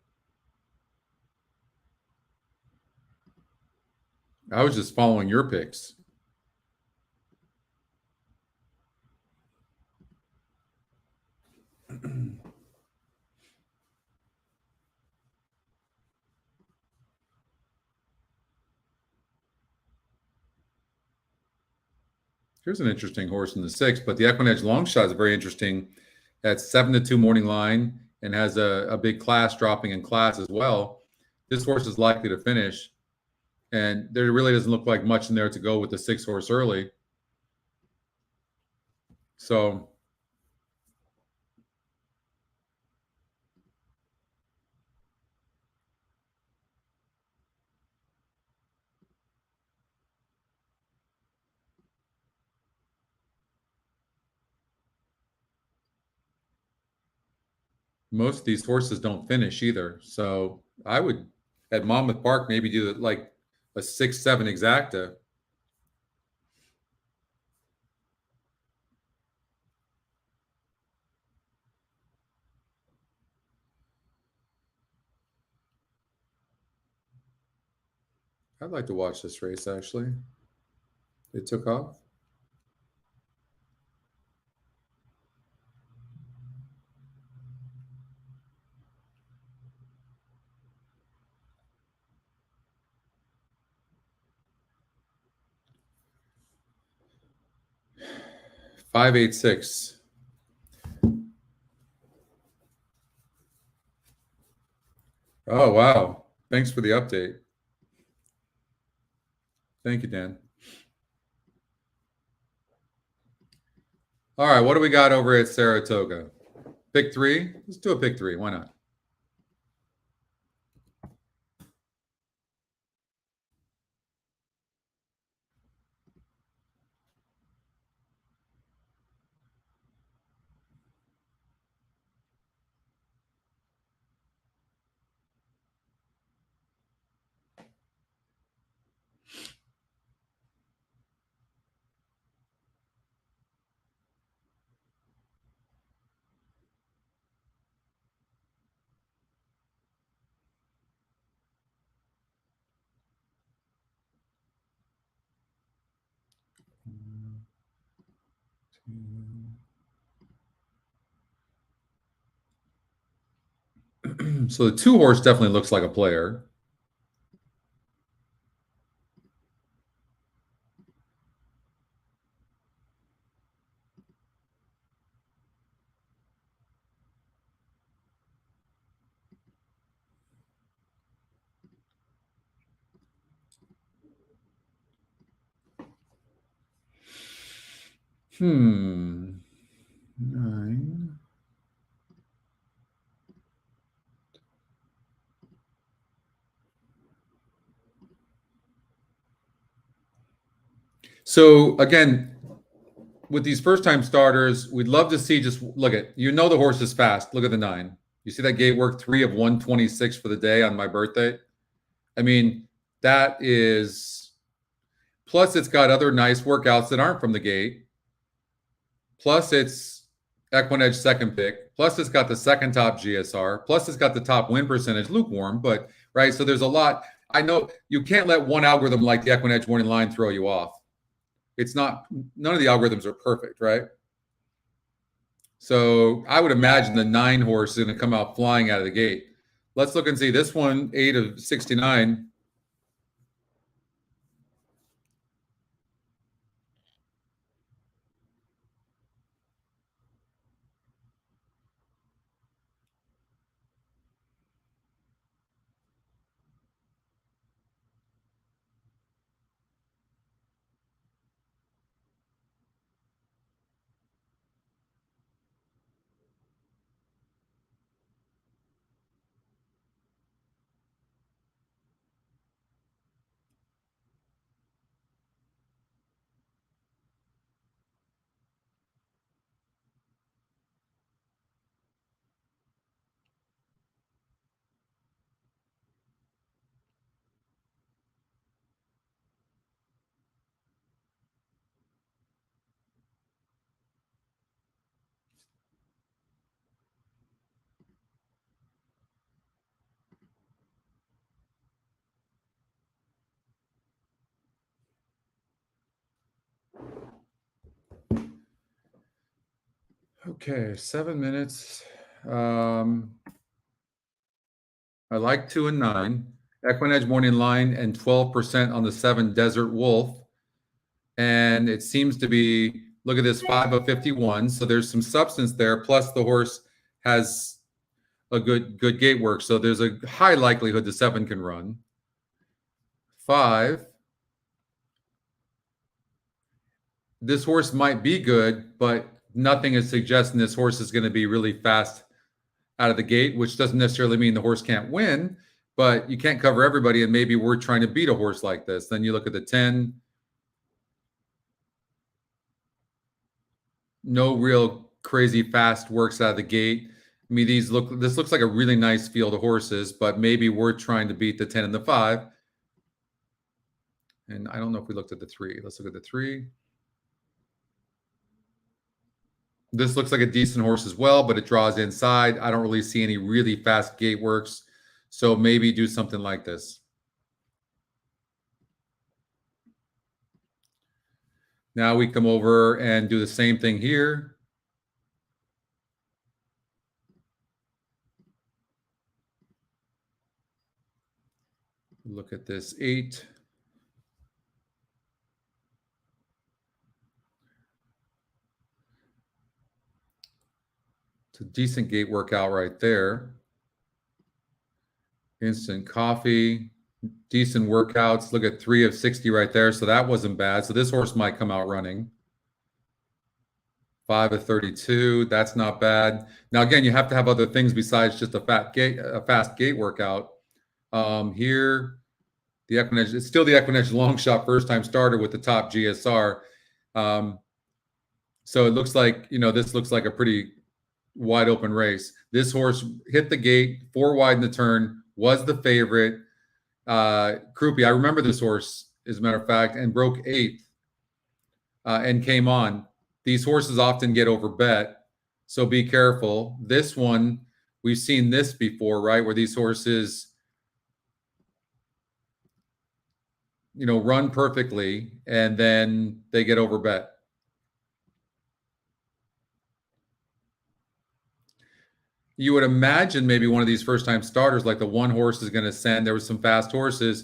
I was just following your picks. Here's an interesting horse in the 6, but the EquinEdge long shot is very interesting. At 7-2 morning line and has a big class dropping in class as well. This horse is likely to finish, and there really doesn't look like much in there to go with the 6 horse early. So most of these horses don't finish either. So I would, at Monmouth Park, maybe do like a 6-7 exacta. I'd like to watch this race, actually. It took off. Five, 8, 6. Oh, wow. Thanks for the update. Thank you, Dan. All right, what do we got over at Saratoga? Pick 3? Let's do a pick 3. Why not? So the 2 horse definitely looks like a player. Hmm. 9. So again, with these first-time starters, we'd love to see just look at, the horse is fast. Look at the 9. You see that gate work 3 of 126 for the day on my birthday? I mean, that is, plus it's got other nice workouts that aren't from the gate. Plus it's EquinEdge second pick. Plus it's got the second top GSR. Plus it's got the top win percentage, lukewarm, but right. So there's a lot. I know you can't let one algorithm like the EquinEdge morning line throw you off. It's not, none of the algorithms are perfect, right? So I would imagine the 9 horse is going to come out flying out of the gate. Let's look and see this one, 8 of 69. Okay, 7 minutes. I like 2 and 9. EquinEdge morning line and 12% on the 7 Desert Wolf. And it seems to be, look at this, 5 of 51. So there's some substance there. Plus the horse has a good gate work. So there's a high likelihood the 7 can run. 5. This horse might be good, but nothing is suggesting this horse is going to be really fast out of the gate, which doesn't necessarily mean the horse can't win, but you can't cover everybody. And maybe we're trying to beat a horse like this. Then you look at the 10. No real crazy fast works out of the gate. I mean, this looks like a really nice field of horses, but maybe we're trying to beat the 10 and the 5. And I don't know if we looked at the 3. Let's look at the 3. This looks like a decent horse as well, but it draws inside. I don't really see any really fast gate works. So maybe do something like this. Now we come over and do the same thing here. Look at this 8. It's a decent gate workout right there. Instant coffee, decent workouts. Look at 3 of 60 right there. So that wasn't bad. So this horse might come out running. 5 of 32. That's not bad. Now, again, you have to have other things besides just a fast gate workout. Here, the EquinEdge, it's still the EquinEdge long shot first time starter with the top GSR. So it looks like, this looks like a pretty wide open race. This horse hit the gate 4 wide in the turn, was the favorite. Krupe, I remember this horse, as a matter of fact, and broke 8th and came on. These horses often get overbet, so be careful. This one, we've seen this before, right? Where these horses, run perfectly and then they get overbet. You would imagine maybe one of these first-time starters, like the 1 horse is going to send. There was some fast horses.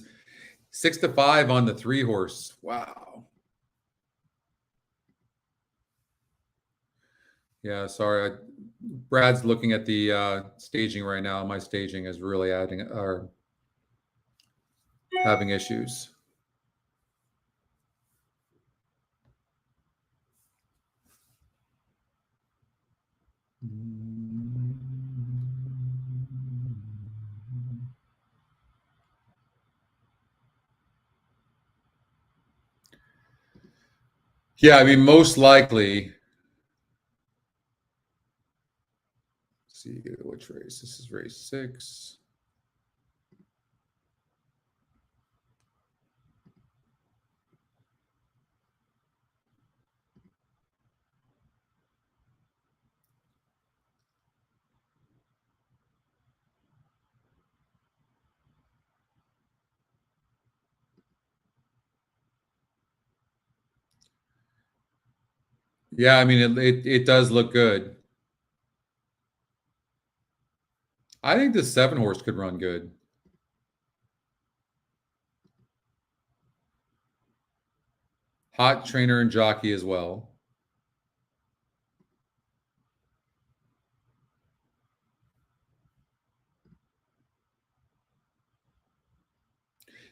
6 to 5 on the 3 horse. Wow. Yeah, sorry. Brad's looking at the staging right now. My staging is really having issues. Yeah, I mean, most likely. Let's see which race. This is race 6. Yeah, I mean, it does look good. I think the 7 horse could run good. Hot trainer and jockey as well.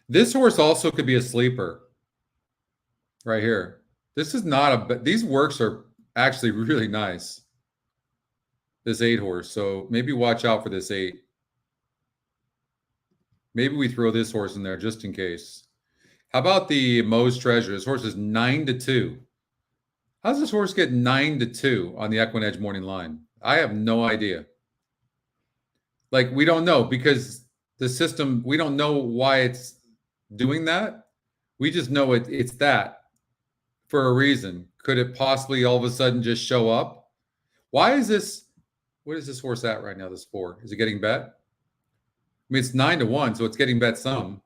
This horse also could be a sleeper right here. This is not a, these works are actually really nice. This 8 horse. So maybe watch out for this 8. Maybe we throw this horse in there just in case. How about the Moe's Treasure? This horse is 9-2. How does this horse get 9-2 on the EquinEdge morning line? I have no idea. Like, we don't know because the system, we don't know why it's doing that. We just know it's that for a reason. Could it possibly all of a sudden just show up? Why is this? What is this horse at right now? This 4. Is it getting bet? I mean, it's 9-1, so it's getting bet some.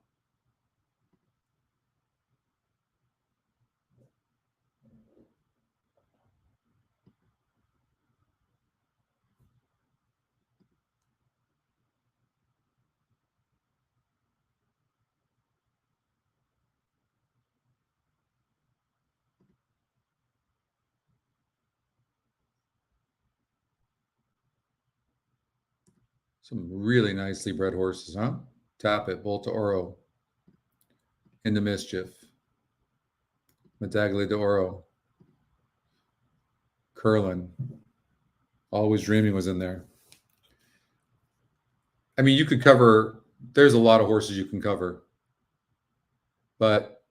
Some really nicely bred horses, huh? Tap it, Volta Oro. Into Mischief. Medaglia d'Oro. Curlin. Always Dreaming was in there. I mean, you could cover, there's a lot of horses you can cover. But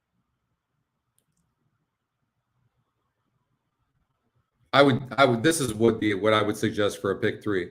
I would, this is what I would suggest for a pick 3.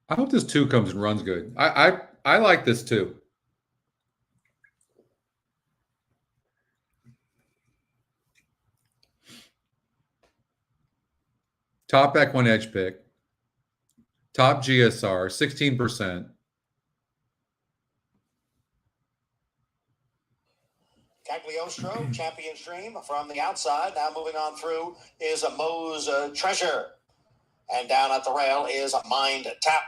I hope this 2 comes and runs good. I like this too. Top EquinEdge pick. Top GSR, 16%. Cagliostro, Champion's Dream from the outside. Now moving on through is a Moe's Treasure. And down at the rail is a Mind Tap.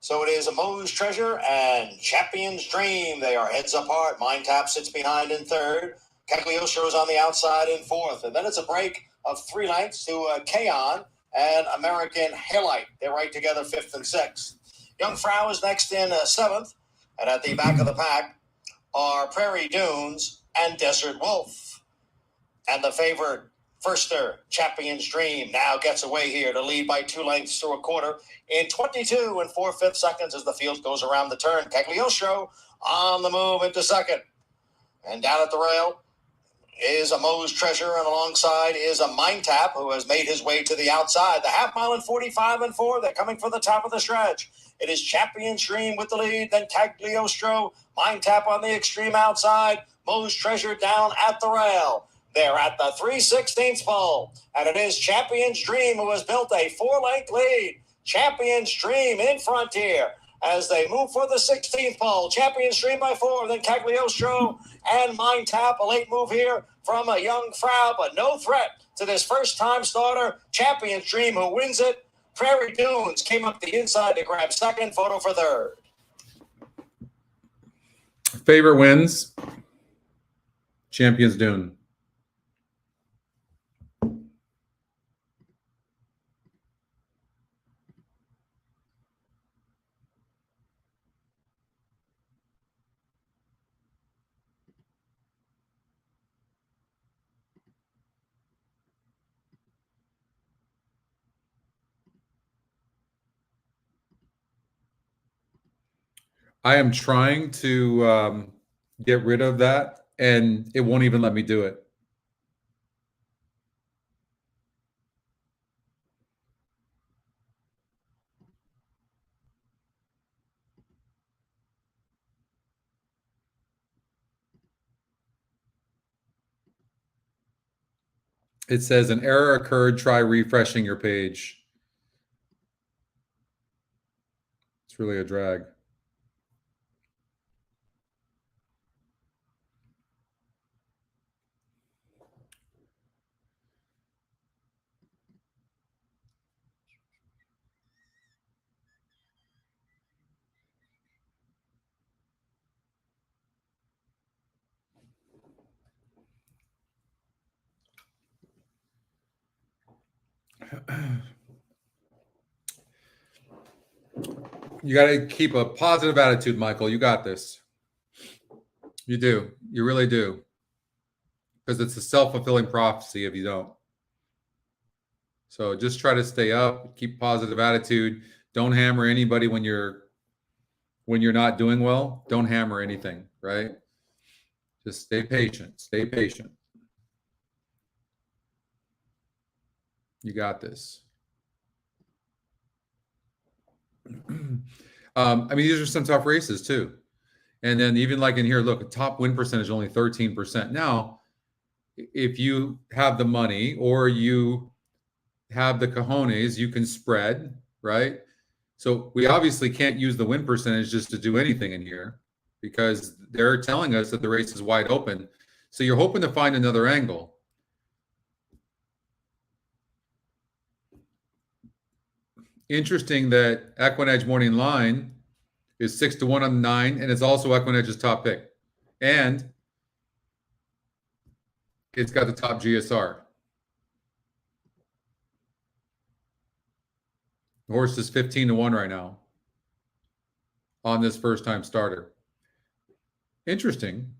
So it is a Moe's Treasure and Champion's Dream. They are heads apart. Mind Tap sits behind in 3rd. Cagliostro is on the outside in 4th. And then it's a break of 3 lengths to Kaon and American Halite. They're right together 5th and 6th. Young Frau is next in 7th. And at the back of the pack are Prairie Dunes and Desert Wolf. And the favorite, Firster, Champion's Dream, now gets away here to lead by 2 lengths to a quarter in 22 and 4/5 seconds as the field goes around the turn. Cagliostro on the move into 2nd. And down at the rail is a Moe's Treasure, and alongside is a Mind Tap, who has made his way to the outside. The half mile in 45 and 4. They're coming for the top of the stretch. It is Champion's Dream with the lead, then Cagliostro, Mind Tap on the extreme outside. moves Treasure down at the rail. They're at the 3/16 pole, and it is Champion's Dream who has built a 4-length lead. Champion's Dream in front here as they move for the 16th pole. Champion's Dream by 4, then Cagliostro and Mind Tap. A late move here from a young Frau, but no threat to this first-time starter. Champion's Dream who wins it. Prairie Dunes came up the inside to grab second, photo for third. Favorite wins. Champion's Dune. I am trying to get rid of that, and it won't even let me do it. It says an error occurred. Try refreshing your page. It's really a drag. You got to keep a positive attitude, Michael. You got this. You do. You really do. Because it's a self-fulfilling prophecy if you don't. So just try to stay up, keep positive attitude. Don't hammer anybody when you're not doing well. Don't hammer anything, right? Just stay patient. Stay patient. You got this. I mean, these are some tough races too. And then even like in here, look, a top win percentage only 13%. Now, if you have the money or you have the cojones, you can spread, right? So we obviously can't use the win percentage just to do anything in here because they're telling us that the race is wide open. So you're hoping to find another angle. Interesting that EquinEdge morning line is 6-1 on the 9, and it's also EquinEdge's top pick. And it's got the top GSR. The horse is 15-1 right now on this first-time starter. Interesting.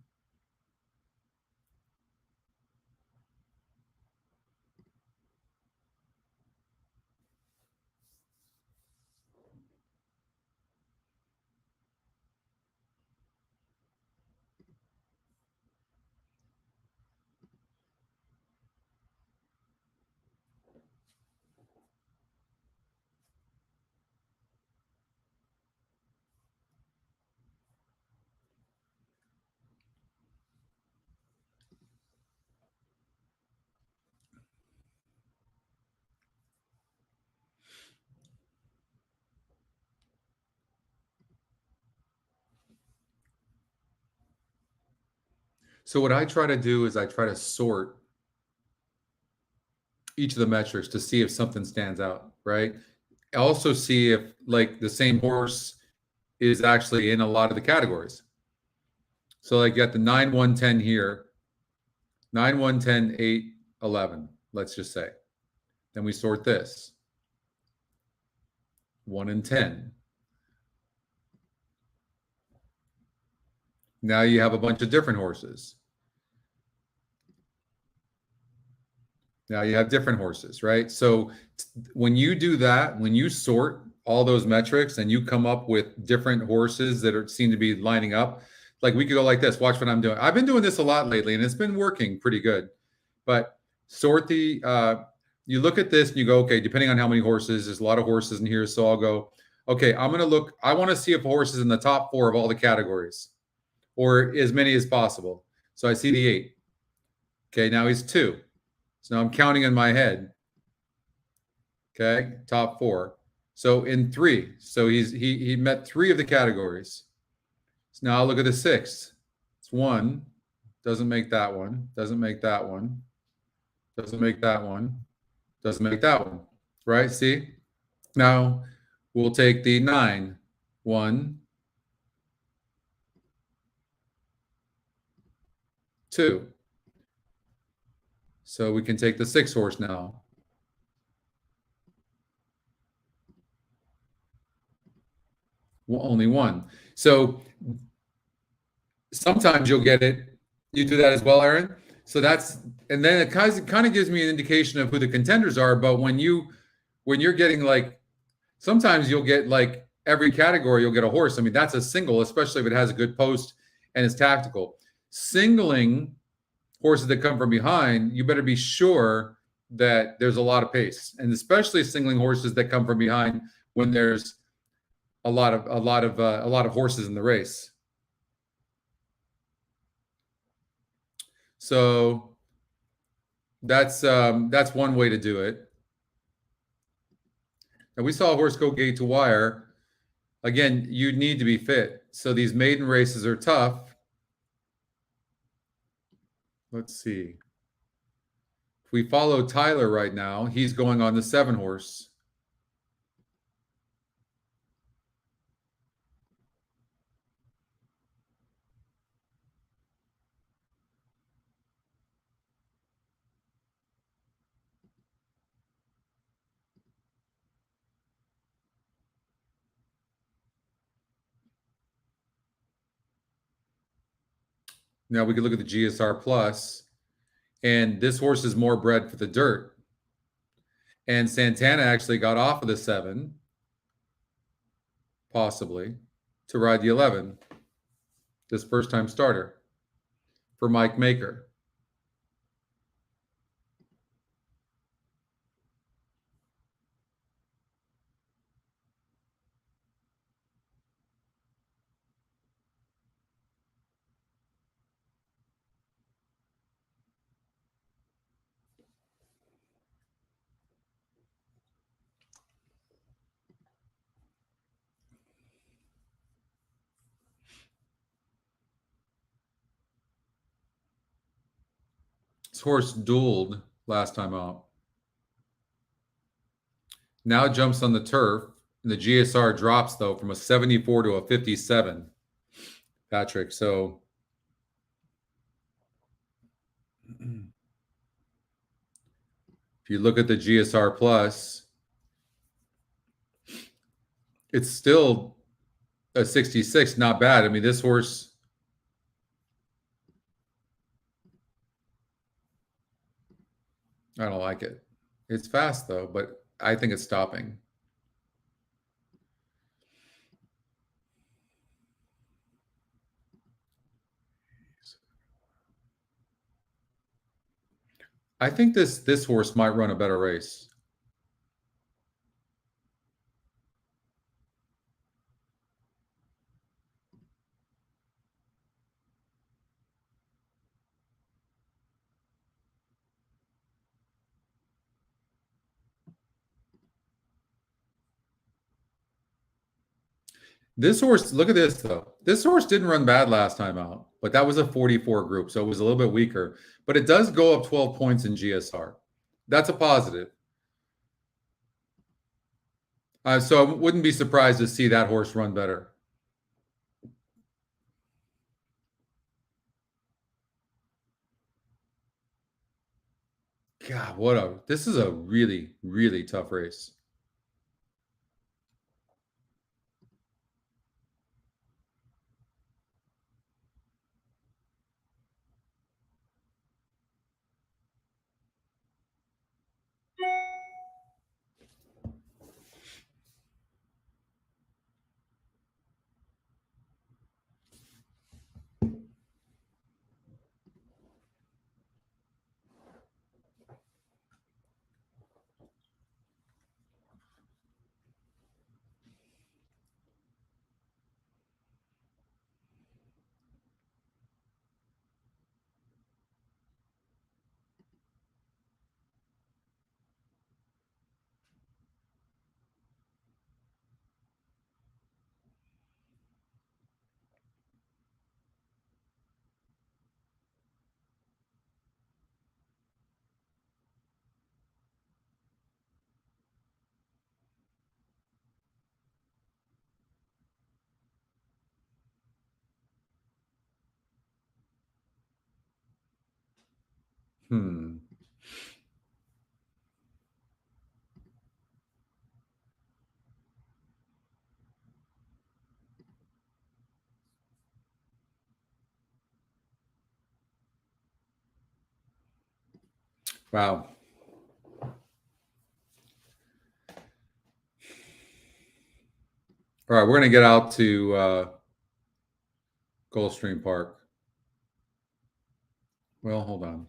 So what I try to do is I try to sort each of the metrics to see if something stands out, right? I also see if like the same horse is actually in a lot of the categories. So like you got the 9, 1, 10 here, 9, 1, 10, 8, 11, let's just say. Then we sort this. 1 and 10. Now you have a bunch of different horses. Now you have different horses, right? So when you do that, when you sort all those metrics and you come up with different horses that seem to be lining up, like we could go like this. Watch what I'm doing. I've been doing this a lot lately and it's been working pretty good. But sort the, you look at this and you go, okay, depending on how many horses, there's a lot of horses in here. So I'll go, okay, I'm going to look, I want to see if a horse is in the top 4 of all the categories or as many as possible. So I see the 8. Okay, now he's 2. So now I'm counting in my head. Okay, top 4. So in 3. So he met 3 of the categories. So now I'll look at the 6th. It's 1. Doesn't make that one. Doesn't make that one. Doesn't make that one. Doesn't make that one. Right? See? Now we'll take the 9. 1, 2. So we can take the 6 horse now. Well, only 1. So sometimes you'll get it. You do that as well, Aaron. So that's, and then it kind of gives me an indication of who the contenders are. But when you're getting like, sometimes you'll get like every category, you'll get a horse. I mean, that's a single, especially if it has a good post and is tactical. Singling horses that come from behind, you better be sure that there's a lot of pace, and especially singling horses that come from behind when there's a lot of horses in the race. So that's one way to do it. And we saw a horse go gate to wire. Again, you need to be fit. So these maiden races are tough. Let's see. If we follow Tyler right now, he's going on the 7 horse. Now we can look at the GSR Plus, and this horse is more bred for the dirt. And Santana actually got off of the 7, possibly, to ride the 11. This first-time starter for Mike Maker. This horse dueled last time out. Now jumps on the turf. And the GSR drops, though, from a 74 to a 57, Patrick. So if you look at the GSR Plus, it's still a 66. Not bad. I mean, this horse, I don't like it. It's fast, though, but I think it's stopping. I think this horse might run a better race. This horse, look at this, though. This horse didn't run bad last time out, but that was a 44 group, so it was a little bit weaker. But it does go up 12 points in GSR. That's a positive. So I wouldn't be surprised to see that horse run better. God, this is a really, really tough race. Wow. All right, we're going to get out to Gulfstream Park. Well, hold on.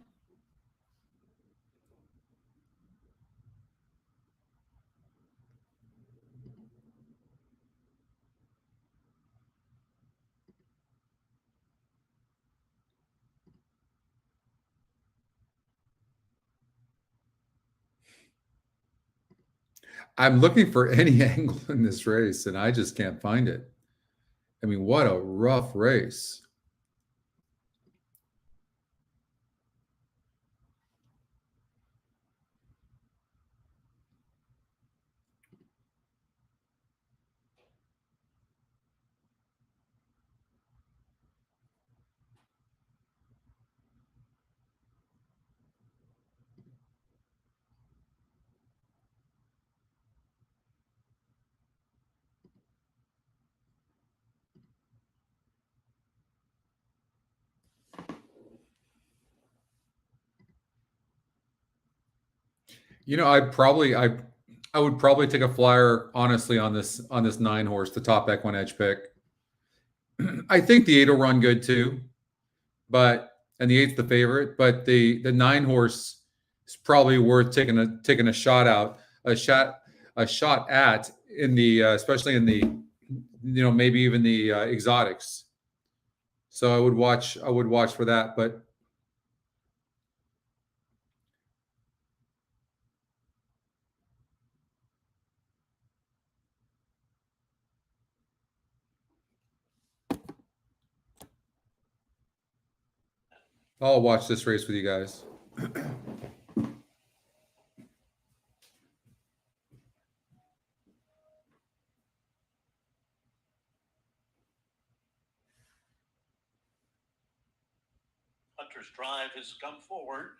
I'm looking for any angle in this race, and I just can't find it. I mean, what a rough race. You know, I would probably take a flyer, honestly, on this 9-horse, the top EquinEdge pick. I think the 8 will run good too, and the 8's the favorite. But the 9-horse is probably worth taking a shot at in the especially in the maybe even the exotics. So I would watch for that, but. I'll watch this race with you guys. Hunter's Drive has come forward.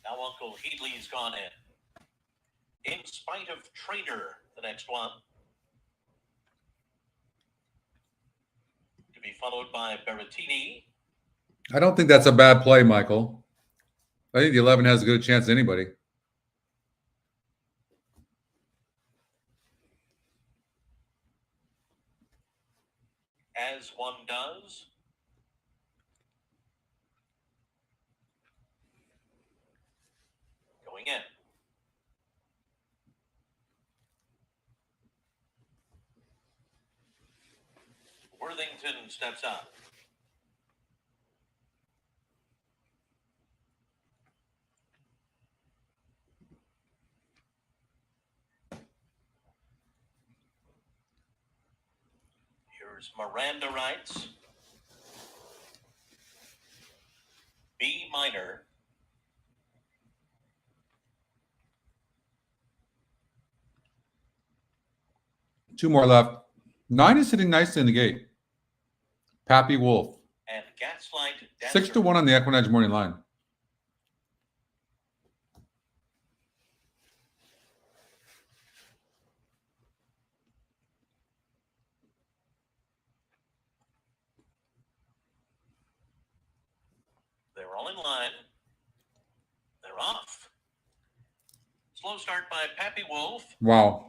Now Uncle Headley's gone in. In Spite of Trader, the next one. To be followed by Berrettini. I don't think that's a bad play, Michael. I think the 11 has a good chance as anybody. As one does. Going in. Worthington steps up. Here's Miranda Wrights. B minor. Two more left. 9 is sitting nicely in the gate. Pappy Wolf. And Gaslight Dancer. 6-1 on the EquinEdge morning line. They're all in line. They're off. Slow start by Pappy Wolf. Wow.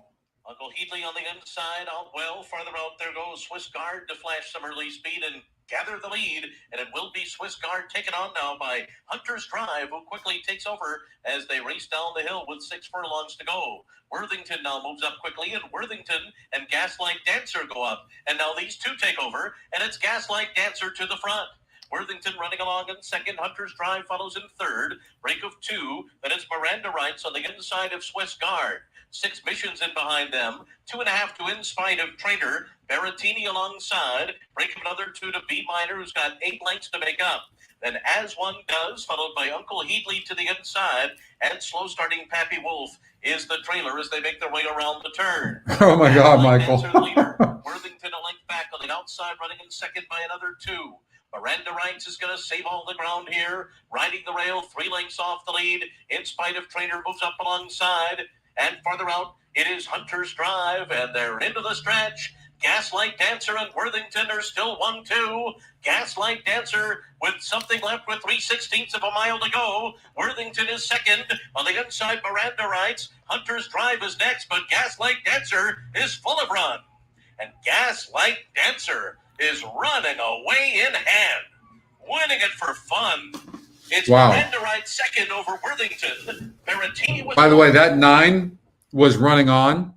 Uncle Headley on the inside, out well. Farther out, there goes Swiss Guard to flash some early speed and gather the lead. And it will be Swiss Guard taken on now by Hunter's Drive, who quickly takes over as they race down the hill with 6 furlongs to go. Worthington now moves up quickly, and Worthington and Gaslight Dancer go up. And now these two take over, and it's Gaslight Dancer to the front. Worthington running along in second. Hunter's Drive follows in third. Break of 2. Then it's Miranda Rights on the inside of Swiss Guard. 6 Missions in behind them. 2.5 to In Spite of Trader. Berrettini alongside. Break of another 2 to B Minor, who's got 8 lengths to make up. Then As One Does, followed by Uncle Heatley to the inside, and slow starting Pappy Wolf is the trailer as they make their way around the turn. Oh my God, Michael. Worthington a length back on the outside, running in second by another 2. Miranda Rights is going to save all the ground here, riding the rail 3 lengths off the lead. In Spite of Trainer moves up alongside, and farther out it is Hunter's Drive, and they're into the stretch. Gaslight Dancer and Worthington are still 1-2. Gaslight Dancer with something left with 3/16 of a mile to go. Worthington is second. On the inside, Miranda Rights. Hunter's Drive is next, but Gaslight Dancer is full of run. And Gaslight Dancer is running away in hand, winning it for fun. It's Wow. Miranda Rights second over Worthington. Berrettini was By the way, that 9 was running on.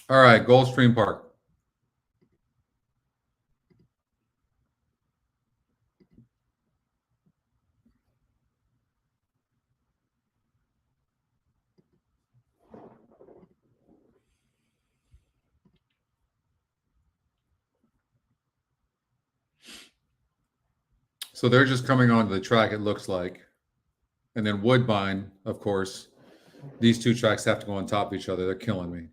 All right, Gulfstream Park. So they're just coming onto the track, it looks like. And then Woodbine, of course. These 2 tracks have to go on top of each other. They're killing me.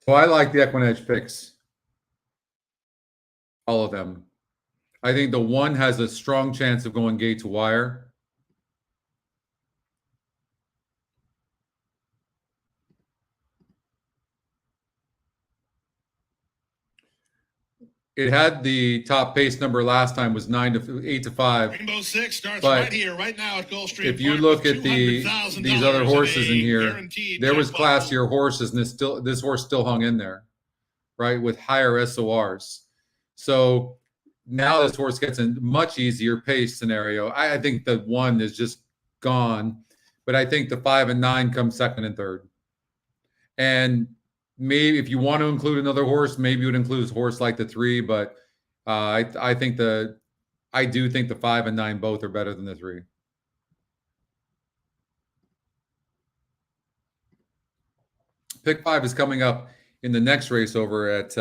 So I like the EquinEdge picks. All of them. I think the 1 has a strong chance of going gate to wire. It had the top pace number last time was 8 to 5. Rainbow Six starts But right here, right now at Gulfstream. If you Park look with at these $200,000 other horses in a here, guaranteed there was jackpot. classier horses, and this horse still hung in there, right, with higher SORs. So now this horse gets a much easier pace scenario. I think the 1 is just gone, but I think the 5 and 9 come second and third. And maybe if you want to include another horse, maybe you would include a horse like the 3, but I do think the 5 and 9 both are better than the 3. Pick 5 is coming up in the next race over at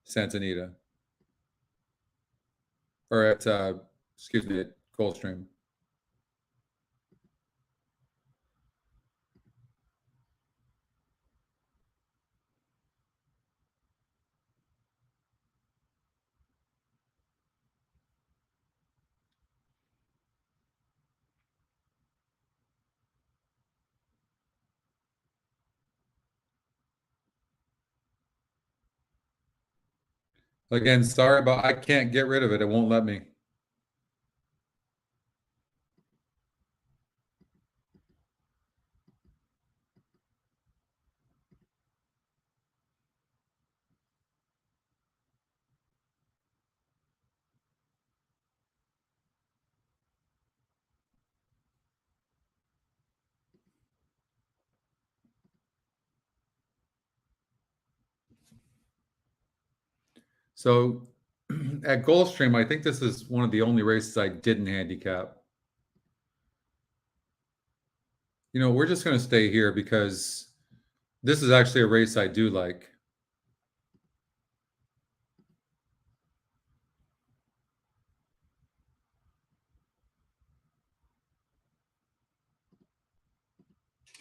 Santa Anita. Or at, excuse me, at Gulfstream. Again, sorry about I can't get rid of it. It won't let me. So at Gulfstream, I think this is one of the only races I didn't handicap. You know, we're just going to stay here because this is actually a race I do like.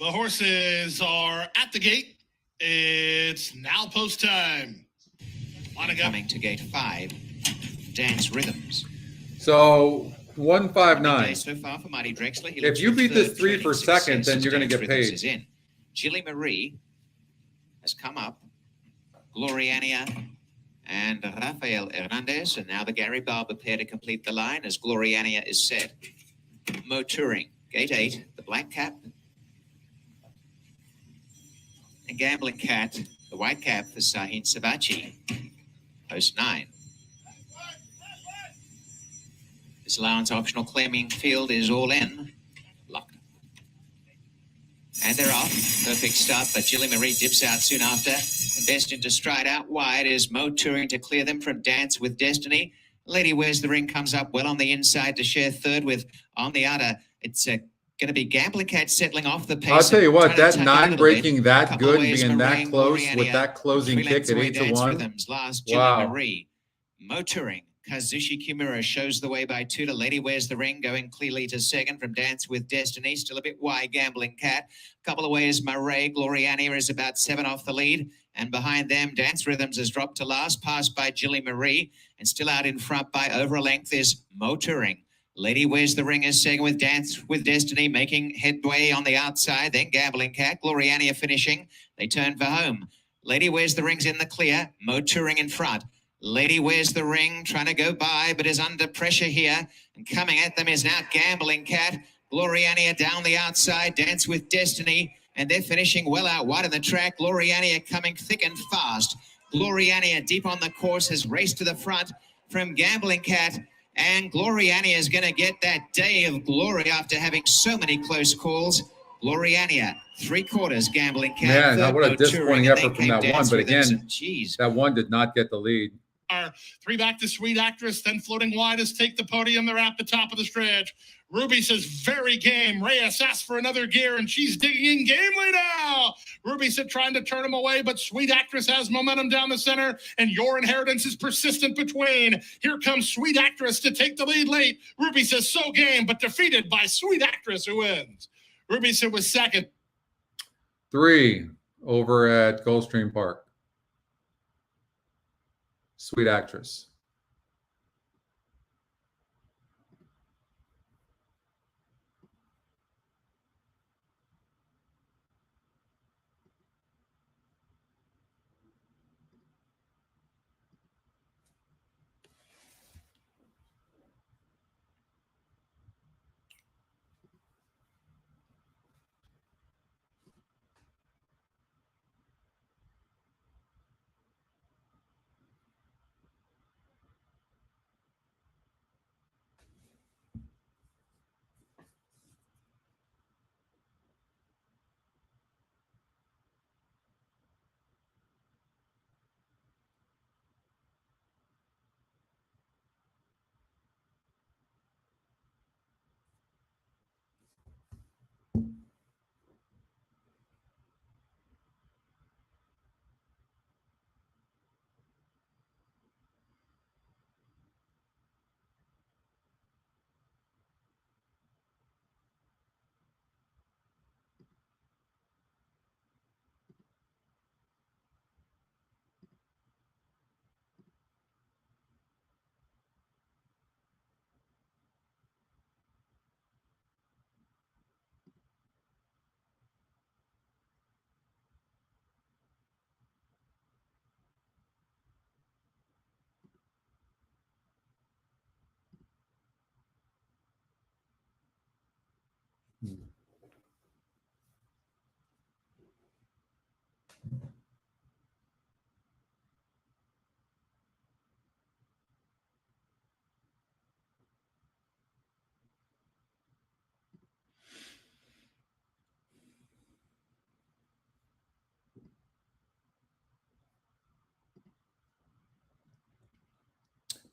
The horses are at the gate. It's now post time. Coming to gate 5, Dance Rhythms. So 159. So far for Marty Drexler. He If you beat this 3 for second, then you're going to get paid. Is in. Gilly Marie has come up. Gloriania and Rafael Hernandez, and now the Gary Barber pair to complete the line as Gloriania is set. Mo Touring, gate 8, the black cap. And Gambling Cat, the white cap for Sahin Sabachi, post 9. This allowance optional claiming field is all in. Locked. And they're off. Perfect start, but Gilly Marie dips out soon after. And destined to stride out wide is Mo Touring to clear them from Dance with Destiny. Lady Wears the Ring comes up well on the inside to share third with on the outer. It's going to be Gambling Cat settling off the pace. I'll tell you what, that 9 breaking bit. that good, being that Marine, close Gloriania, with that closing kick at 8-1. Rhythms, last Gilly Wow. Marie. Mo Touring. Kazushi Kimura shows the way by 2 to Lady Wears the Ring, going clearly to second from Dance with Destiny. Still a bit wide, Gambling Cat. Couple of ways, Murray. Gloriania is about 7 off the lead. And behind them, Dance Rhythms has dropped to last, passed by Gilly Marie. And still out in front by over a length is Mo Touring. Lady Wears the Ring is second with Dance with Destiny, making headway on the outside. Then Gambling Cat, Gloriania finishing. They turn for home. Lady Wears the Ring's in the clear. Mo Touring in front. Lady Wears the Ring, trying to go by, but is under pressure here. And coming at them is now Gambling Cat. Gloriania down the outside, Dance with Destiny. And they're finishing well out wide on the track. Gloriania coming thick and fast. Gloriania deep on the course has raced to the front from Gambling Cat. And Gloriania is going to get that day of glory after having so many close calls. Gloriania, 3/4 Gambling Cat. Man, what a disappointing effort from that one. But again, geez, that one did not get the lead. 3 back to Sweet Actress, then floating wide as Take the Podium. They're at the top of the stretch. Ruby says, very game. Reyes asks for another gear, and she's digging in gamely now. Ruby said, trying to turn him away, but Sweet Actress has momentum down the center, and Your Inheritance is persistent between. Here comes Sweet Actress to take the lead late. Ruby says, so game, but defeated by Sweet Actress, who wins. Ruby said was second. 3 over at Gulfstream Park. Sweet Actress.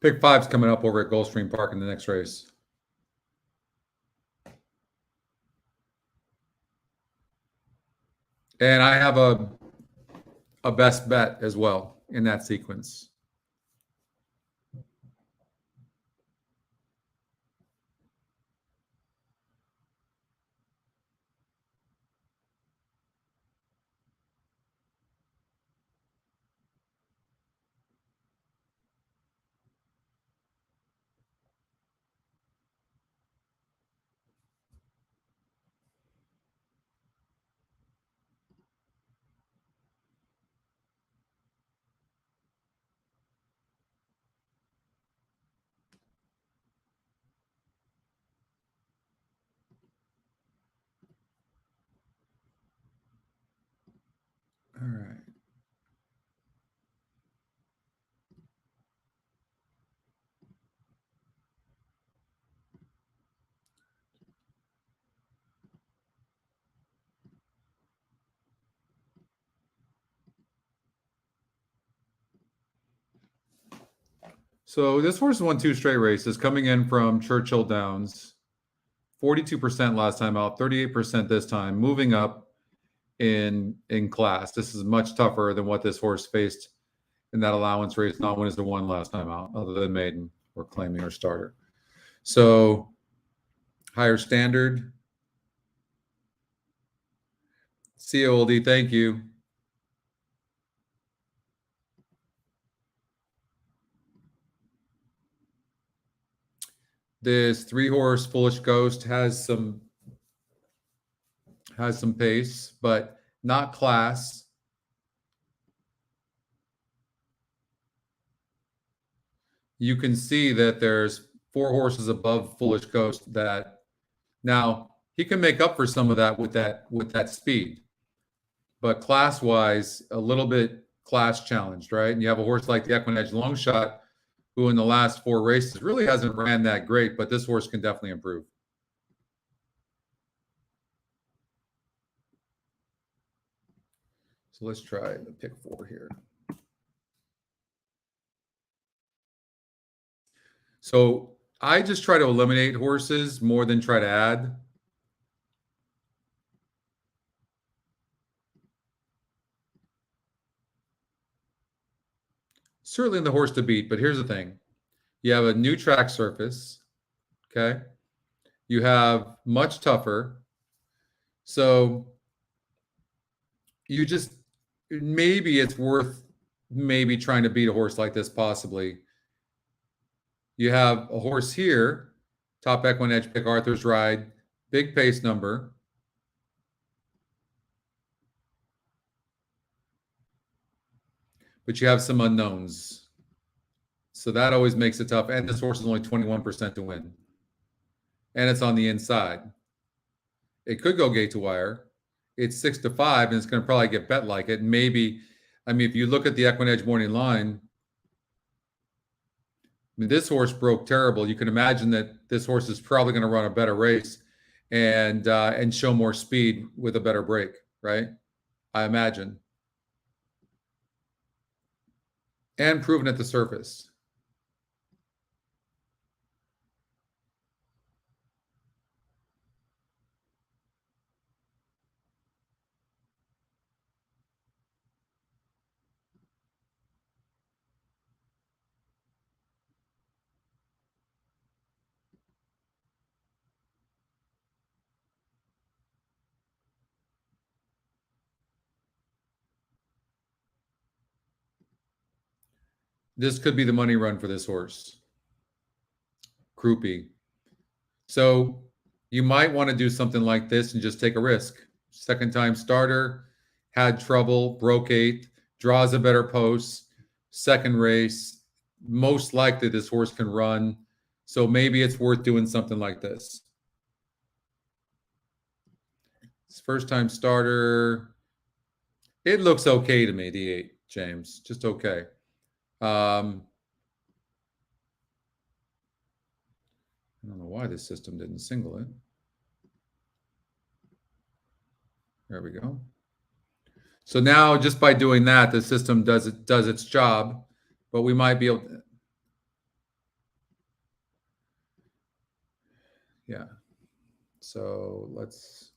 Pick 5's coming up over at Gulfstream Park in the next race. And I have a best bet as well in that sequence. All right. So this horse won 2 straight races, coming in from Churchill Downs. 42% last time out, 38% this time, moving up in class. This is much tougher than what this horse faced in that allowance race. Not one is the one last time out, other than maiden or claiming or starter. So higher standard. COLD, thank you. This 3-horse Foolish Ghost has some pace, but not class. You can see that there's 4 horses above Foolish Ghost that now he can make up for some of that with that speed. But class-wise, a little bit class challenged, right? And you have a horse like the EquinEdge Long Shot, who in the last 4 races really hasn't ran that great, but this horse can definitely improve. So let's try the pick 4 here. So I just try to eliminate horses more than try to add. Certainly the horse to beat, but here's the thing. You have a new track surface, okay? You have much tougher. So you just, maybe it's worth maybe trying to beat a horse like this possibly. You have a horse here, top EquinEdge, pick Arthur's Ride, big pace number. But you have some unknowns. So that always makes it tough. And this horse is only 21% to win. And it's on the inside. It could go gate to wire. It's 6-5, and it's going to probably get bet like it. Maybe, I mean, if you look at the EquinEdge morning line, I mean, this horse broke terrible. You can imagine that this horse is probably going to run a better race and show more speed with a better break, right? I imagine. And proven at the surface. This could be the money run for this horse. Croupy. So you might want to do something like this and just take a risk. Second time starter, had trouble, broke 8th, draws a better post, second race. Most likely this horse can run. So maybe it's worth doing something like this. It's first time starter. It looks okay to me, the 8, James. Just okay. I don't know why this system didn't single it. There we go. So now just by doing that, the system does its job, but we might be able to, Yeah. So let's.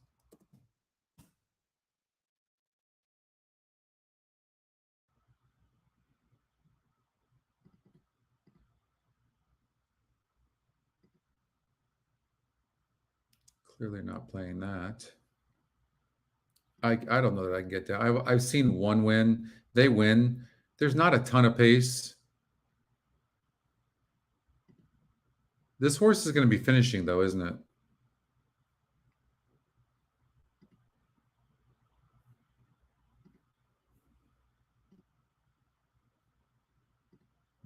Clearly not playing that. I don't know that I can get down. I've seen one win. They win. There's not a ton of pace. This horse is going to be finishing, though, isn't it?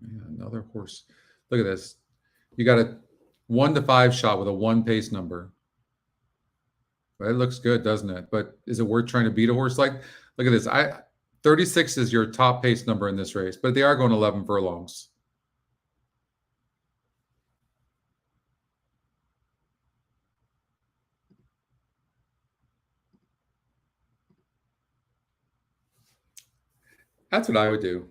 Yeah, another horse. Look at this. You got a 1 to 5 shot with a 1 pace number. It looks good, doesn't it? But is it worth trying to beat a horse like? Look at this. 36 is your top pace number in this race, but they are going 11 furlongs. That's what I would do.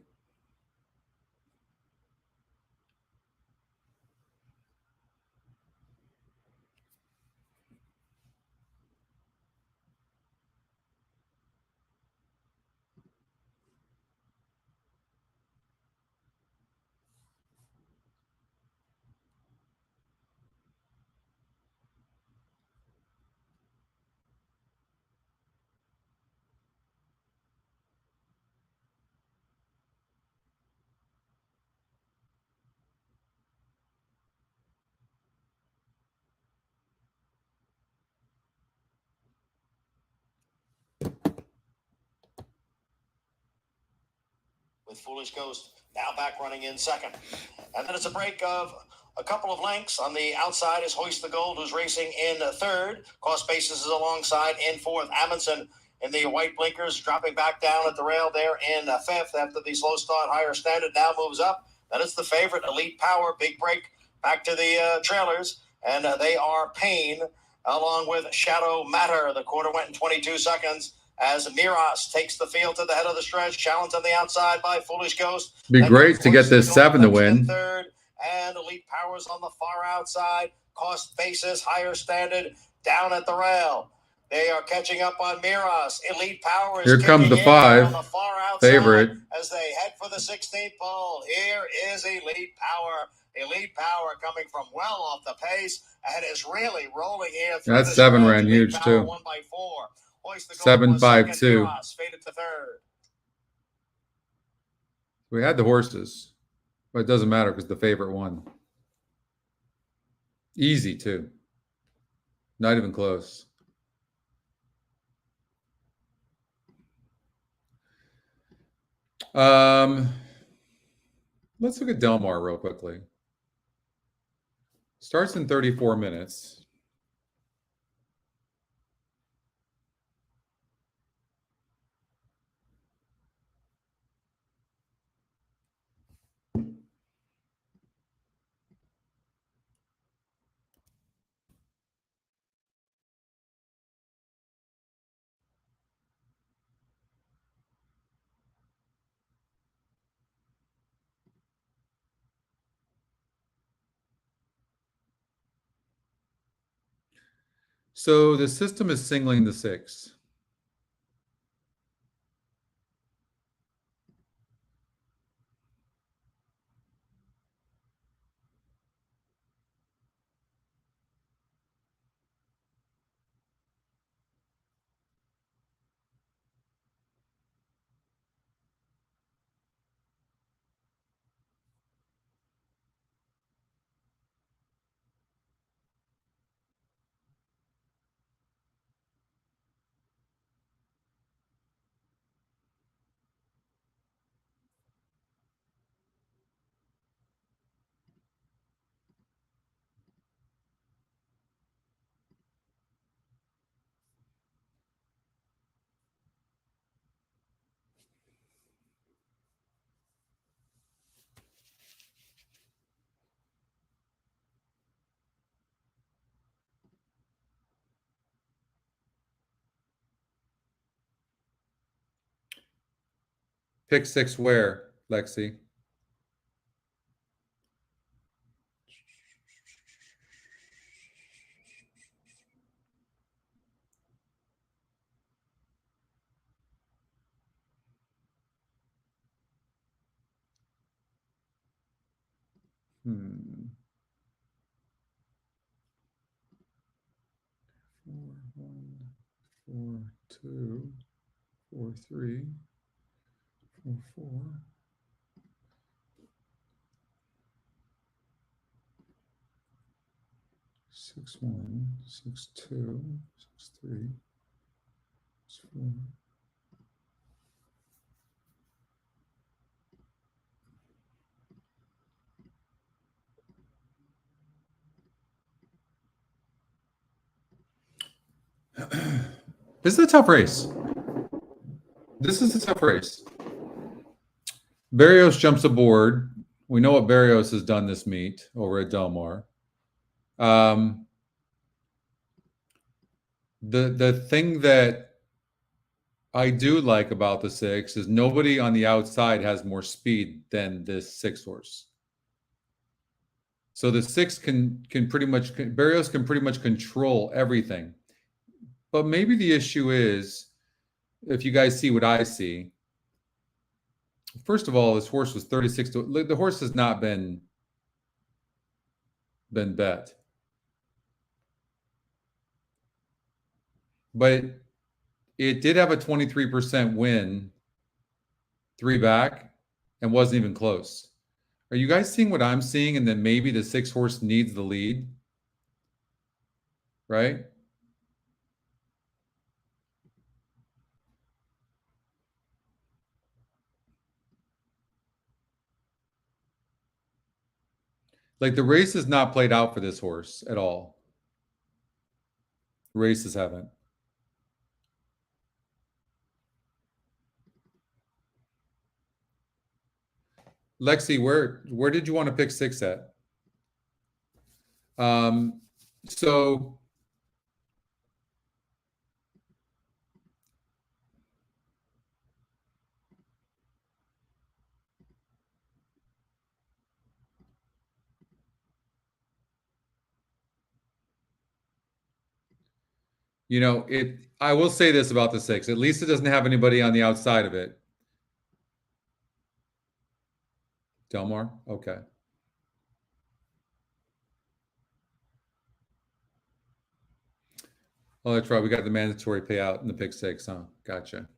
With Foolish Ghost now back running in second. And then it's a break of a couple of lengths. On the outside is Hoist the Gold, who's racing in third. Cost Basis is alongside in fourth. Amundsen in the white blinkers dropping back down at the rail there in fifth after the slow start. Higher Standard now moves up. Then it's the favorite, Elite Power. Big break back to the trailers. And they are Pain along with Shadow Matter. The quarter went in 22 seconds. As Miras takes the field to the head of the stretch, challenged on the outside by Foolish Ghost. Be great to get this 7 to win. Third, and Elite Powers on the far outside. Cost Basis, Higher Standard down at the rail. They are catching up on Miras. Elite Powers. Here comes the 5 favorite as they head for the 16th pole. Here is Elite Power. Elite Power coming from well off the pace and is really rolling here. That 7 ran huge too. 1 by 4. 7-5-2. Faded to third. We had the horses, but it doesn't matter because the favorite won. Easy too. Not even close. Let's look at Del Mar real quickly. Starts in 34 minutes. So the system is singling the 6. Pick 6 where, Lexi? Hmm. 4-1, 4-2, 4-3, 4-4. 6-1, 6-2, 6-3, 6-4. This is a tough race. This is a tough race. Barrios jumps aboard. We know what Barrios has done this meet over at Delmar. The thing that I do like about the 6 is nobody on the outside has more speed than this 6 horse. So the 6 can pretty much, Barrios can pretty much control everything. But maybe the issue is, if you guys see what I see, first of all, this horse was 36 to, the horse has not been bet. But it did have a 23% win 3 back and wasn't even close. Are you guys seeing what I'm seeing? And then maybe the 6 horse needs the lead, right? Like the race is not played out for this horse at all. Races haven't. Lexi, where did you want to pick 6 at? So you know, I will say this about the 6. At least it doesn't have anybody on the outside of it. Delmar? Okay. Oh, that's right. We got the mandatory payout in the pick 6, huh? Gotcha.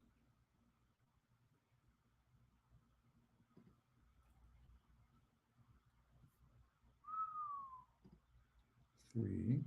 Three.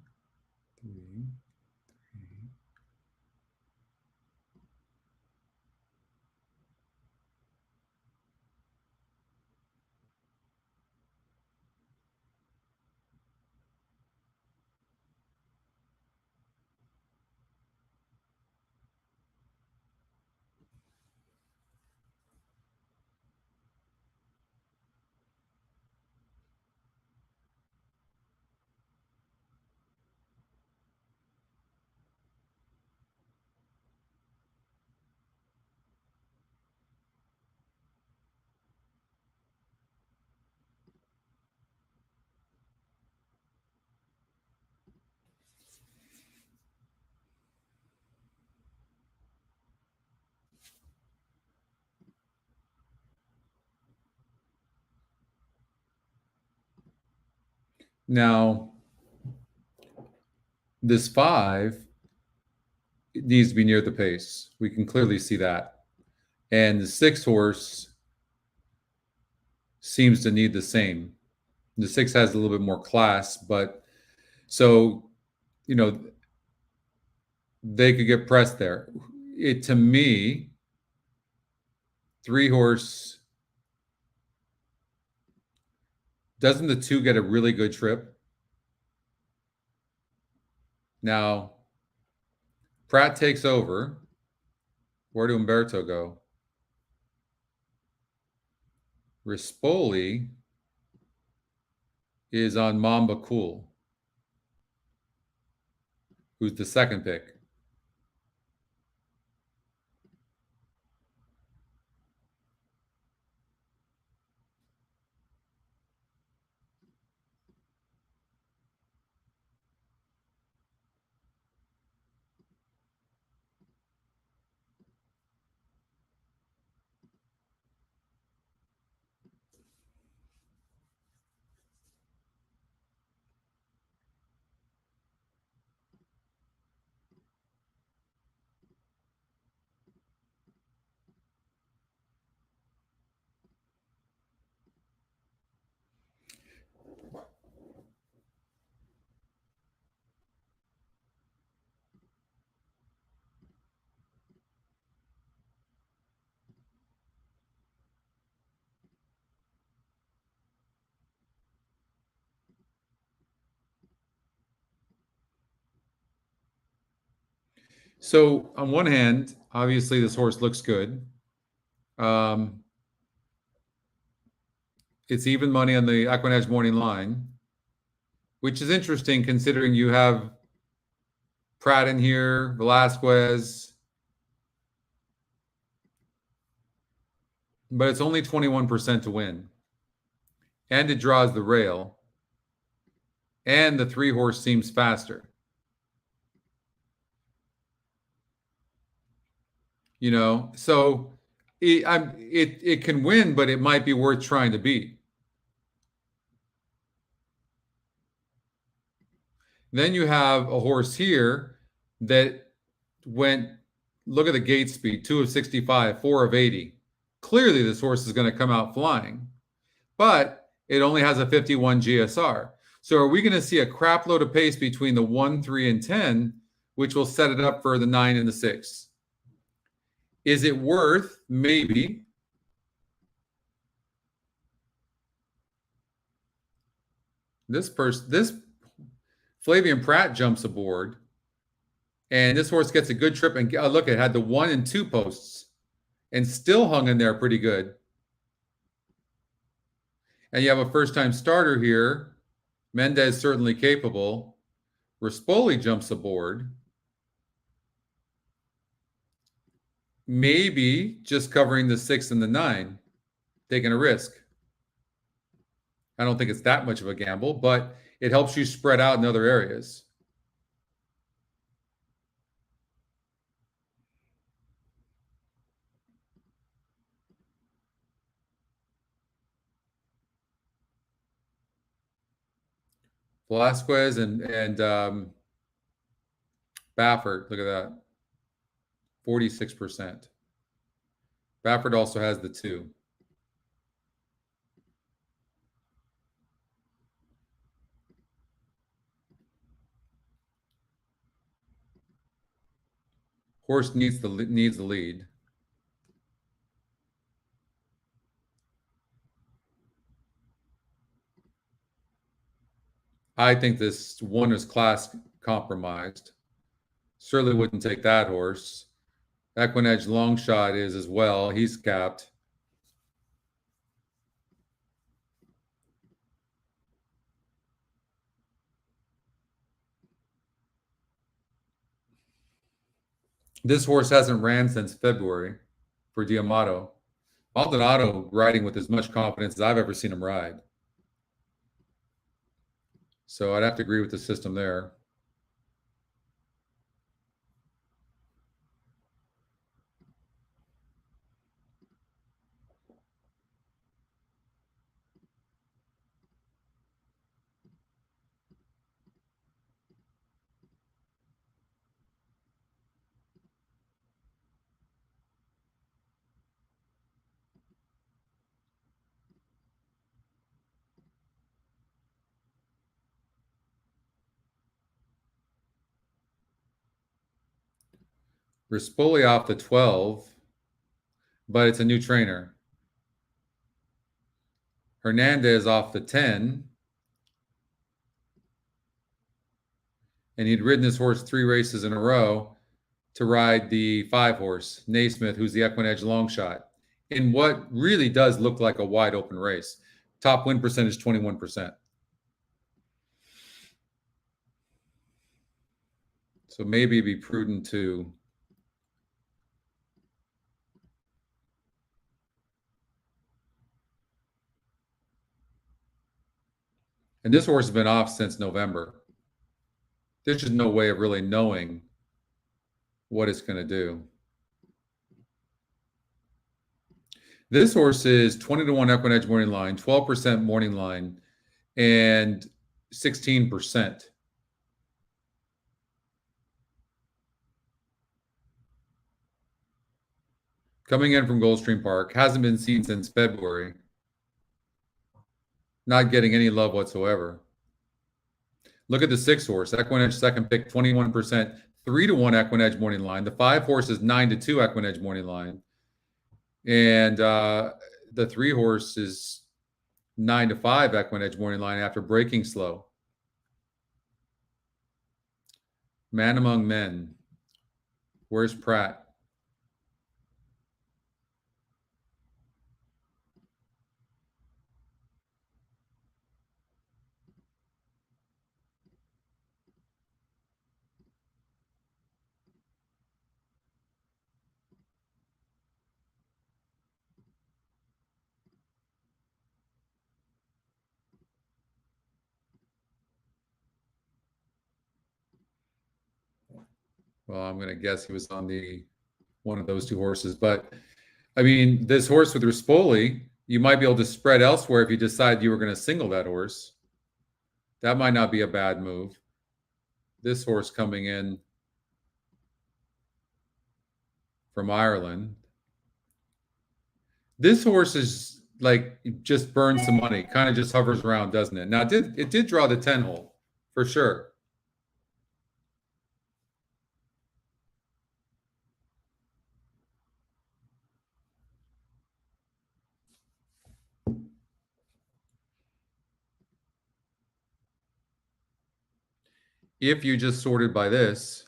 Now, this 5 needs to be near the pace. We can clearly see that. And the 6 horse seems to need the same. The 6 has a little bit more class, but so, you know, they could get pressed there. To me, 3 horse, doesn't the 2 get a really good trip? Now, Pratt takes over. Where do Umberto go? Rispoli is on Mamba Cool, who's the 2nd pick. So on one hand, obviously this horse looks good. It's even money on the EquinEdge morning line, which is interesting considering you have Pratt in here, Velasquez, but it's only 21% to win. And it draws the rail. And the 3-horse seems faster. You know, so it can win, but it might be worth trying to beat. Then you have a horse here that went, look at the gate speed, 2 of 65, 4 of 80. Clearly this horse is going to come out flying, but it only has a 51 GSR. So are we going to see a crap load of pace between the 1, 3, and 10, which will set it up for the 9 and the 6? Is it worth, maybe, this Flavian Pratt jumps aboard, and this horse gets a good trip, and look, it had the 1 and 2 posts and still hung in there pretty good. And you have a first-time starter here. Mendez certainly capable. Rispoli jumps aboard. Maybe just covering the 6 and the 9, taking a risk. I don't think it's that much of a gamble, but it helps you spread out in other areas. Velasquez and Baffert, look at that. 46%. Baffert also has the 2. Horse needs the lead. I think this one is class compromised. Certainly wouldn't take that horse. EquinEdge long shot is as well. He's capped. This horse hasn't ran since February for Diamato. Maldonado riding with as much confidence as I've ever seen him ride. So I'd have to agree with the system there. Rispoli off the 12, but it's a new trainer. Hernandez off the 10. And he'd ridden this horse 3 races in a row to ride the 5-horse, Naismith, who's the EquinEdge long shot, in what really does look like a wide open race. Top win percentage, 21%. So maybe it'd be prudent to and this horse has been off since November. There's just no way of really knowing what it's going to do. This horse is 20 to 1 EquinEdge morning line, 12% morning line, and 16%. Coming in from Gulfstream Park, hasn't been seen since February. Not getting any love whatsoever. Look at the 6-horse, EquinEdge second pick, 21%, 3 to 1 EquinEdge morning line. The 5-horse is 9 to 2 EquinEdge morning line. And the 3-horse is 9 to 5 EquinEdge morning line after breaking slow. Man among men. Where's Pratt? Well, I'm going to guess he was on one of those two horses. But, I mean, this horse with Rispoli, you might be able to spread elsewhere if you decide you were going to single that horse. That might not be a bad move. This horse coming in from Ireland. This horse is like just burns some money, kind of just hovers around, doesn't it? Now, it did draw the 10 hole for sure. If you just sorted by this,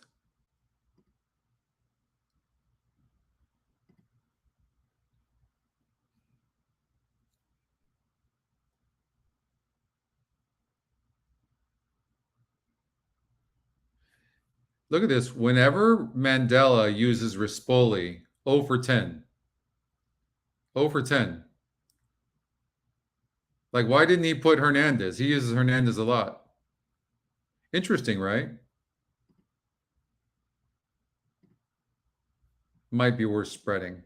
look at this. Whenever Mandela uses Rispoli, 0 for 10. 0 for 10. Like, why didn't he put Hernandez? He uses Hernandez a lot. Interesting, right? Might be worth spreading.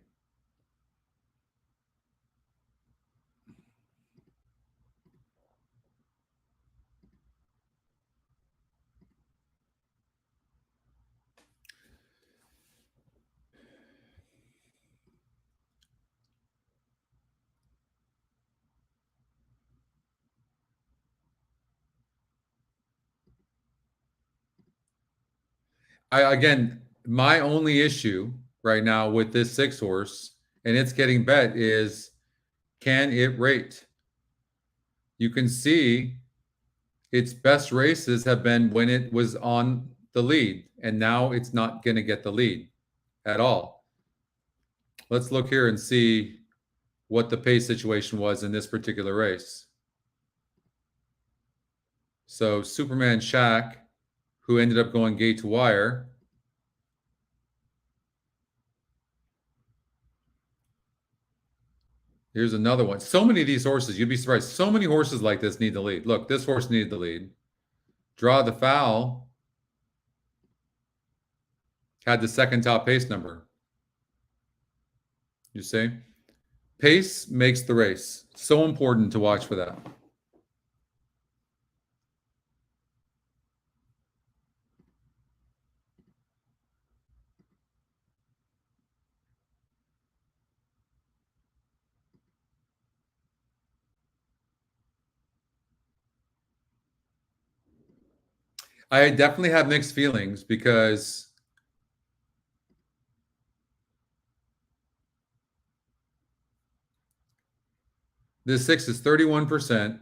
Again, my only issue right now with this 6 horse, and it's getting bet, is can it rate? You can see its best races have been when it was on the lead, and now it's not going to get the lead at all. Let's look here and see what the pace situation was in this particular race. So Superman Shaq, who ended up going gate to wire, here's another one. So many of these horses, you'd be surprised. So many horses like this need the lead. Look, this horse needed the lead. Draw the Foul had the second top pace number. You see? Pace makes the race. So important to watch for that. I definitely have mixed feelings because this 6 is 31%.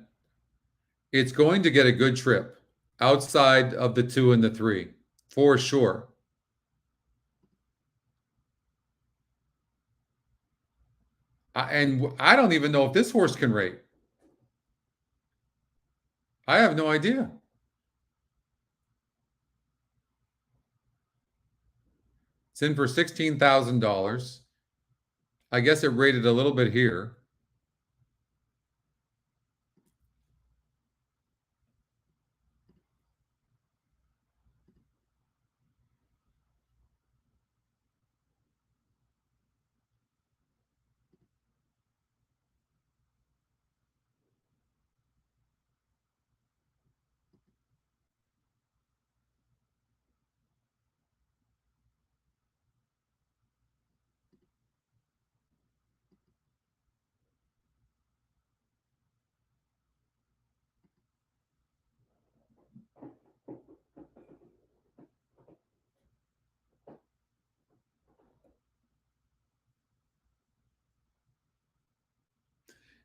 It's going to get a good trip outside of the 2 and the 3 for sure. And I don't even know if this horse can rate. I have no idea. It's in for $16,000. I guess it rated a little bit here.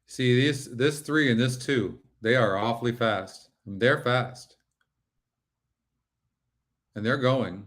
See, this 3 and this 2, they are awfully fast. They're fast. And they're going.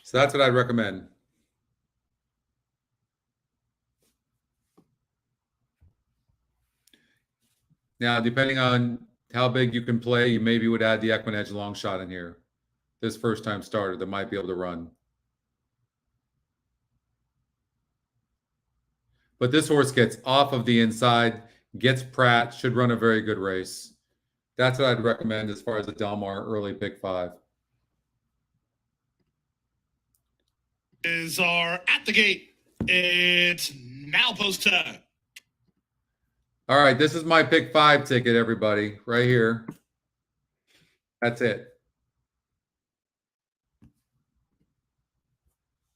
So that's what I'd recommend. Now, depending on how big you can play, you maybe would add the EquinEdge long shot in here. This first time starter that might be able to run. But this horse gets off of the inside, gets Pratt, should run a very good race. That's what I'd recommend as far as the Del Mar early pick 5. Is our at the gate. It's now post time. All right, this is my pick 5 ticket, everybody, right here. That's it.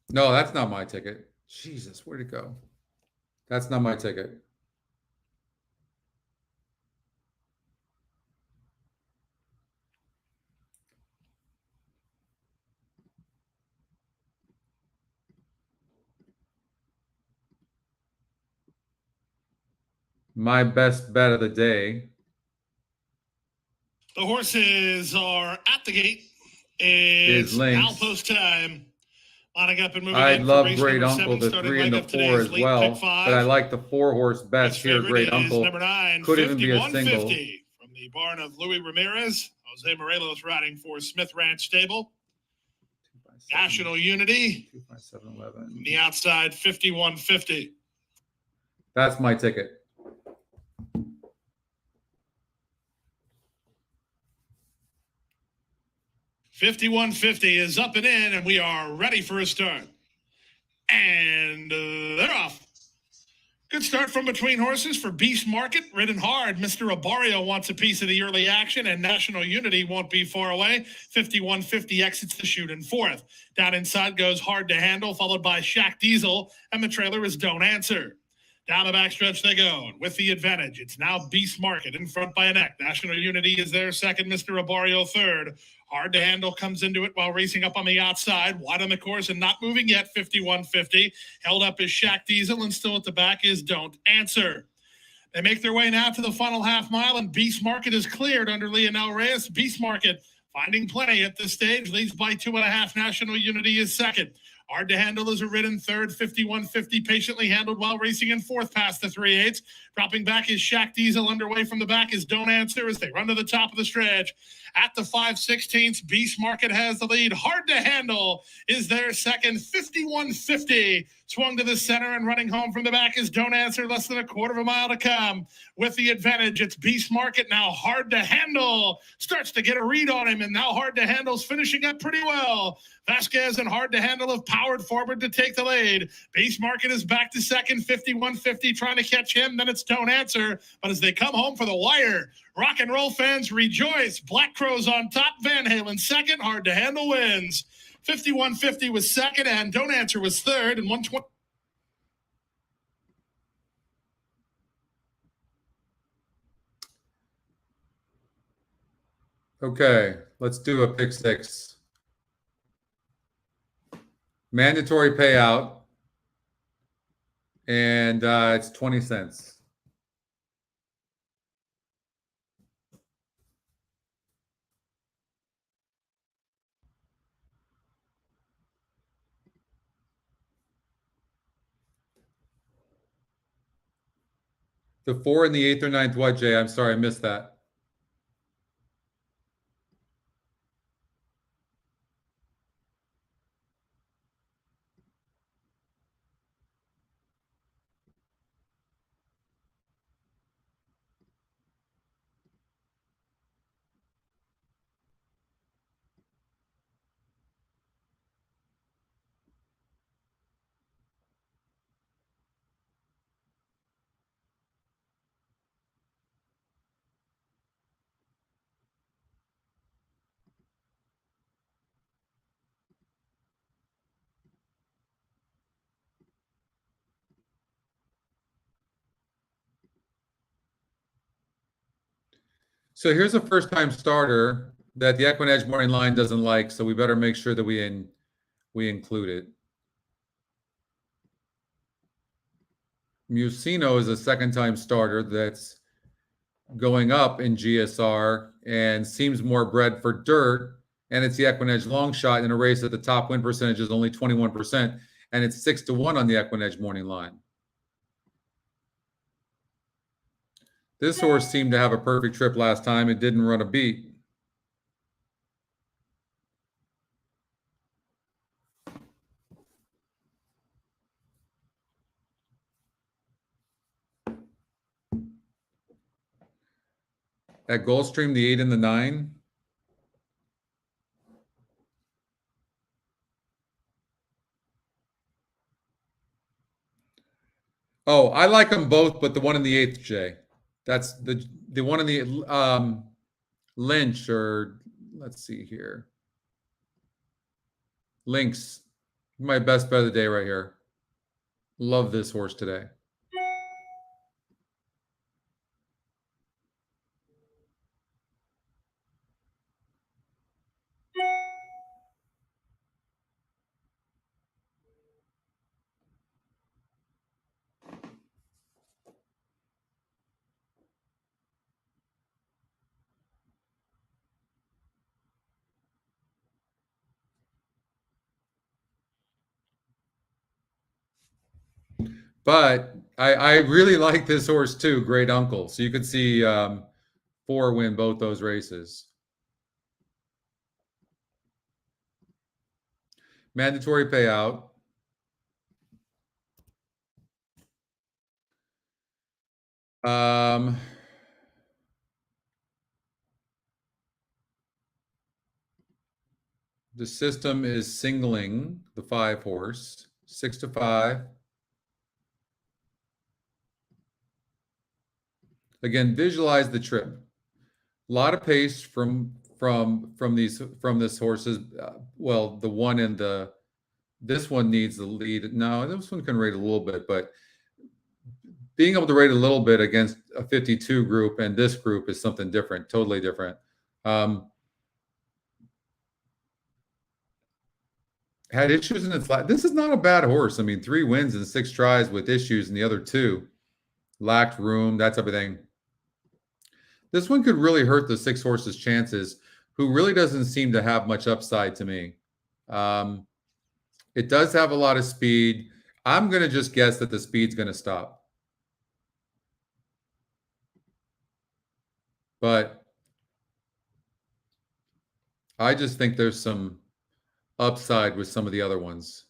No, that's not my ticket. Jesus, where'd it go? That's not my ticket. My best bet of the day. The horses are at the gate. It's now post time. Lining up and moving. I love race Great number Uncle, 7, the 3 and the 4 as well, but I like the 4-horse best here. Great Uncle number 9, could even be a single. From the barn of Louis Ramirez, Jose Morelos riding for Smith Ranch Stable. National Unity. 25711. The outside 5150. That's my ticket. $51.50 is up and in, and we are ready for a start. And they're off. Good start from between horses for Beast Market. Ridden hard. Mr. Abario wants a piece of the early action, and National Unity won't be far away. 51.50 exits the chute in 4th. Down inside goes Hard to Handle, followed by Shack Diesel, and the trailer is Don't Answer. Down the backstretch they go, and with the advantage, it's now Beast Market in front by a neck. National Unity is there second, Mr. Abario third. Hard to Handle comes into it while racing up on the outside, wide on the course and not moving yet, 51.50. Held up is Shack Diesel, and still at the back is Don't Answer. They make their way now to the final half mile, and Beast Market is cleared under Leonel Reyes. Beast Market finding plenty at this stage, leads by 2.5. National Unity is second. Hard to Handle is a ridden third, 51.50, patiently handled while racing in 4th past the 3/8. Dropping back is Shack Diesel. Underway from the back is Don't Answer as they run to the top of the stretch. At the 5/16, Beast Market has the lead. Hard to Handle is their second, 51.50. Swung to the center and running home from the back is Don't Answer, less than a quarter of a mile to come. With the advantage, it's Beast Market now. Hard to Handle starts to get a read on him, and now Hard to Handle's finishing up pretty well. Vasquez and Hard to Handle have powered forward to take the lead. Beast Market is back to second, 51.50, trying to catch him. Then it's Don't Answer. But as they come home for the wire, rock and roll fans rejoice. Black Crow's on top, Van Halen second, Hard to Handle wins. 51.50 was second, and Don't Answer was third, and 120. Okay, let's do a pick 6. Mandatory payout, and it's 20 cents. The 4 in the 8th or 9th, what, Jay? I'm sorry, I missed that. So here's a first-time starter that the EquinEdge morning line doesn't like, so we better make sure that we include it. Musino is a second-time starter that's going up in GSR and seems more bred for dirt and it's the EquinEdge long shot in a race that the top win percentage is only 21%, and it's 6-1 on the EquinEdge morning line. This horse seemed to have a perfect trip last time. It didn't run a beat. At Gulfstream, the 8 and the 9. Oh, I like them both, but the one in the 8th, Jay. That's the one in the Lynch, or let's see here. Lynx. My best bet of the day right here. Love this horse today. But I really like this horse too, Great Uncle. So you could see 4 win both those races. Mandatory payout. The system is singling the 5 horse, 6-5. Again, visualize the trip. A lot of pace from this horse's. Well, the one in this one needs the lead. No, this one can rate a little bit, but being able to rate a little bit against a 52 group and this group is something different, totally different. Had issues in its last. This is not a bad horse. I mean, 3 wins and 6 tries with issues in the other 2. Lacked room, that's everything. This one could really hurt the 6 horse's chances, who really doesn't seem to have much upside to me. It does have a lot of speed. I'm going to just guess that the speed's going to stop. But I just think there's some upside with some of the other ones.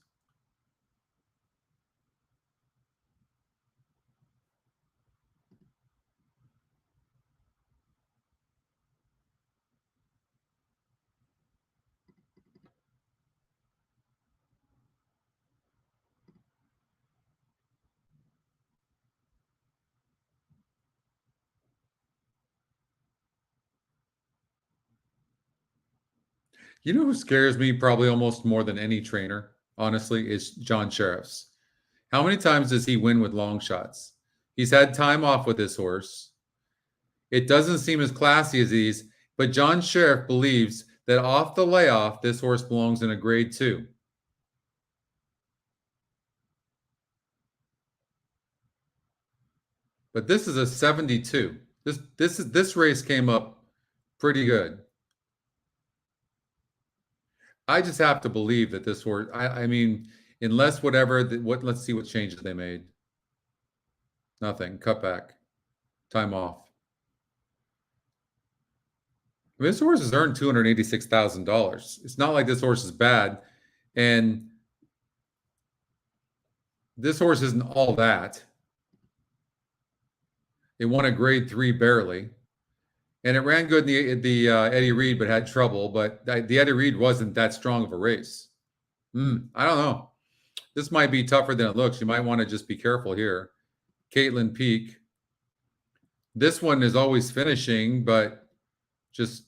You know who scares me probably almost more than any trainer, honestly, is John Sheriff's. How many times does he win with long shots? He's had time off with this horse. It doesn't seem as classy as these, but John Sheriff believes that off the layoff, this horse belongs in a grade 2. But this is a 72. This race came up pretty good. I just have to believe that this horse. I mean, unless let's see what changes they made. Nothing. Cut back. Time off. I mean, this horse has earned $286,000. It's not like this horse is bad, and this horse isn't all that. It won a grade 3 barely. And it ran good in the Eddie Reed, but had trouble. But the Eddie Reed wasn't that strong of a race. I don't know. This might be tougher than it looks. You might want to just be careful here. Caitlin Peak. This one is always finishing, but just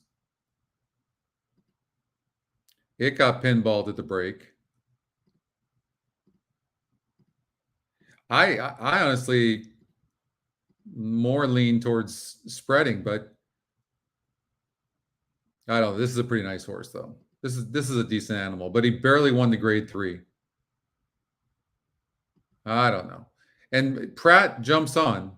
it got pinballed at the break. I honestly more lean towards spreading, but I don't know. This is a pretty nice horse, though. This is a decent animal, but he barely won the grade 3. I don't know. And Pratt jumps on.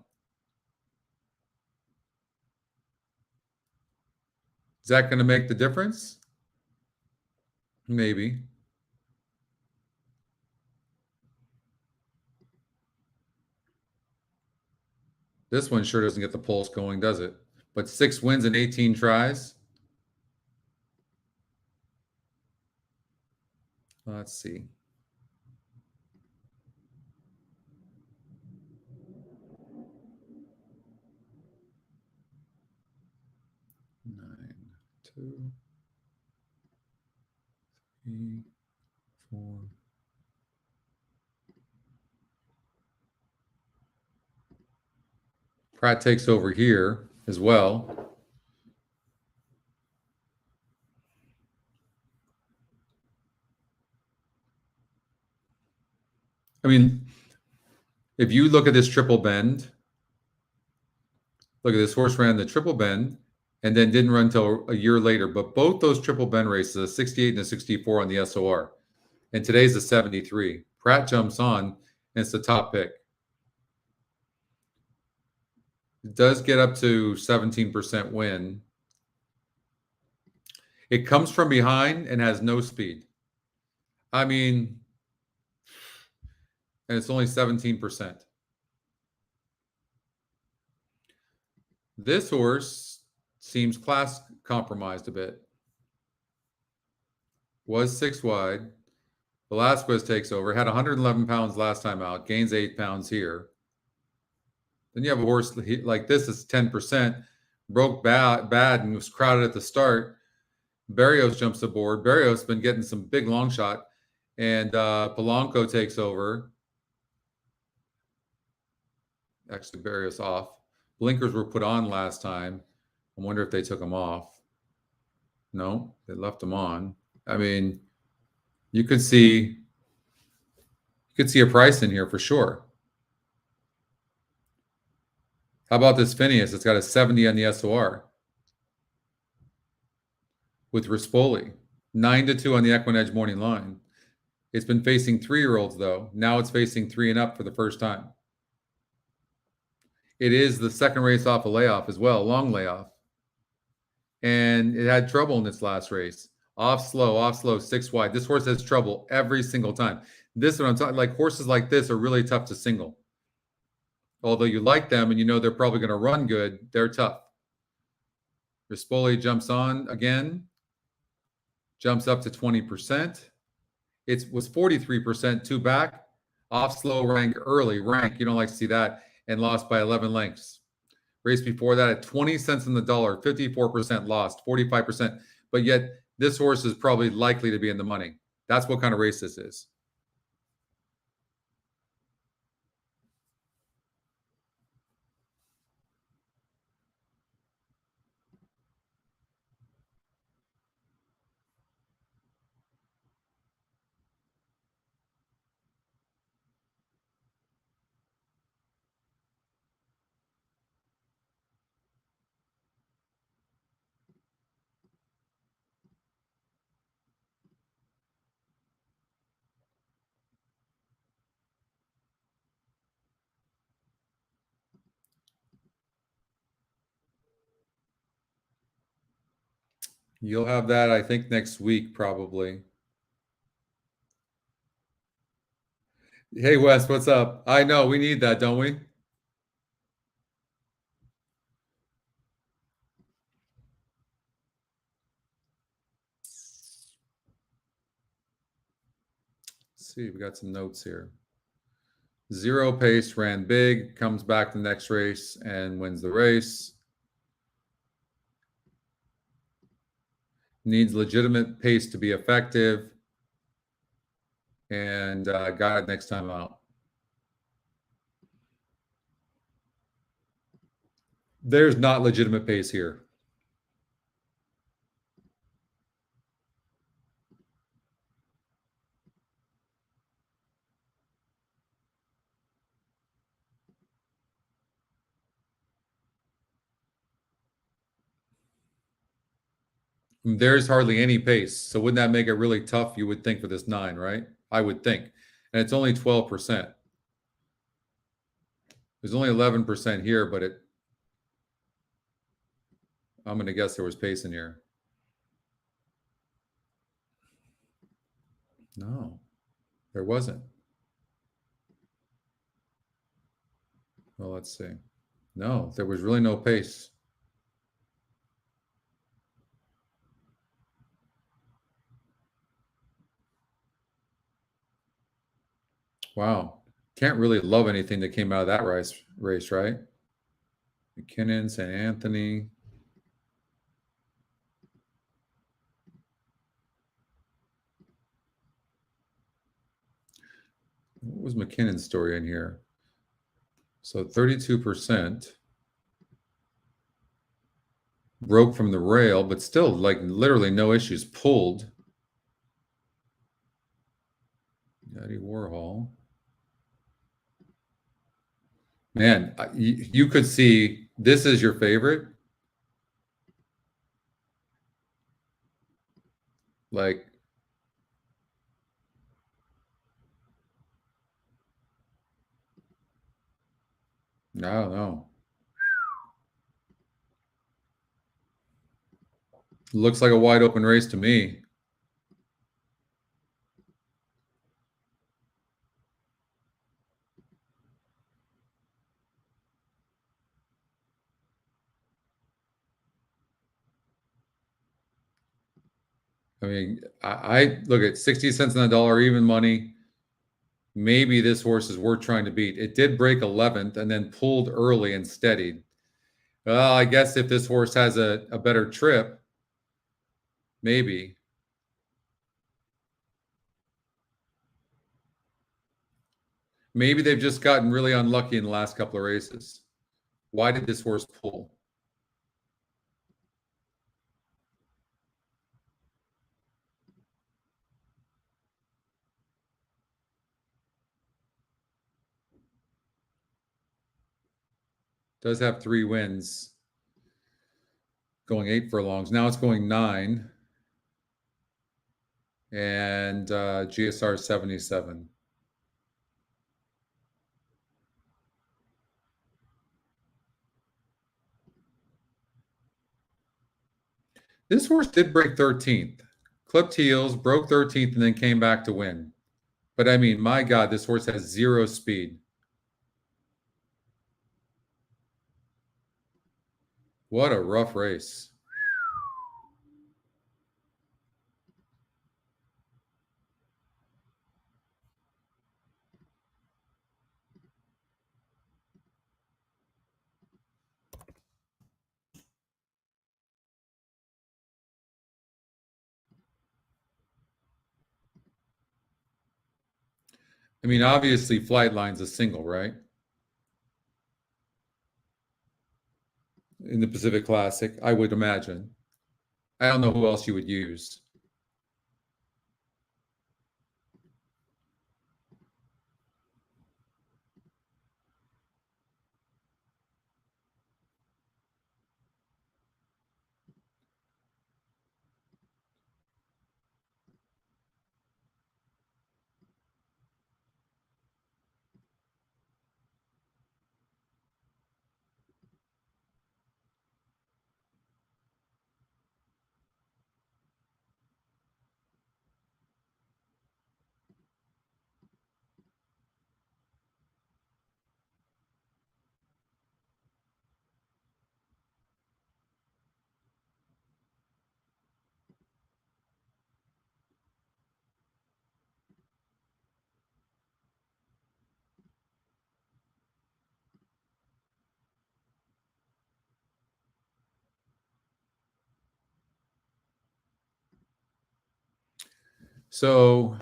Is that going to make the difference? Maybe. This one sure doesn't get the pulse going, does it? But 6 wins and 18 tries. Let's see. Nine, 2, 3, 4. Pratt takes over here as well. I mean, if you look at this triple bend, look at this horse ran the triple bend and then didn't run until a year later. But both those triple bend races, a 68 and a 64 on the SOR, and today's the 73. Pratt jumps on, and it's the top pick. It does get up to 17% win. It comes from behind and has no speed. I mean, and it's only 17%. This horse seems class compromised a bit. Was 6 wide. Velasquez takes over. Had 111 pounds last time out. Gains 8 pounds here. Then you have a horse like this is 10%. Broke bad and was crowded at the start. Barrios jumps aboard. Barrios been getting some big long shot. And Polanco takes over. Actually, Barrios off. Blinkers were put on last time. I wonder if they took them off. No, they left them on. I mean, you could see a price in here for sure. How about this Phineas? It's got a 70 on the SOR with Rispoli. 9-2 on the EquinEdge morning line. It's been facing 3-year-olds though. Now it's facing 3 and up for the first time. It is the second race off a layoff as well, long layoff. And it had trouble in its last race. Off slow, 6 wide. This horse has trouble every single time. This is what I'm talking, like horses like this are really tough to single. Although you like them and you know they're probably going to run good, they're tough. Rispoli jumps on again. Jumps up to 20%. It was 43%, 2 back. Off slow rank early. You don't like to see that. And lost by 11 lengths. Race before that at 20 cents on the dollar, 54% lost, 45%. But yet this horse is probably likely to be in the money. That's what kind of race this is. You'll have that, I think, next week, probably. Hey, Wes, what's up? I know, we need that, don't we? Let's see, we got some notes here. 0 pace, ran big, comes back the next race and wins the race. Needs legitimate pace to be effective. And got it next time out. There's not legitimate pace here. There's hardly any pace. So wouldn't that make it really tough, you would think, for this 9, right? I would think. And it's only 12%. There's only 11% here, but I'm going to guess there was pace in here. No, there wasn't. Well, let's see. No, there was really no pace. Wow. Can't really love anything that came out of that race, right? McKinnon, St. Anthony. What was McKinnon's story in here? So 32% broke from the rail, but still, like, literally no issues. Pulled. Eddie Warhol. Man, you could see this is your favorite. Like, I don't know. Looks like a wide open race to me. I mean, I look at 60 cents on the dollar, even money. Maybe this horse is worth trying to beat. It did break 11th and then pulled early and steadied. Well, I guess if this horse has a better trip, maybe. Maybe they've just gotten really unlucky in the last couple of races. Why did this horse pull? Does have 3 wins. Going 8 furlongs. Now it's going 9. And GSR 77. This horse did break 13th. Clipped heels, broke 13th, and then came back to win. But I mean, my God, this horse has 0 speed. What a rough race. I mean, obviously, Flightline's a single, right? In the Pacific Classic, I would imagine. I don't know who else you would use. So,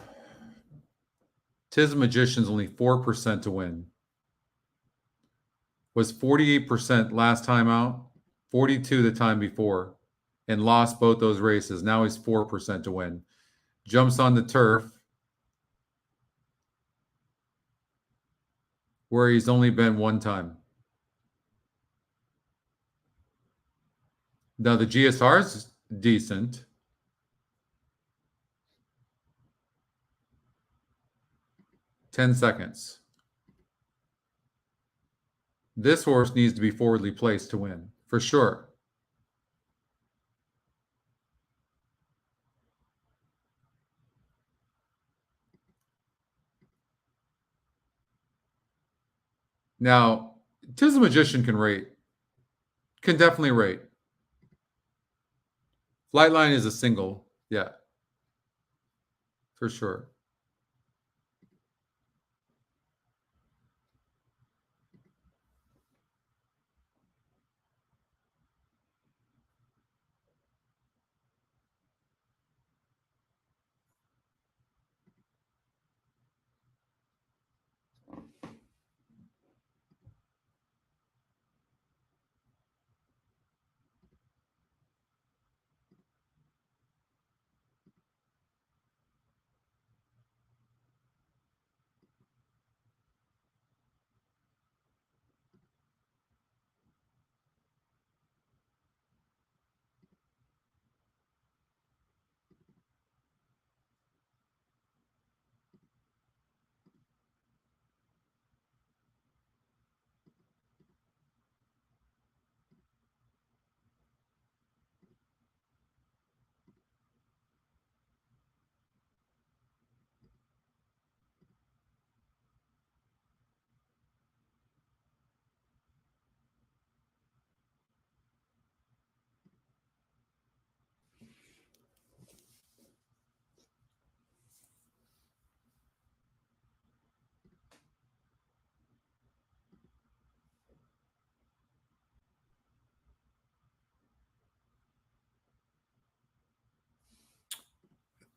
Tis Magician's only 4% to win. Was 48% last time out, 42 the time before, and lost both those races. Now he's 4% to win. Jumps on the turf, where he's only been 1 time. Now the GSR is decent. Ten seconds. This horse needs to be forwardly placed to win, for sure. Now, Tis the Magician can rate. Can definitely rate. Flightline is a single. Yeah. For sure.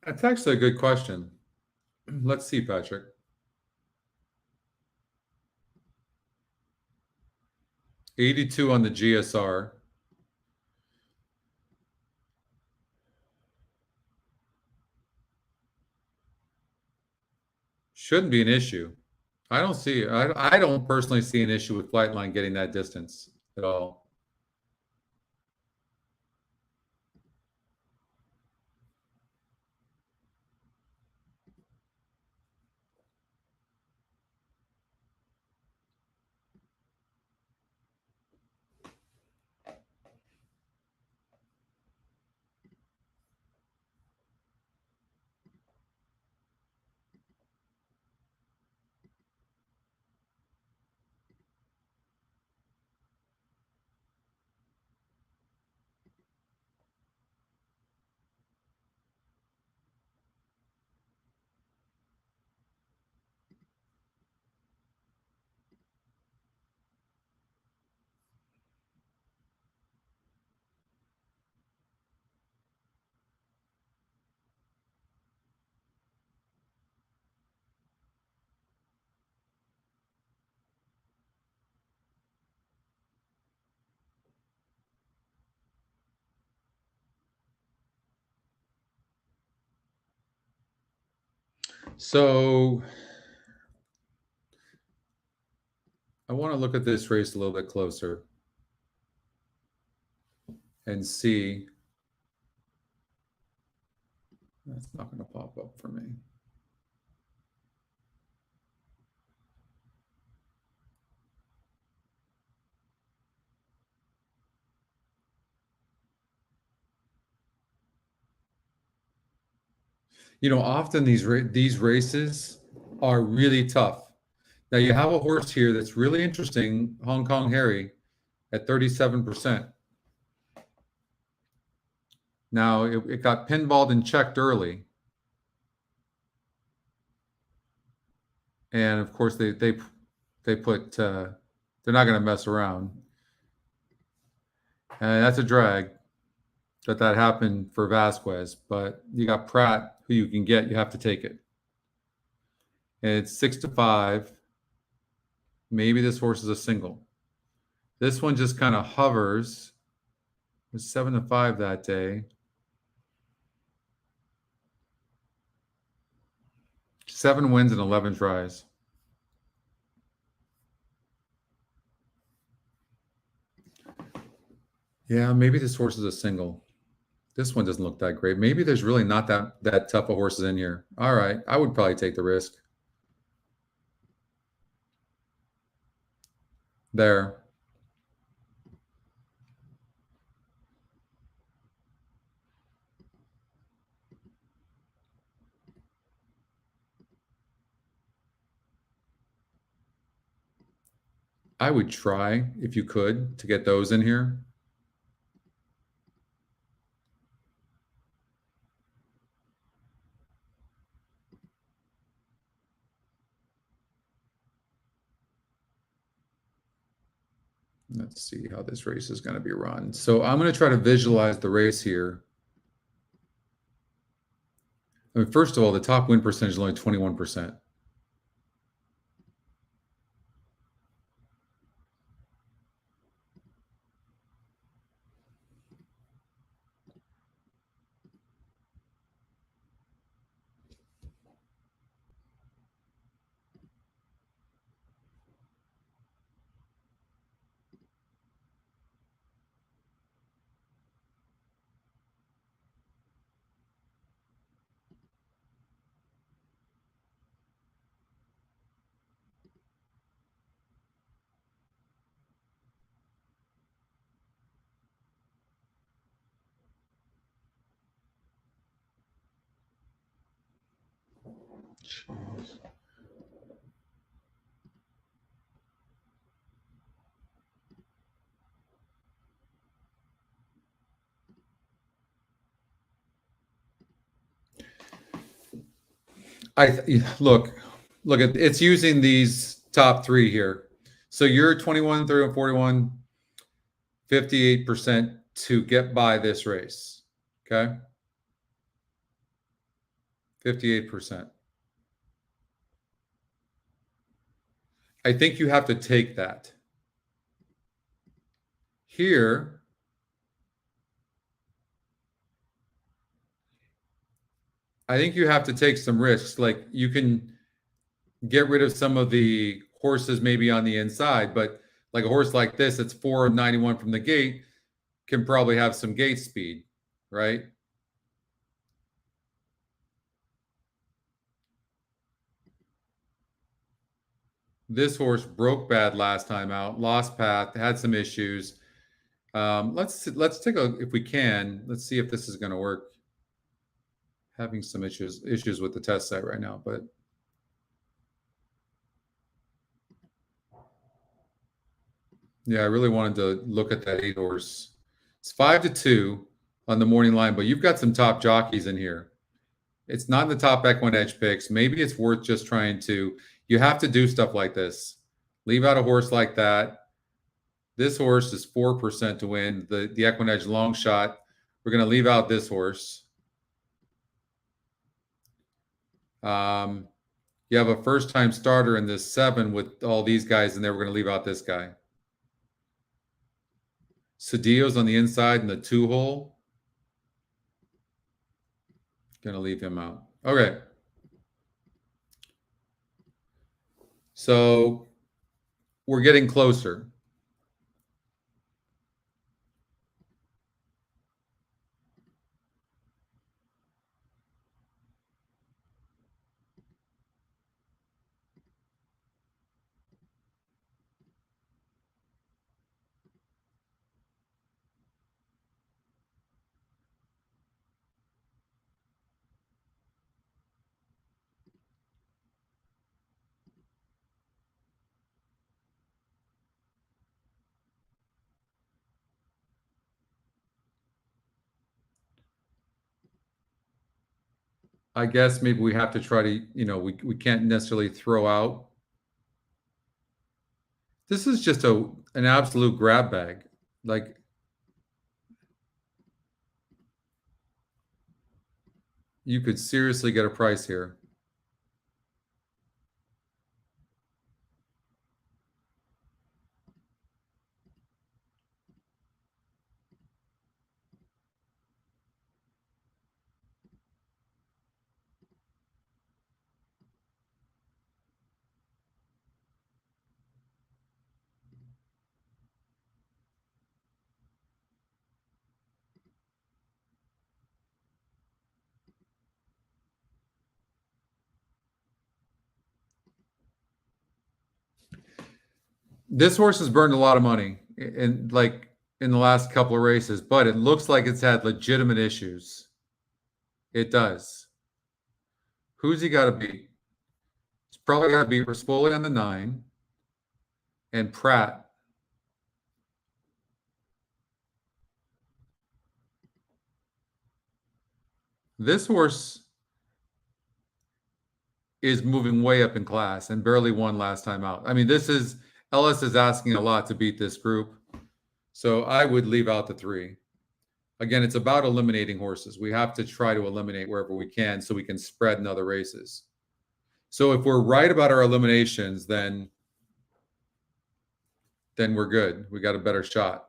That's actually a good question. Let's see, Patrick. $82 on the GSR. Shouldn't be an issue. I don't personally see an issue with Flightline getting that distance at all. So I want to look at this race a little bit closer and see. That's not going to pop up for me. Often these races are really tough. Now you have a horse here that's really interesting, Hong Kong Harry, at 37%. Now it got pinballed and checked early, and of course they put they're not going to mess around, and that's a drag that happened for Vasquez. But you got Pratt, who you can get, you have to take it, and it's 6-5. Maybe this horse is a single. This one just kind of hovers. It was 7-5 that day. 7 wins and 11 tries. Yeah, maybe this horse is a single. This one doesn't look that great. Maybe there's really not that tough of horses in here. All right, I would probably take the risk. There. I would try, if you could, to get those in here. Let's see how this race is going to be run. So I'm going to try to visualize the race here. I mean, first of all, the top win percentage is only 21%. Jeez. Look, it's using these top three here. So you're 21, 31, 41, 58% to get by this race. Okay. 58%. I think you have to take that. Here, I think you have to take some risks. Like you can get rid of some of the horses maybe on the inside, but like a horse like this, it's 491 from the gate, can probably have some gate speed, right? This horse broke bad last time out, lost path, had some issues. Let's take a, if we can, let's see if this is going to work. Having some issues with the test site right now, but yeah, I really wanted to look at that 8 horse. It's 5-2 on the morning line, but you've got some top jockeys in here. It's not in the top EquinEdge picks. Maybe it's worth just trying to. You have to do stuff like this. Leave out a horse like that. This horse is 4% to win. The EquinEdge long shot. We're going to leave out this horse. You have a first-time starter in this 7 with all these guys in there. We're going to leave out this guy. Cedillo's on the inside in the 2-hole. Going to leave him out. Okay. So we're getting closer. I guess maybe we have to try to, we can't necessarily throw out. This is just an absolute grab bag. Like, you could seriously get a price here. This horse has burned a lot of money in the last couple of races, but it looks like it's had legitimate issues. It does. Who's he got to beat? He's probably got to beat Rispoli on the 9. and Pratt. This horse is moving way up in class and barely won last time out. I mean, Ellis is asking a lot to beat this group. So I would leave out the 3. Again, it's about eliminating horses. We have to try to eliminate wherever we can so we can spread in other races. So if we're right about our eliminations, then we're good. We got a better shot.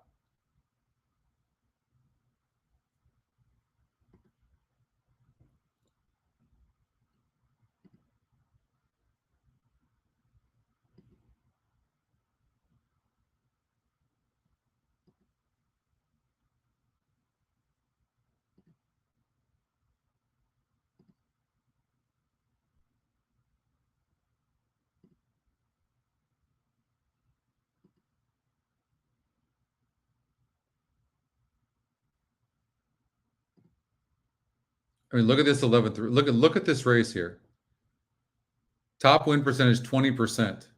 I mean, look at this 11th. Look at this race here. Top win percentage 20%.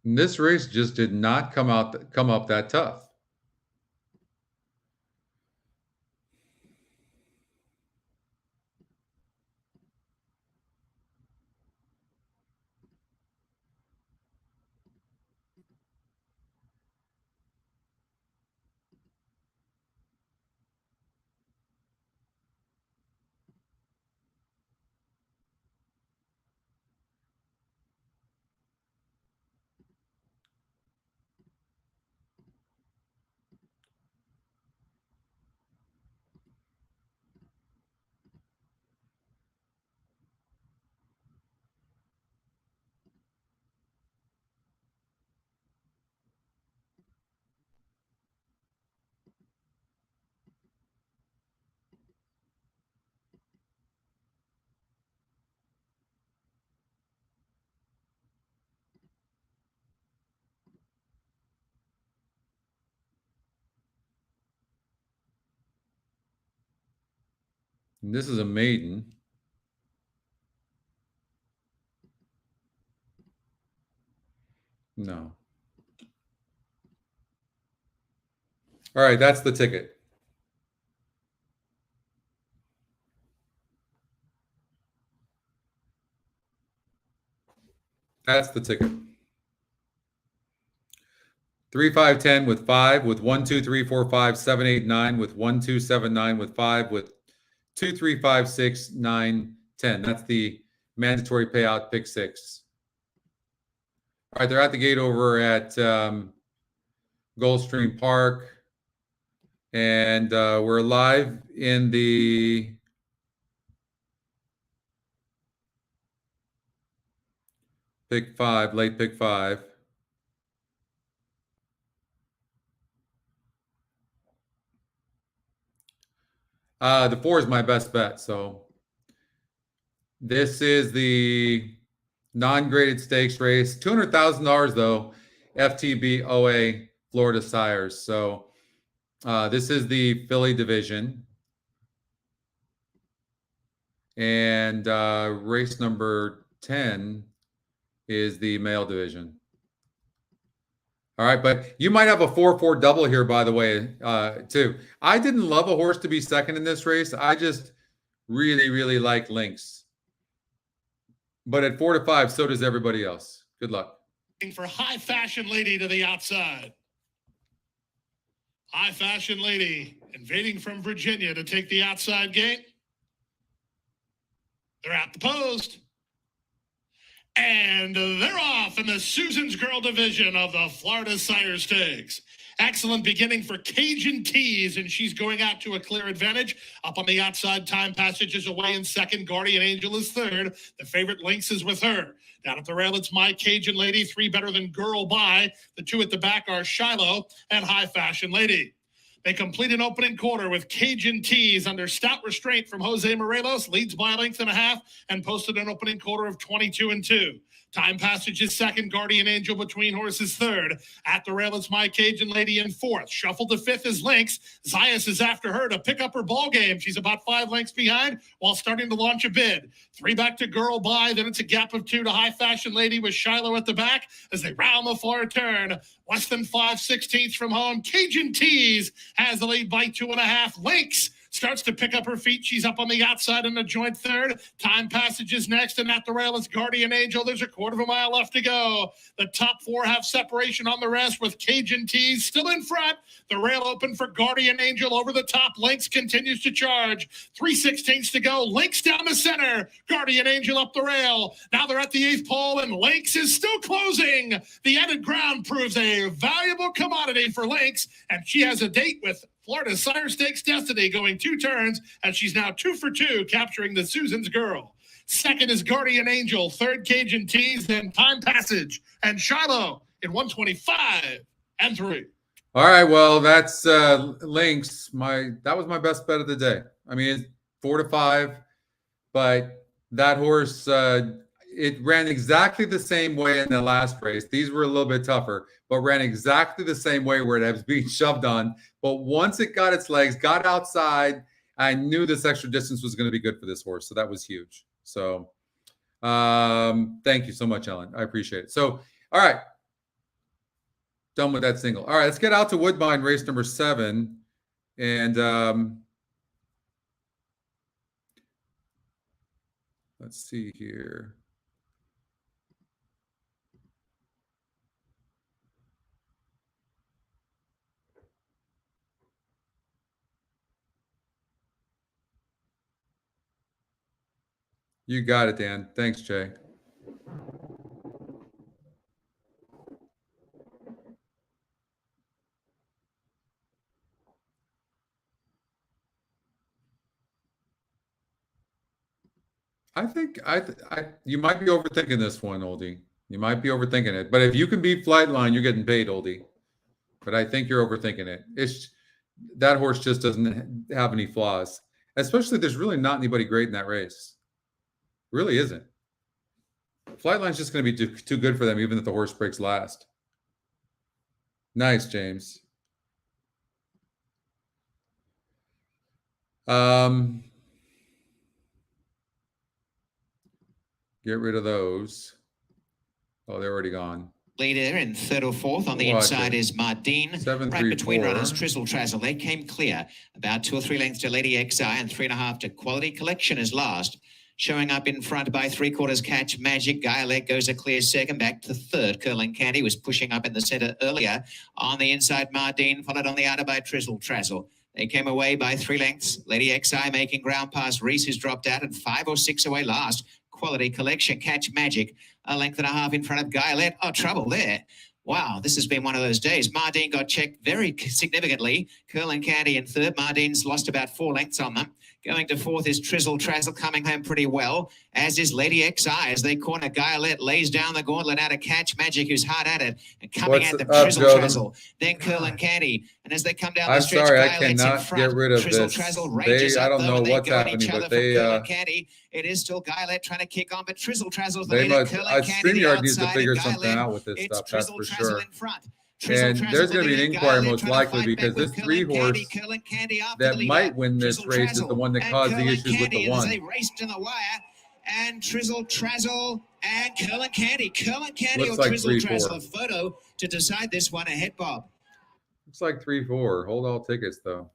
And this race just did not come up that tough. And this is a maiden. No. All right, that's the ticket. That's the ticket. 3, 5, 10 with 5, with 1, 2, 3, 4, 5, 7, 8, 9, with 1, 2, 7, 9, with 5, with 2, 3, 5, 6, 9, 10. That's the mandatory payout pick 6. All right, they're at the gate over at Gulfstream Park. And we're live in the pick 5, late pick 5. The 4 is my best bet. So this is the non-graded stakes race. $200,000 though, FTB OA Florida Sires. So this is the filly division. And race number 10 is the male division. All right, but you might have a 4-4 double here, by the way, too. I didn't love a horse to be second in this race. I just really, really like Lynx. But at 4 to 5, so does everybody else. Good luck. For High Fashion Lady to the outside. High Fashion Lady invading from Virginia to take the outside gate. They're at the post. And they're off in the Susan's Girl division of the Florida Sire Stakes. Excellent beginning for Cajun Tease, and she's going out to a clear advantage. Up on the outside, Time Passage is away in second. Guardian Angel is third. The favorite Lynx is with her. Down at the rail, it's My Cajun Lady, 3 better than Girl By. The 2 at the back are Shiloh and High Fashion Lady. They complete an opening quarter with Cajun Tease under stout restraint from Jose Morelos, leads by a length and a half, and posted an opening quarter of 22-2. Time Passage is second, Guardian Angel between horses third. At the rail, it's My Cajun Lady in fourth. Shuffled to fifth is Lynx. Zayas is after her to pick up her ball game. She's about 5 lengths behind while starting to launch a bid. 3 back to Girl By, then it's a gap of 2 to High Fashion Lady with Shiloh at the back as they round the far turn. Less than 5/16 from home. Cajun Tease has the lead by 2.5. Lynx starts to pick up her feet. She's up on the outside in the joint third. Time Passage is next, and at the rail is Guardian Angel. There's a quarter of a mile left to go. The top 4 have separation on the rest with Cajun Tease still in front. The rail open for Guardian Angel over the top. Lynx continues to charge. 3/16 to go. Lynx down the center. Guardian Angel up the rail. Now they're at the 8th pole, and Lynx is still closing. The added ground proves a valuable commodity for Lynx, and she has a date with Florida Sire Stakes Destiny going 2 turns, and she's now 2 for 2, capturing the Susan's Girl. Second is Guardian Angel, third Cajun Tease, then Time Passage, and Shiloh in 125-3. All right, well, that's Lynx. That was my best bet of the day. I mean, it's 4 to 5, but that horse, it ran exactly the same way in the last race. These were a little bit tougher, but ran exactly the same way where it was being shoved on. But once it got its legs, got outside, I knew this extra distance was going to be good for this horse. So that was huge. So thank you so much, Ellen. I appreciate it. So, all right. Done with that single. All right, let's get out to Woodbine, race number 7. And let's see here. You got it, Dan. Thanks, Jay. I think you might be overthinking this one, Oldie. You might be overthinking it. But if you can beat Flightline, you're getting paid, Oldie. But I think you're overthinking it. That horse just doesn't have any flaws. Especially there's really not anybody great in that race. Really isn't. Flightline's just going to be too good for them, even if the horse breaks last. Nice, James. Get rid of those. Oh, they're already gone. Leader in third or fourth. On the inside is Mardine. 7, right 3, between 4. runners, Trizzle Trazzle. They came clear. About 2 or 3 lengths to Lady XI and 3.5 to Quality Collection is last. Showing up in front by 3/4 Catch Magic. Guyalet goes a clear second. Back to third. Curling Candy was pushing up in the center earlier. On the inside, Mardine, followed on the outer by Trizzle Trazzle. They came away by 3 lengths. Lady XI making ground past Reese, who's dropped out, and 5 or 6 away last. Quality Collection, Catch Magic, a length and a half in front of Guyalet. Oh, trouble there. Wow, this has been one of those days. Mardine got checked very significantly. Curling Candy in third. Mardine's lost about 4 lengths on them. Going to fourth is Trizzle Trazzle, coming home pretty well, as is Lady XI. As they corner, Guyalet lays down the gauntlet out of Catch Magic, who's hard at it, and coming at them, Trizzle Trazzle, then Curling Candy. And as they come down the stretch, Guyalet's in front. Get rid of Trizzle this. Trazzle rages I up, don't though, know and they what's go at happening, each other but for they Curling Candy. It is still Guyalet trying to kick on, but Trizzle Trazzle's the they leader. must. Curling Candy the StreamYard needs to outside, figure and something Guyalet, out with this it's stuff. That's Trizzle for Trazzle sure. in front. And there's going to be an inquiry most likely because this 3 horse that might win this race is the one that caused the issues with the 1. They raced to the wire, and Trizzle Trazzle and Curling Candy. Curling Candy Looks or like Trizzle 3-4. Trazzle. A photo to decide this one ahead, Bob. Looks like 3-4. Hold all tickets though.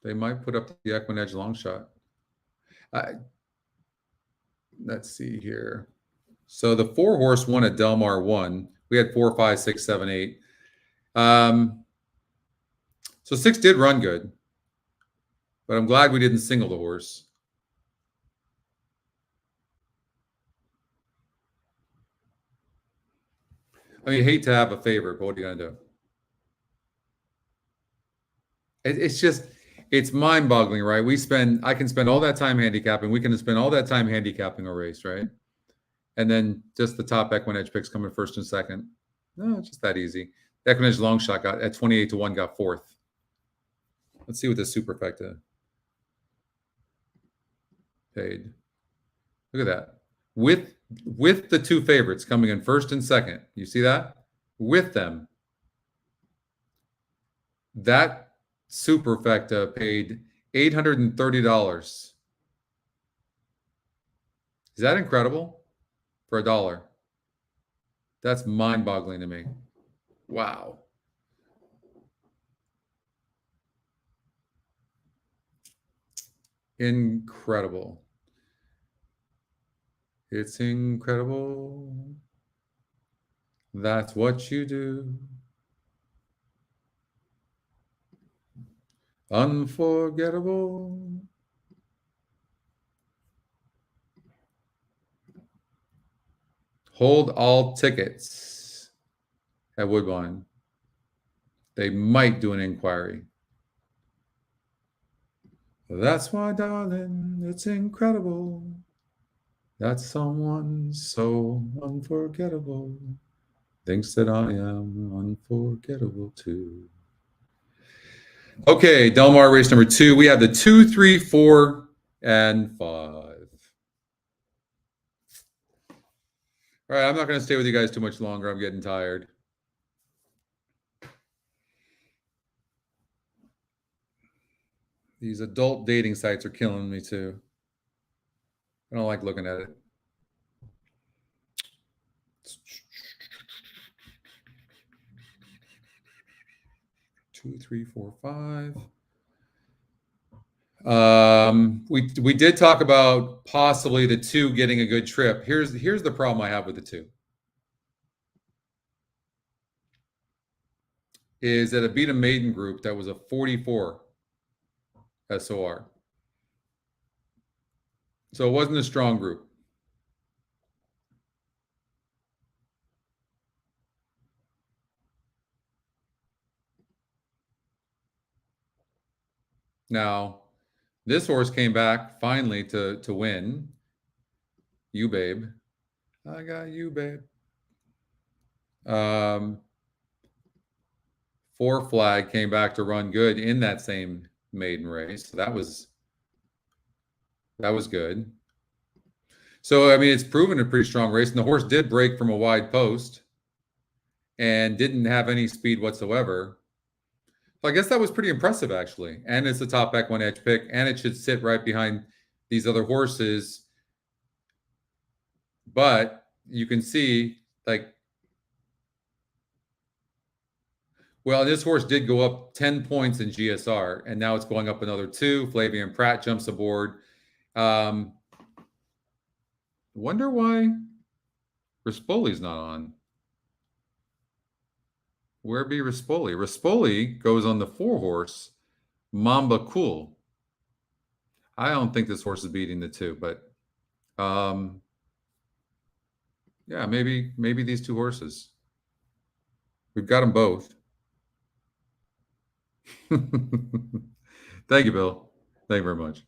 They might put up the EquinEdge long shot. Let's see here. So the 4 horse won at Del Mar 1. We had 4, 5, 6, 7, 8. So 6 did run good, but I'm glad we didn't single the horse. I mean, hate to have a favorite, but what are you gonna do? It's just, it's mind-boggling, right? I can spend all that time handicapping. We can spend all that time handicapping a race, right? And then just the top EquinEdge picks coming first and second. No, it's just that easy. EquinEdge long shot got at 28-1, got fourth. Let's see what this superfecta paid. Look at that. With the two favorites coming in first and second. You see that? With them. That superfecta paid $830. Is that incredible? For $1. That's mind-boggling to me. Wow. Incredible. It's incredible. That's what you do. Unforgettable. Hold all tickets at Woodbine. They might do an inquiry. That's why, darling, it's incredible. That someone so unforgettable thinks that I am unforgettable too. Okay, Del Mar race number 2. We have the 2, 3, 4, and 5. All right, I'm not going to stay with you guys too much longer. I'm getting tired. These adult dating sites are killing me too. I don't like looking at it. Two, 3, 4, 5. We did talk about possibly the 2 getting a good trip. Here's the problem I have with the 2. Is that it beat a maiden group that was a 44 SOR. So it wasn't a strong group. Now, this horse came back finally to win. You, babe. I got you, babe. 4 Flag came back to run good in that same maiden race. So that was good. So, I mean, it's proven a pretty strong race. And the horse did break from a wide post and didn't have any speed whatsoever. So I guess that was pretty impressive, actually. And it's a top EquinEdge pick, and it should sit right behind these other horses. But you can see, like, well, this horse did go up 10 points in GSR, and now it's going up another 2. Flavian Pratt jumps aboard. Wonder why Rispoli's not on. Where be Rispoli? Rispoli goes on the 4 horse, Mamba Cool. I don't think this horse is beating the 2, but yeah, maybe these 2 horses. We've got them both. Thank you, Bill. Thank you very much.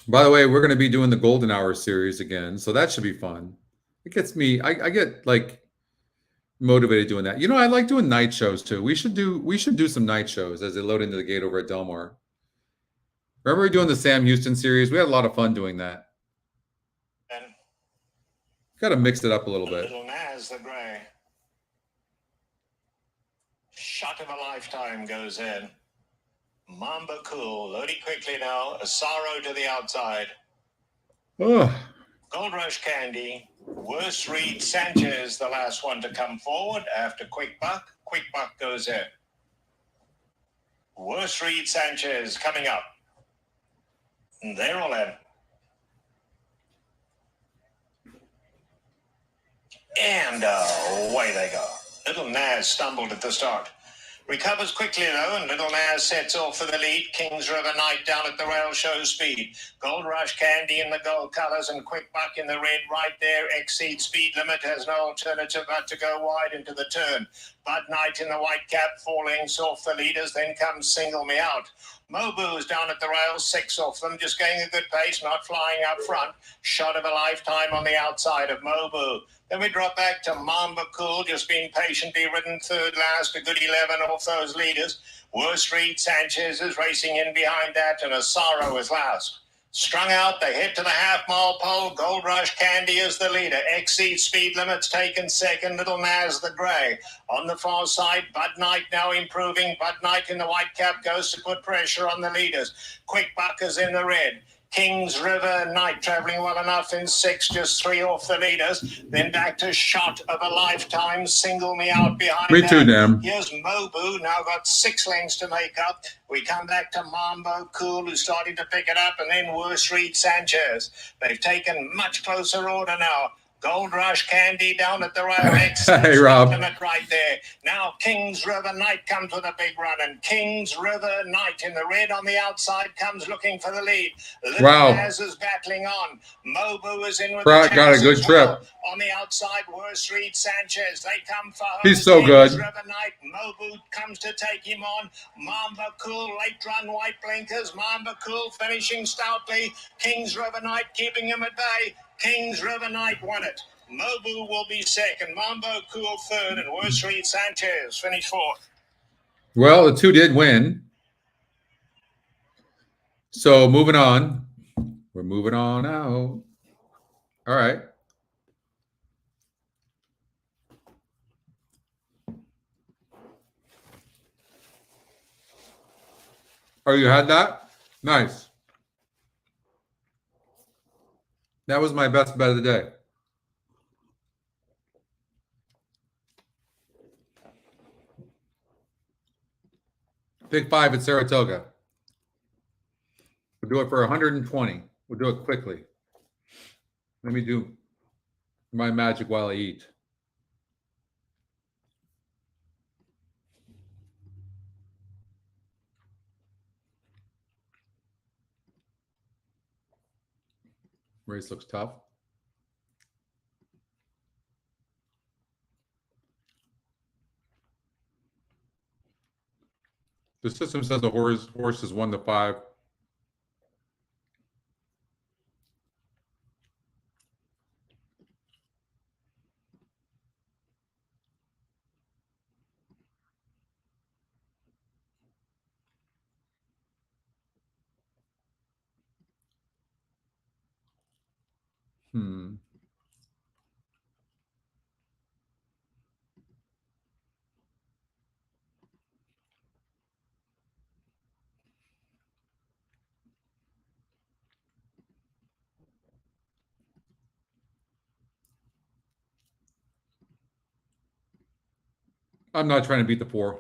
By the way, we're going to be doing the Golden Hour series again, so that should be fun. It gets me, I get like motivated doing that. You know, I like doing night shows too. We should do some night shows as they load into the gate over at Del Mar. Remember doing the Sam Houston series? We had a lot of fun doing that. Got to mix it up a little bit. Little Naz the Grey. Shot of a lifetime goes in. Mamba Cool, loading quickly now. Asaro to the outside. Oh. Gold Rush Candy. Worse Reed Sanchez, the last one to come forward after Quick Buck. Quick Buck goes in. Worse Reed Sanchez coming up. And they're all in. And away they go. Little Naz stumbled at the start. Recovers quickly, though, and Little Naz sets off for the lead. King's River Knight down at the rail shows speed. Gold Rush Candy in the gold colours and Quick Buck in the red right there. Exceeds speed limit, has no alternative but to go wide into the turn. Bud Knight in the white cap, 4 lengths off the leaders. Then comes Single Me Out. Mobu's down at the rails, 6 off them, just going a good pace, not flying up front. Shot of a lifetime on the outside of Mobu. Then we drop back to Mamba Cool, just being patiently ridden third last, a good 11 off those leaders. Worst Reed Sanchez is racing in behind that, and Asaro is last. Strung out, they head to the half-mile pole. Gold Rush Candy is the leader. Exceeds speed limits, taken second. Little Naz the grey. On the far side, Bud Knight now improving. Bud Knight in the white cap goes to put pressure on the leaders. Quick Buck is in the red. King's River Knight travelling well enough in 6, just 3 off the leaders. Then back to Shot of a Lifetime, Single Me Out behind Me too, damn. Here's Mobu, now got 6 lengths to make up. We come back to Mambo Cool, who's starting to pick it up, and then Worst Reed Sanchez. They've taken much closer order now. Gold Rush Candy down at the rail. Hey, Rob. Limit right there. Now King's River Knight comes with a big run, and King's River Knight in the red on the outside comes looking for the lead. Wow. Naz is battling on. Mobu is in with Pratt the got a chance good as trip. well. On the outside, Worst Reed Sanchez. They come for home. He's so King's good. River Knight. Mobu comes to take him on. Mamba Cool, late run, white blinkers. Mamba Cool finishing stoutly. King's River Knight keeping him at bay. King's River Knight won it. Mobu will be second. Mambo Cool third, and Worst Reed Sanchez finished fourth. Well, the 2 did win. So moving on. We're moving on out. All right. Oh, you had that? Nice. That was my best bet of the day. Big 5 at Saratoga. We'll do it for 120. We'll do it quickly. Let me do my magic while I eat. Race looks tough. The system says the horse is 1 to 5. I'm not trying to beat the 4.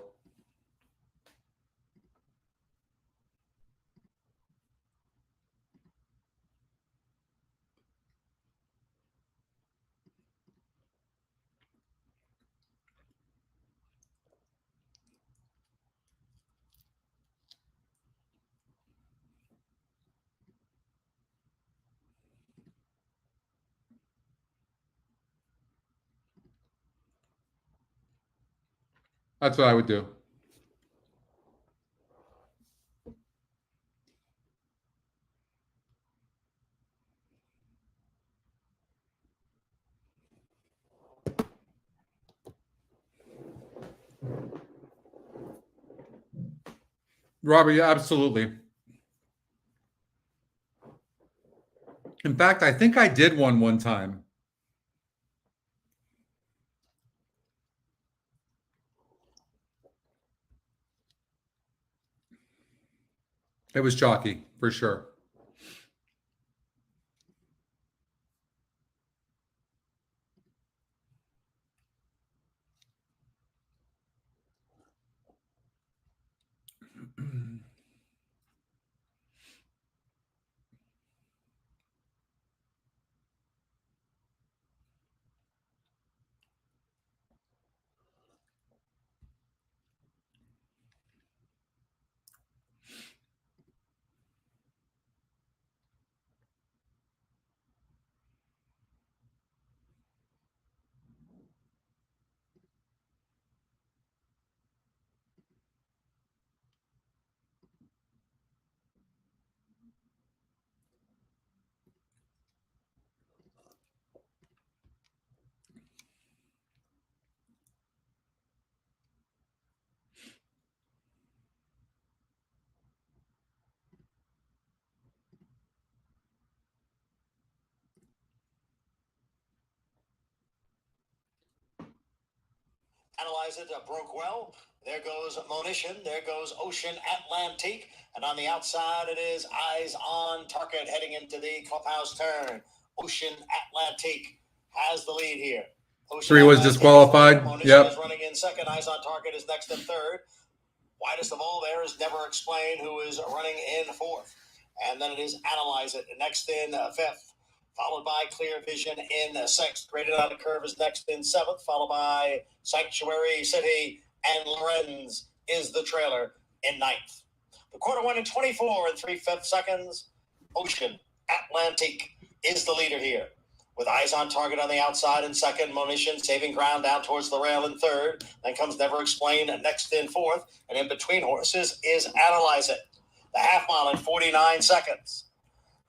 That's what I would do. Robert, yeah, absolutely. In fact, I think I did one time. It was chalky, for sure. Analyze it, broke well. There goes Monition. There goes Ocean Atlantique. And on the outside, it is Eyes on Target heading into the clubhouse turn. Ocean Atlantique has the lead here. Ocean 3 was Atlantique disqualified. Monition Yep. is running in second. Eyes on Target is next in third. Widest of all there is Never Explain, who is running in fourth. And then it is Analyze It next in fifth, followed by Clear Vision in sixth. Graded on the Curve is next in seventh, followed by Sanctuary City, and Lorenz is the trailer in ninth. The quarter went in 24 and 3/5 seconds. Ocean Atlantique is the leader here, with Eyes on Target on the outside in second. Monition saving ground down towards the rail in third. Then comes Never Explain next in fourth. And in between horses is Analyze It. The half mile in 49 seconds.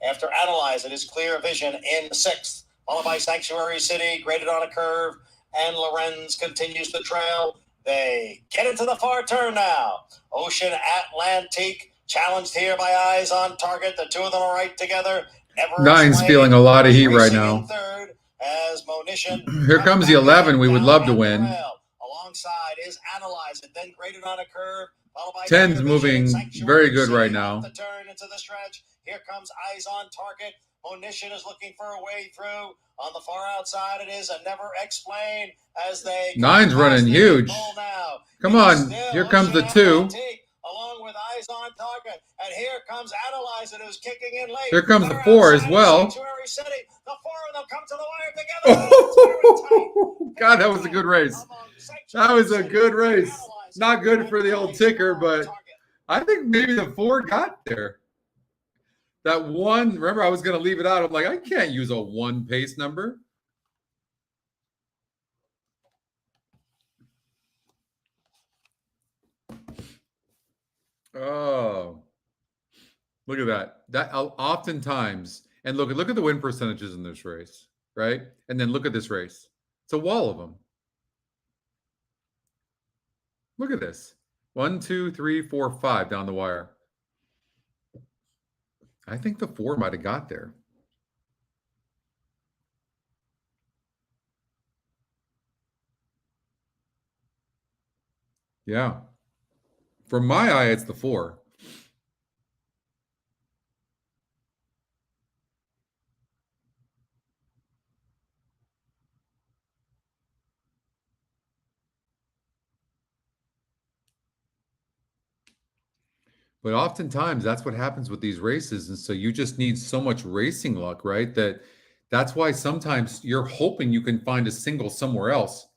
After Analyze It is Clear Vision in sixth, followed by Sanctuary City, Graded on a Curve, and Lorenz continues the trail. They get into the far turn now. Ocean Atlantique challenged here by Eyes on Target. The two of them are right together. Never Nine's Explain feeling a lot of heat right racing now. in third as Monition. Here comes the 11. We would love to win. Alongside is Analyze It, then Graded on a Curve. 10's moving very good right now. The turn into the stretch. Here comes Eyes on Target. Monition is looking for a way through. On the far outside, it is a Never Explain as they. 9's running huge. Come on, here comes the 2. Along with Eyes on Target, and here comes Analyze It, who's kicking in late. Here comes the 4 as well. Sanctuary City. The four of them come to the wire together. Oh, God, that was a good race. That was a good race. Not good for the old ticker, but I think maybe the 4 got there. That 1, remember, I was going to leave it out. I'm like, I can't use a 1 pace number. Oh, look at that. That oftentimes, and look at the win percentages in this race, right? And then look at this race. It's a wall of them. Look at this. 1, 2, 3, 4, 5 down the wire. I think the 4 might have got there. Yeah. From my eye, it's the 4. But oftentimes that's what happens with these races. And so you just need so much racing luck, right? That's why sometimes you're hoping you can find a single somewhere else.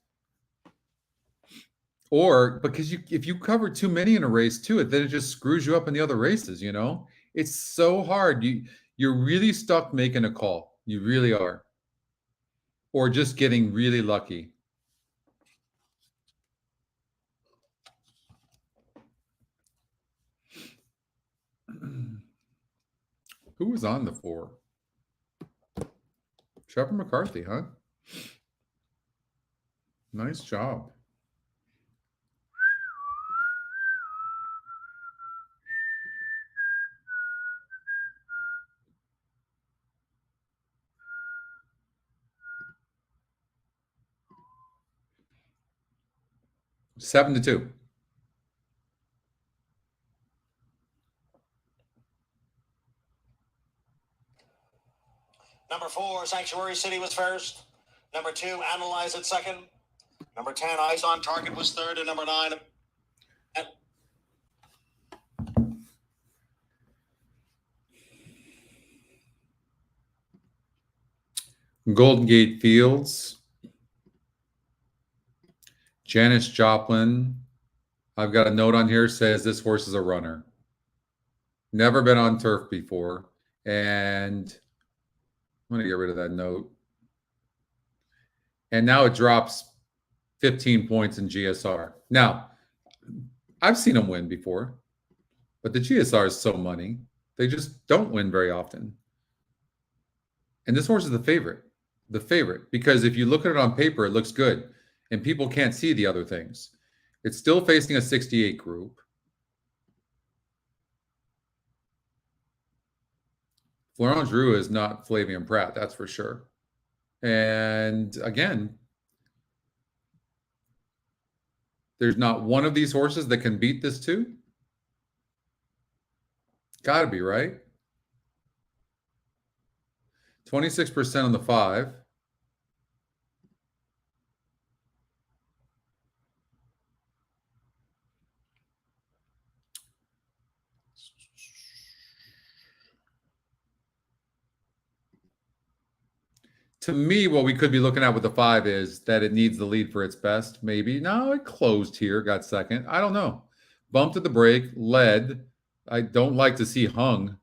Or because if you cover too many in a race too, then it just screws you up in the other races, you know? It's so hard. You're really stuck making a call. You really are. Or just getting really lucky. Who was on the 4? Trevor McCarthy, huh? Nice job. Seven to 2. Number 4, Sanctuary City was first. Number 2, Analyze It second. Number 10, Eyes on Target was third. And number 9. Golden Gate Fields. Janice Joplin. I've got a note on here says this horse is a runner. Never been on turf before. And I'm going to get rid of that note. And now it drops 15 points in GSR. Now, I've seen them win before, but the GSR is so money. They just don't win very often. And this horse is the favorite. The favorite. Because if you look at it on paper, it looks good. And people can't see the other things. It's still facing a 68 group. Florent Drew is not Flavian Pratt, that's for sure. And again, There's not one of these horses that can beat this 2? Gotta be, right? 26% on the 5. To me, what we could be looking at with the 5 is that it needs the lead for its best. Maybe. No, it closed here, got second. I don't know. Bumped at the break, led. I don't like to see hung.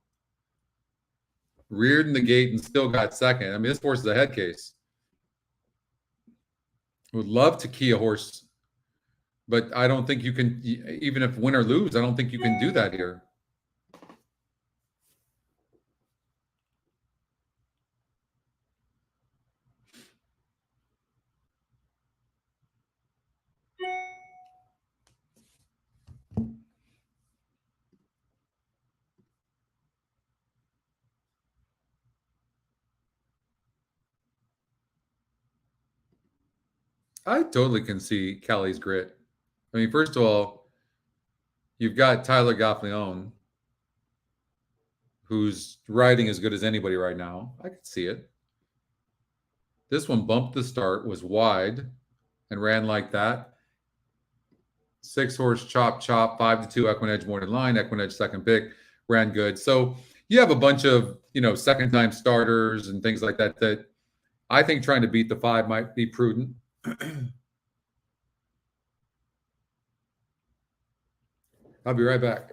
Reared in the gate and still got second. I mean, this horse is a head case. Would love to key a horse, but I don't think you can, even if win or lose, I don't think you can do that here. I totally can see Kelly's grit. I mean, first of all, you've got Tyler Gaffleon, who's riding as good as anybody right now. I could see it. This one bumped the start, was wide, and ran like that. 6-horse chop, 5-2 EquinEdge morning line. EquinEdge second pick, ran good. So you have a bunch of, second-time starters and things like that that I think trying to beat the 5 might be prudent. I'll be right back.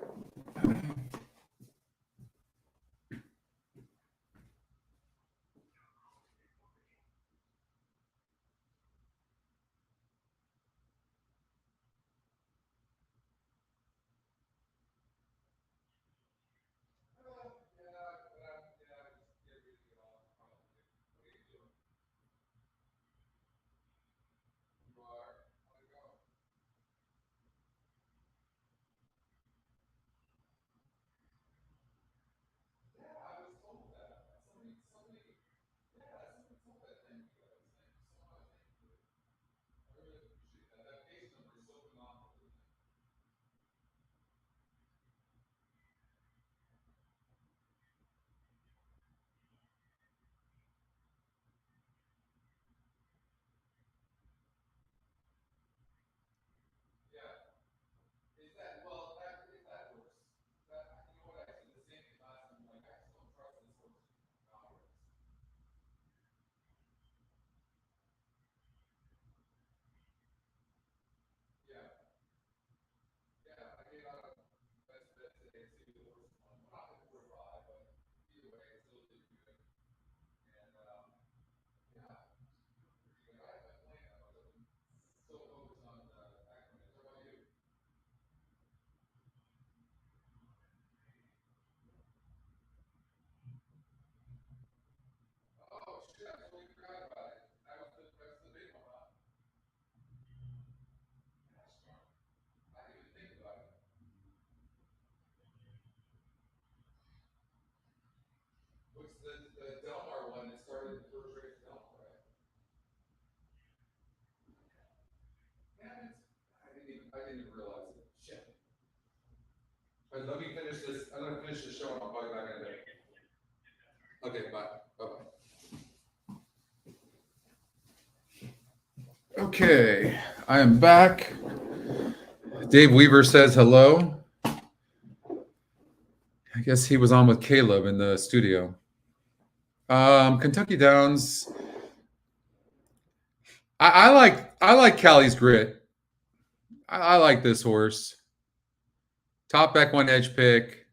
What's the Delaware one that started the first race of Delaware, right? Yeah, I didn't even realize it. Shit. But let me finish this. I'm gonna finish the show and I'll call you back in a bit. Okay, bye. Bye-bye. Okay, I am back. Dave Weaver says hello. I guess he was on with Caleb in the studio. Kentucky Downs. I like Callie's grit. I like this horse. Top EquinEdge pick.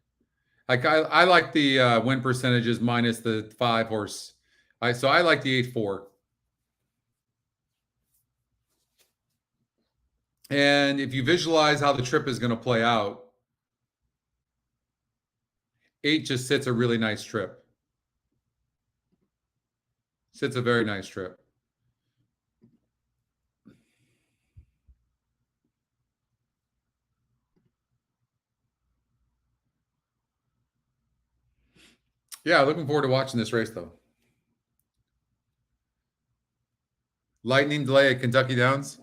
I like the win percentages minus the 5-horse. So I like the 8-4. And if you visualize how the trip is going to play out, 8 just sits a really nice trip. Sits a very nice trip. Yeah, looking forward to watching this race, though. Lightning delay at Kentucky Downs.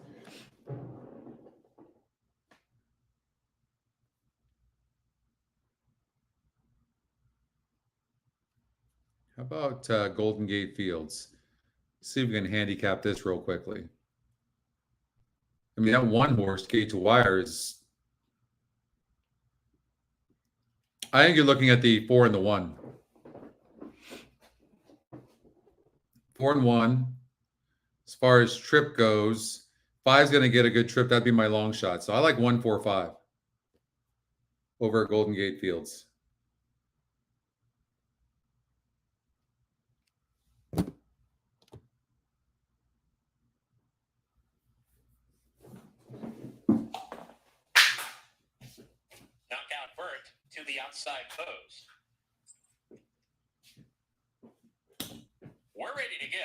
How about Golden Gate Fields? See if we can handicap this real quickly. I mean, that one horse, Gate to Wire, is. I think you're looking at the 4 and the 1. 4 and 1. As far as trip goes, 5's going to get a good trip. That'd be my long shot. So I like 1, 4, 5 over at Golden Gate Fields. Knockout Bert to the outside pose. We're ready to go.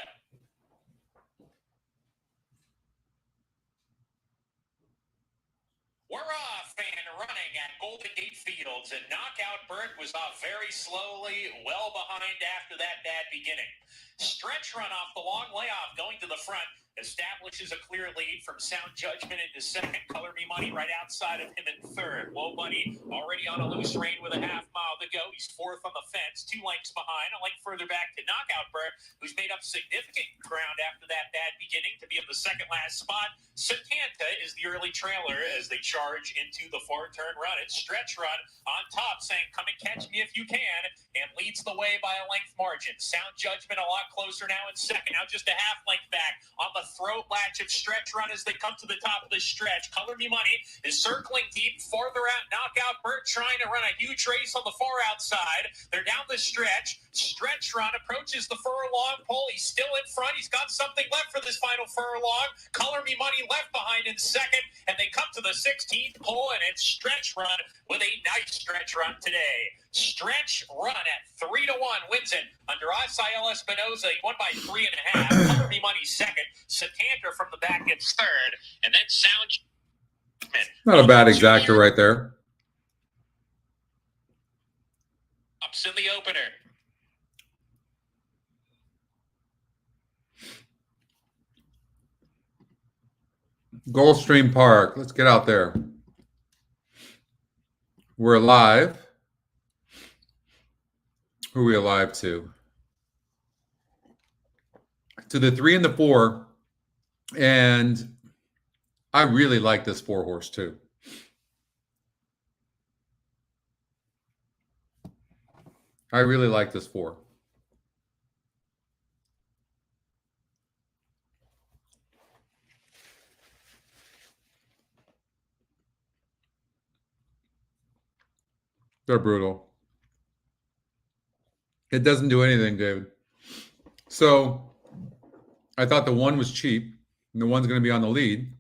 We're off and running at Golden Gate Fields, and Knockout Bert was off very slowly, well behind after that bad beginning. Stretch run off the long layoff, going to the front, establishes a clear lead from Sound Judgment into second. Color Me Money right outside of him in third. Woodbine already on a loose rein with a half mile to go. He's fourth on the fence, 2 lengths behind. A length further back to Knockout Bert, who's made up significant ground after that bad beginning to be in the second last spot. Satanta is the early trailer as they charge into the 4-turn run. It's Stretch Run on top, saying, "Come and catch me if you can," and leads the way by a length margin. Sound Judgment a lot closer now in second. Now just a half length back on the throat latch of Stretch Run as they come to the top of the stretch. Color Me Money is circling deep. Farther out, Knockout Bert trying to run a huge race on the far outside. They're down the stretch. Stretch Run approaches the furlong pole. He's still in front. He's got something left for this final furlong. Color Me Money left behind in second, and they come to the 16th pole, and it's Stretch Run with a nice stretch run today. Stretch Run at 3-1 wins it under Asiel Espinoza. He won by 3.5. Color Me Money second. Satanta from the back gets third, and then Sound. Not a bad exactor right there. Ups in the opener. Gulfstream Park. Let's get out there. We're live. Who are we alive to? To the 3 and the 4. And I really like this 4 horse too. I really like this 4. They're brutal. It doesn't do anything, David. So I thought the 1 was cheap, and the 1's going to be on the lead.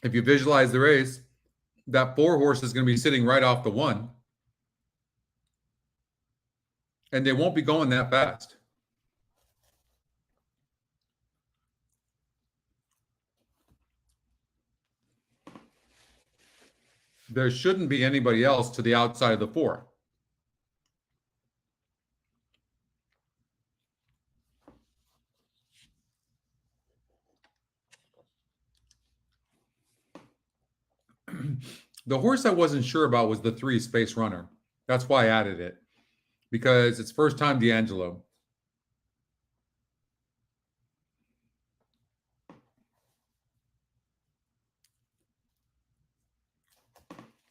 If you visualize the race, that 4 horse is going to be sitting right off the 1. And they won't be going that fast. There shouldn't be anybody else to the outside of the 4. The horse I wasn't sure about was the 3 Space Runner. That's why I added it, because it's first time D'Angelo.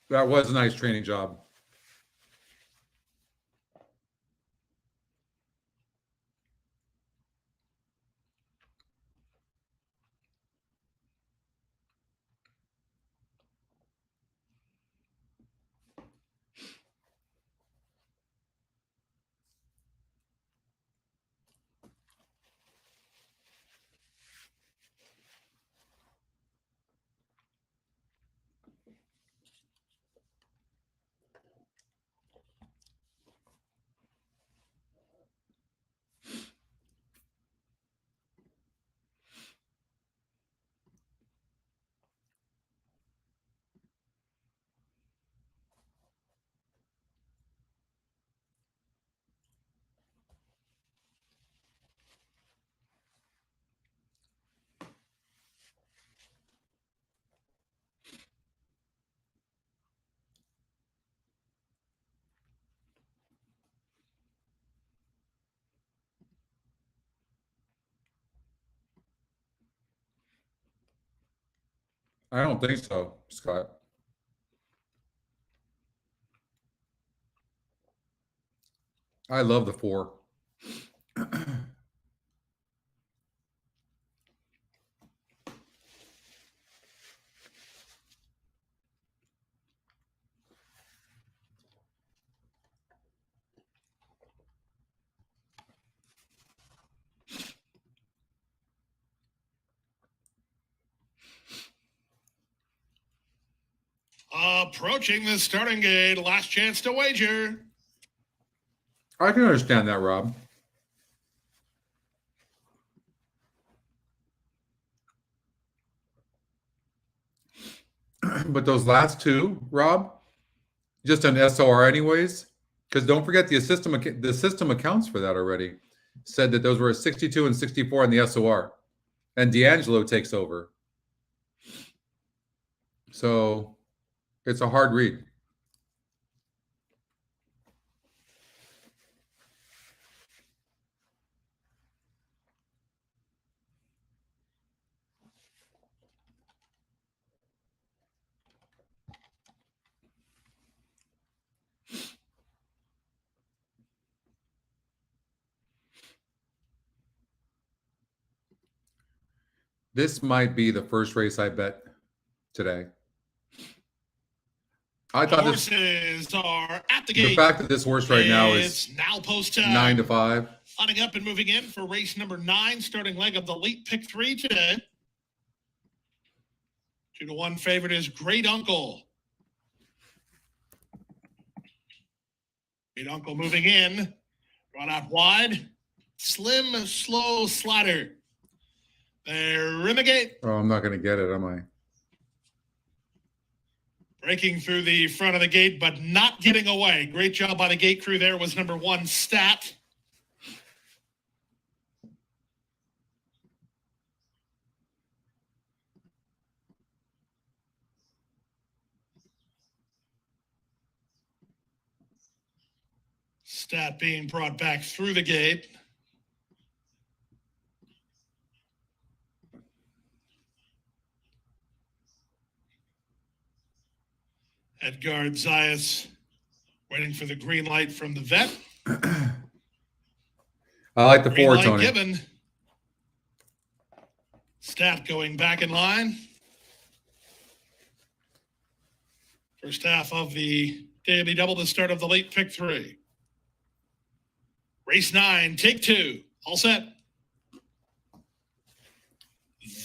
That was a nice training job. I don't think so, Scott. I love the 4. Approaching the starting gate. Last chance to wager. I can understand that, Rob. But those last 2, Rob, just an SOR anyways, because don't forget the system accounts for that already. Said that those were 62 and 64 on the SOR, and D'Angelo takes over. So it's a hard read. This might be the first race I bet today. I thought this, Horses are at the the gate. fact that this horse right now It's is now post time. 9 to 5. Lining up and moving in for race number 9, starting leg of the late pick 3 today. 2-1 favorite is Great Uncle. Great Uncle moving in. Run out wide. Slim, slow slider. There, Renegade. Oh, I'm not going to get it, am I? Breaking through the front of the gate, but not getting away. Great job by the gate crew there was number 1, Stat. Stat being brought back through the gate. At guard, Zayas waiting for the green light from the vet. I like the Green 4, light Tony. given. Stat going back in line. First half of the daily double, the start of the late pick 3. Race 9, take 2. All set.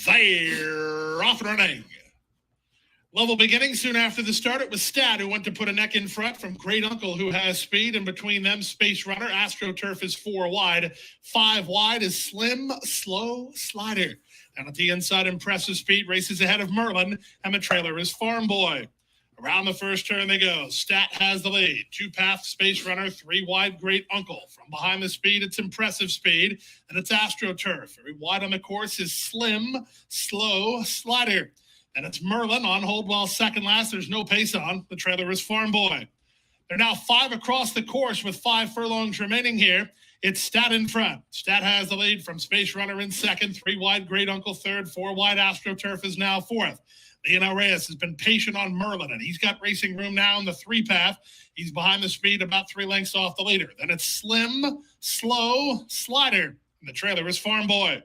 They're off and running. Level beginning soon after the start. It was Stat who went to put a neck in front from Great Uncle, who has speed. And between them, Space Runner. AstroTurf is 4 wide. 5 wide is Slim, Slow Slider. Down at the inside, Impressive Speed races ahead of Merlin. And the trailer is Farm Boy. Around the first turn they go. Stat has the lead. 2 path, Space Runner. 3 wide, Great Uncle. From behind the speed, it's Impressive Speed. And it's AstroTurf. Very wide on the course is Slim, Slow Slider. And it's Merlin on hold while second last. There's no pace on. The trailer is Farm Boy. They're now 5 across the course with 5 furlongs remaining here. It's Stat in front. Stat has the lead from Space Runner in second. 3 wide, Great Uncle third. 4 wide, AstroTurf is now fourth. Leonel Reyes has been patient on Merlin, and he's got racing room now in the 3 path. He's behind the speed, about 3 lengths off the leader. Then it's Slim, Slow Slider. And the trailer is Farm Boy.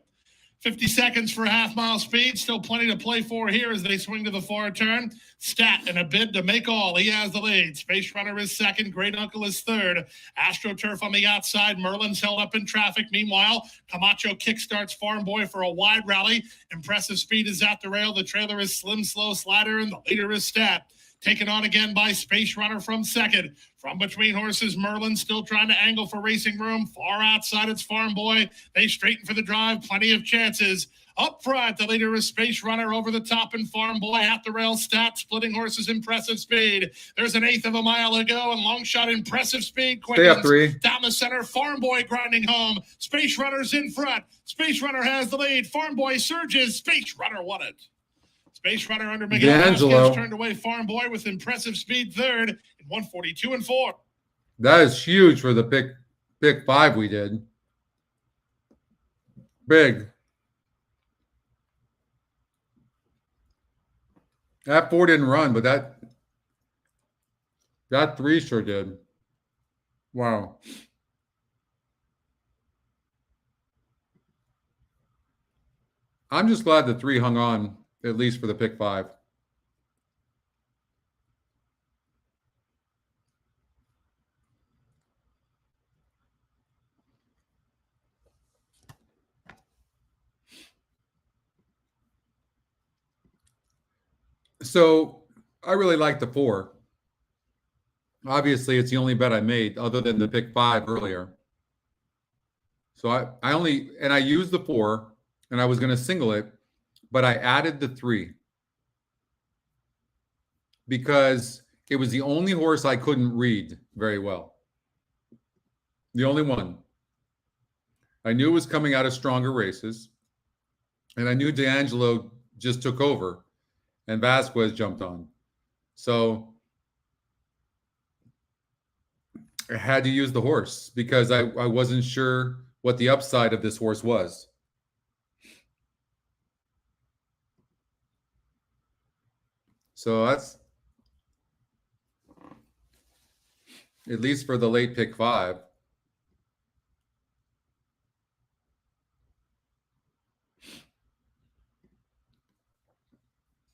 50 seconds for a half-mile speed. Still plenty to play for here as they swing to the far turn. Stat in a bid to make all. He has the lead. Space Runner is second. Great Uncle is third. AstroTurf on the outside. Merlin's held up in traffic. Meanwhile, Camacho kickstarts Farm Boy for a wide rally. Impressive Speed is at the rail. The trailer is Slim, Slow Slider, and the leader is Stat. Taken on again by Space Runner from second. From between horses, Merlin still trying to angle for racing room. Far outside, it's Farm Boy. They straighten for the drive. Plenty of chances. Up front, the leader is Space Runner. Over the top and Farm Boy at the rail. Stat splitting horses, Impressive Speed. There's an eighth of a mile to go, and long shot Impressive Speed Stay up 3. down the center. Farm Boy grinding home. Space Runner's in front. Space Runner has the lead. Farm Boy surges. Space Runner won it. Space Runner under Miguel D'Angelo Vasquez turned away Farm Boy with Impressive Speed third in 142 and 4. That is huge for the pick 5 we did. Big. That 4 didn't run, but that 3 sure did. Wow. I'm just glad the 3 hung on, at least for the pick 5. So I really like the 4. Obviously, it's the only bet I made other than the pick 5 earlier. So I only, and I used the 4, and I was going to single it, but I added the 3 because it was the only horse I couldn't read very well. The only one. I knew it was coming out of stronger races, and I knew D'Angelo just took over, and Vasquez jumped on. So I had to use the horse because I wasn't sure what the upside of this horse was. So that's, at least for the late pick 5.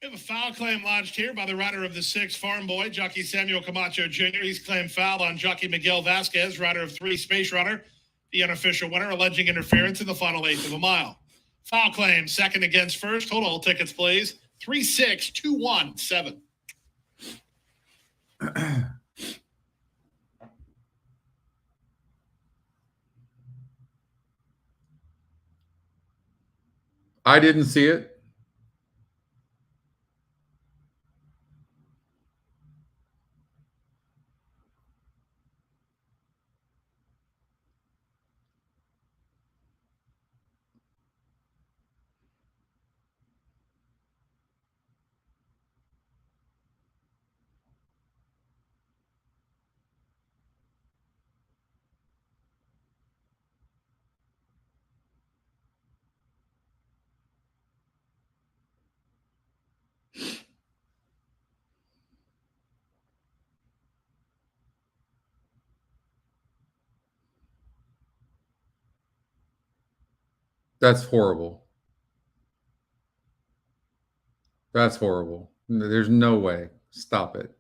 We have a foul claim lodged here by the rider of the 6, Farm Boy, jockey Samuel Camacho Jr. He's claimed foul on jockey Miguel Vasquez, rider of 3, Space Runner, the unofficial winner, alleging interference in the final 1/8 of a mile. Foul claim, second against first. Hold all tickets, please. 36217. I didn't see it. That's horrible. That's horrible. There's no way. Stop it.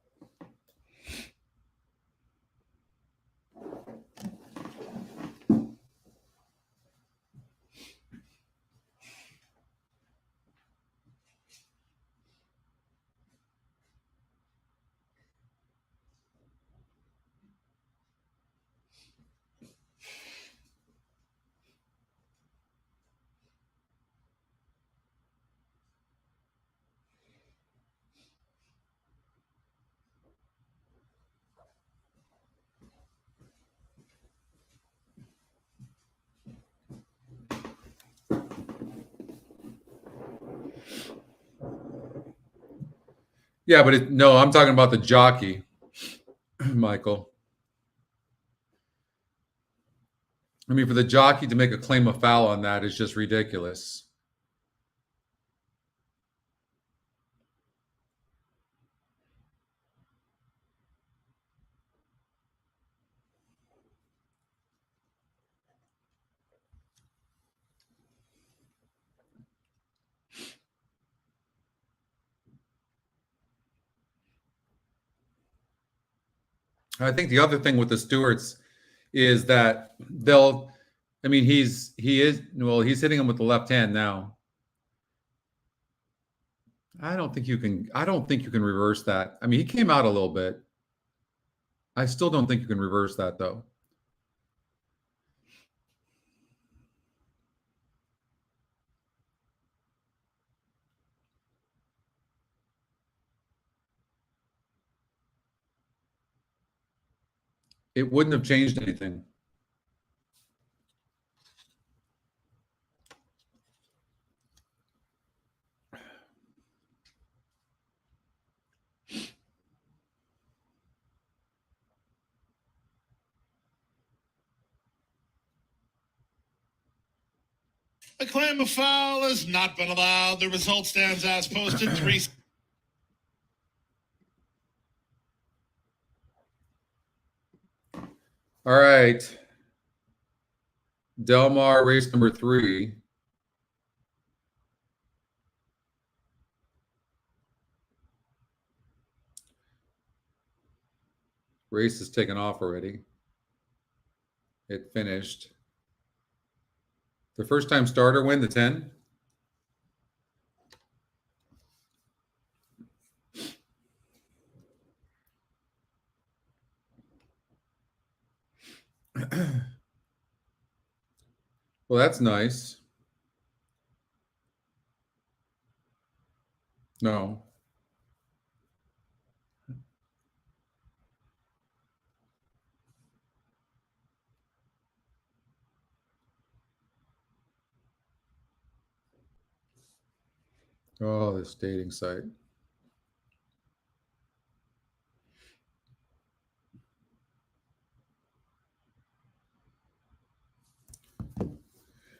Yeah, but no, I'm talking about the jockey, Michael. I mean, for the jockey to make a claim of foul on that is just ridiculous. I think the other thing with the Stewarts is that I mean, he's hitting him with the left hand now. I don't think you can reverse that. I mean, he came out a little bit. I still don't think you can reverse that, though. It wouldn't have changed anything. The claim of foul has not been allowed. The result stands as posted. 3 All right. Del Mar, race number 3. Race is taken off already. It finished. The first time starter win, the 10. Well, that's nice. No. Oh, this dating site.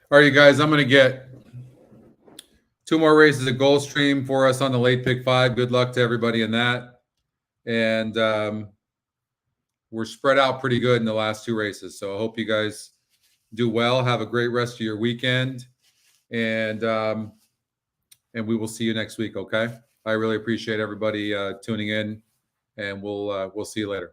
All right, you guys, I'm going to get 2 more races at Gulfstream for us on the late pick 5. Good luck to everybody in that. And we're spread out pretty good in the last 2 races. So I hope you guys do well. Have a great rest of your weekend. And we will see you next week, okay? I really appreciate everybody tuning in, and we'll see you later.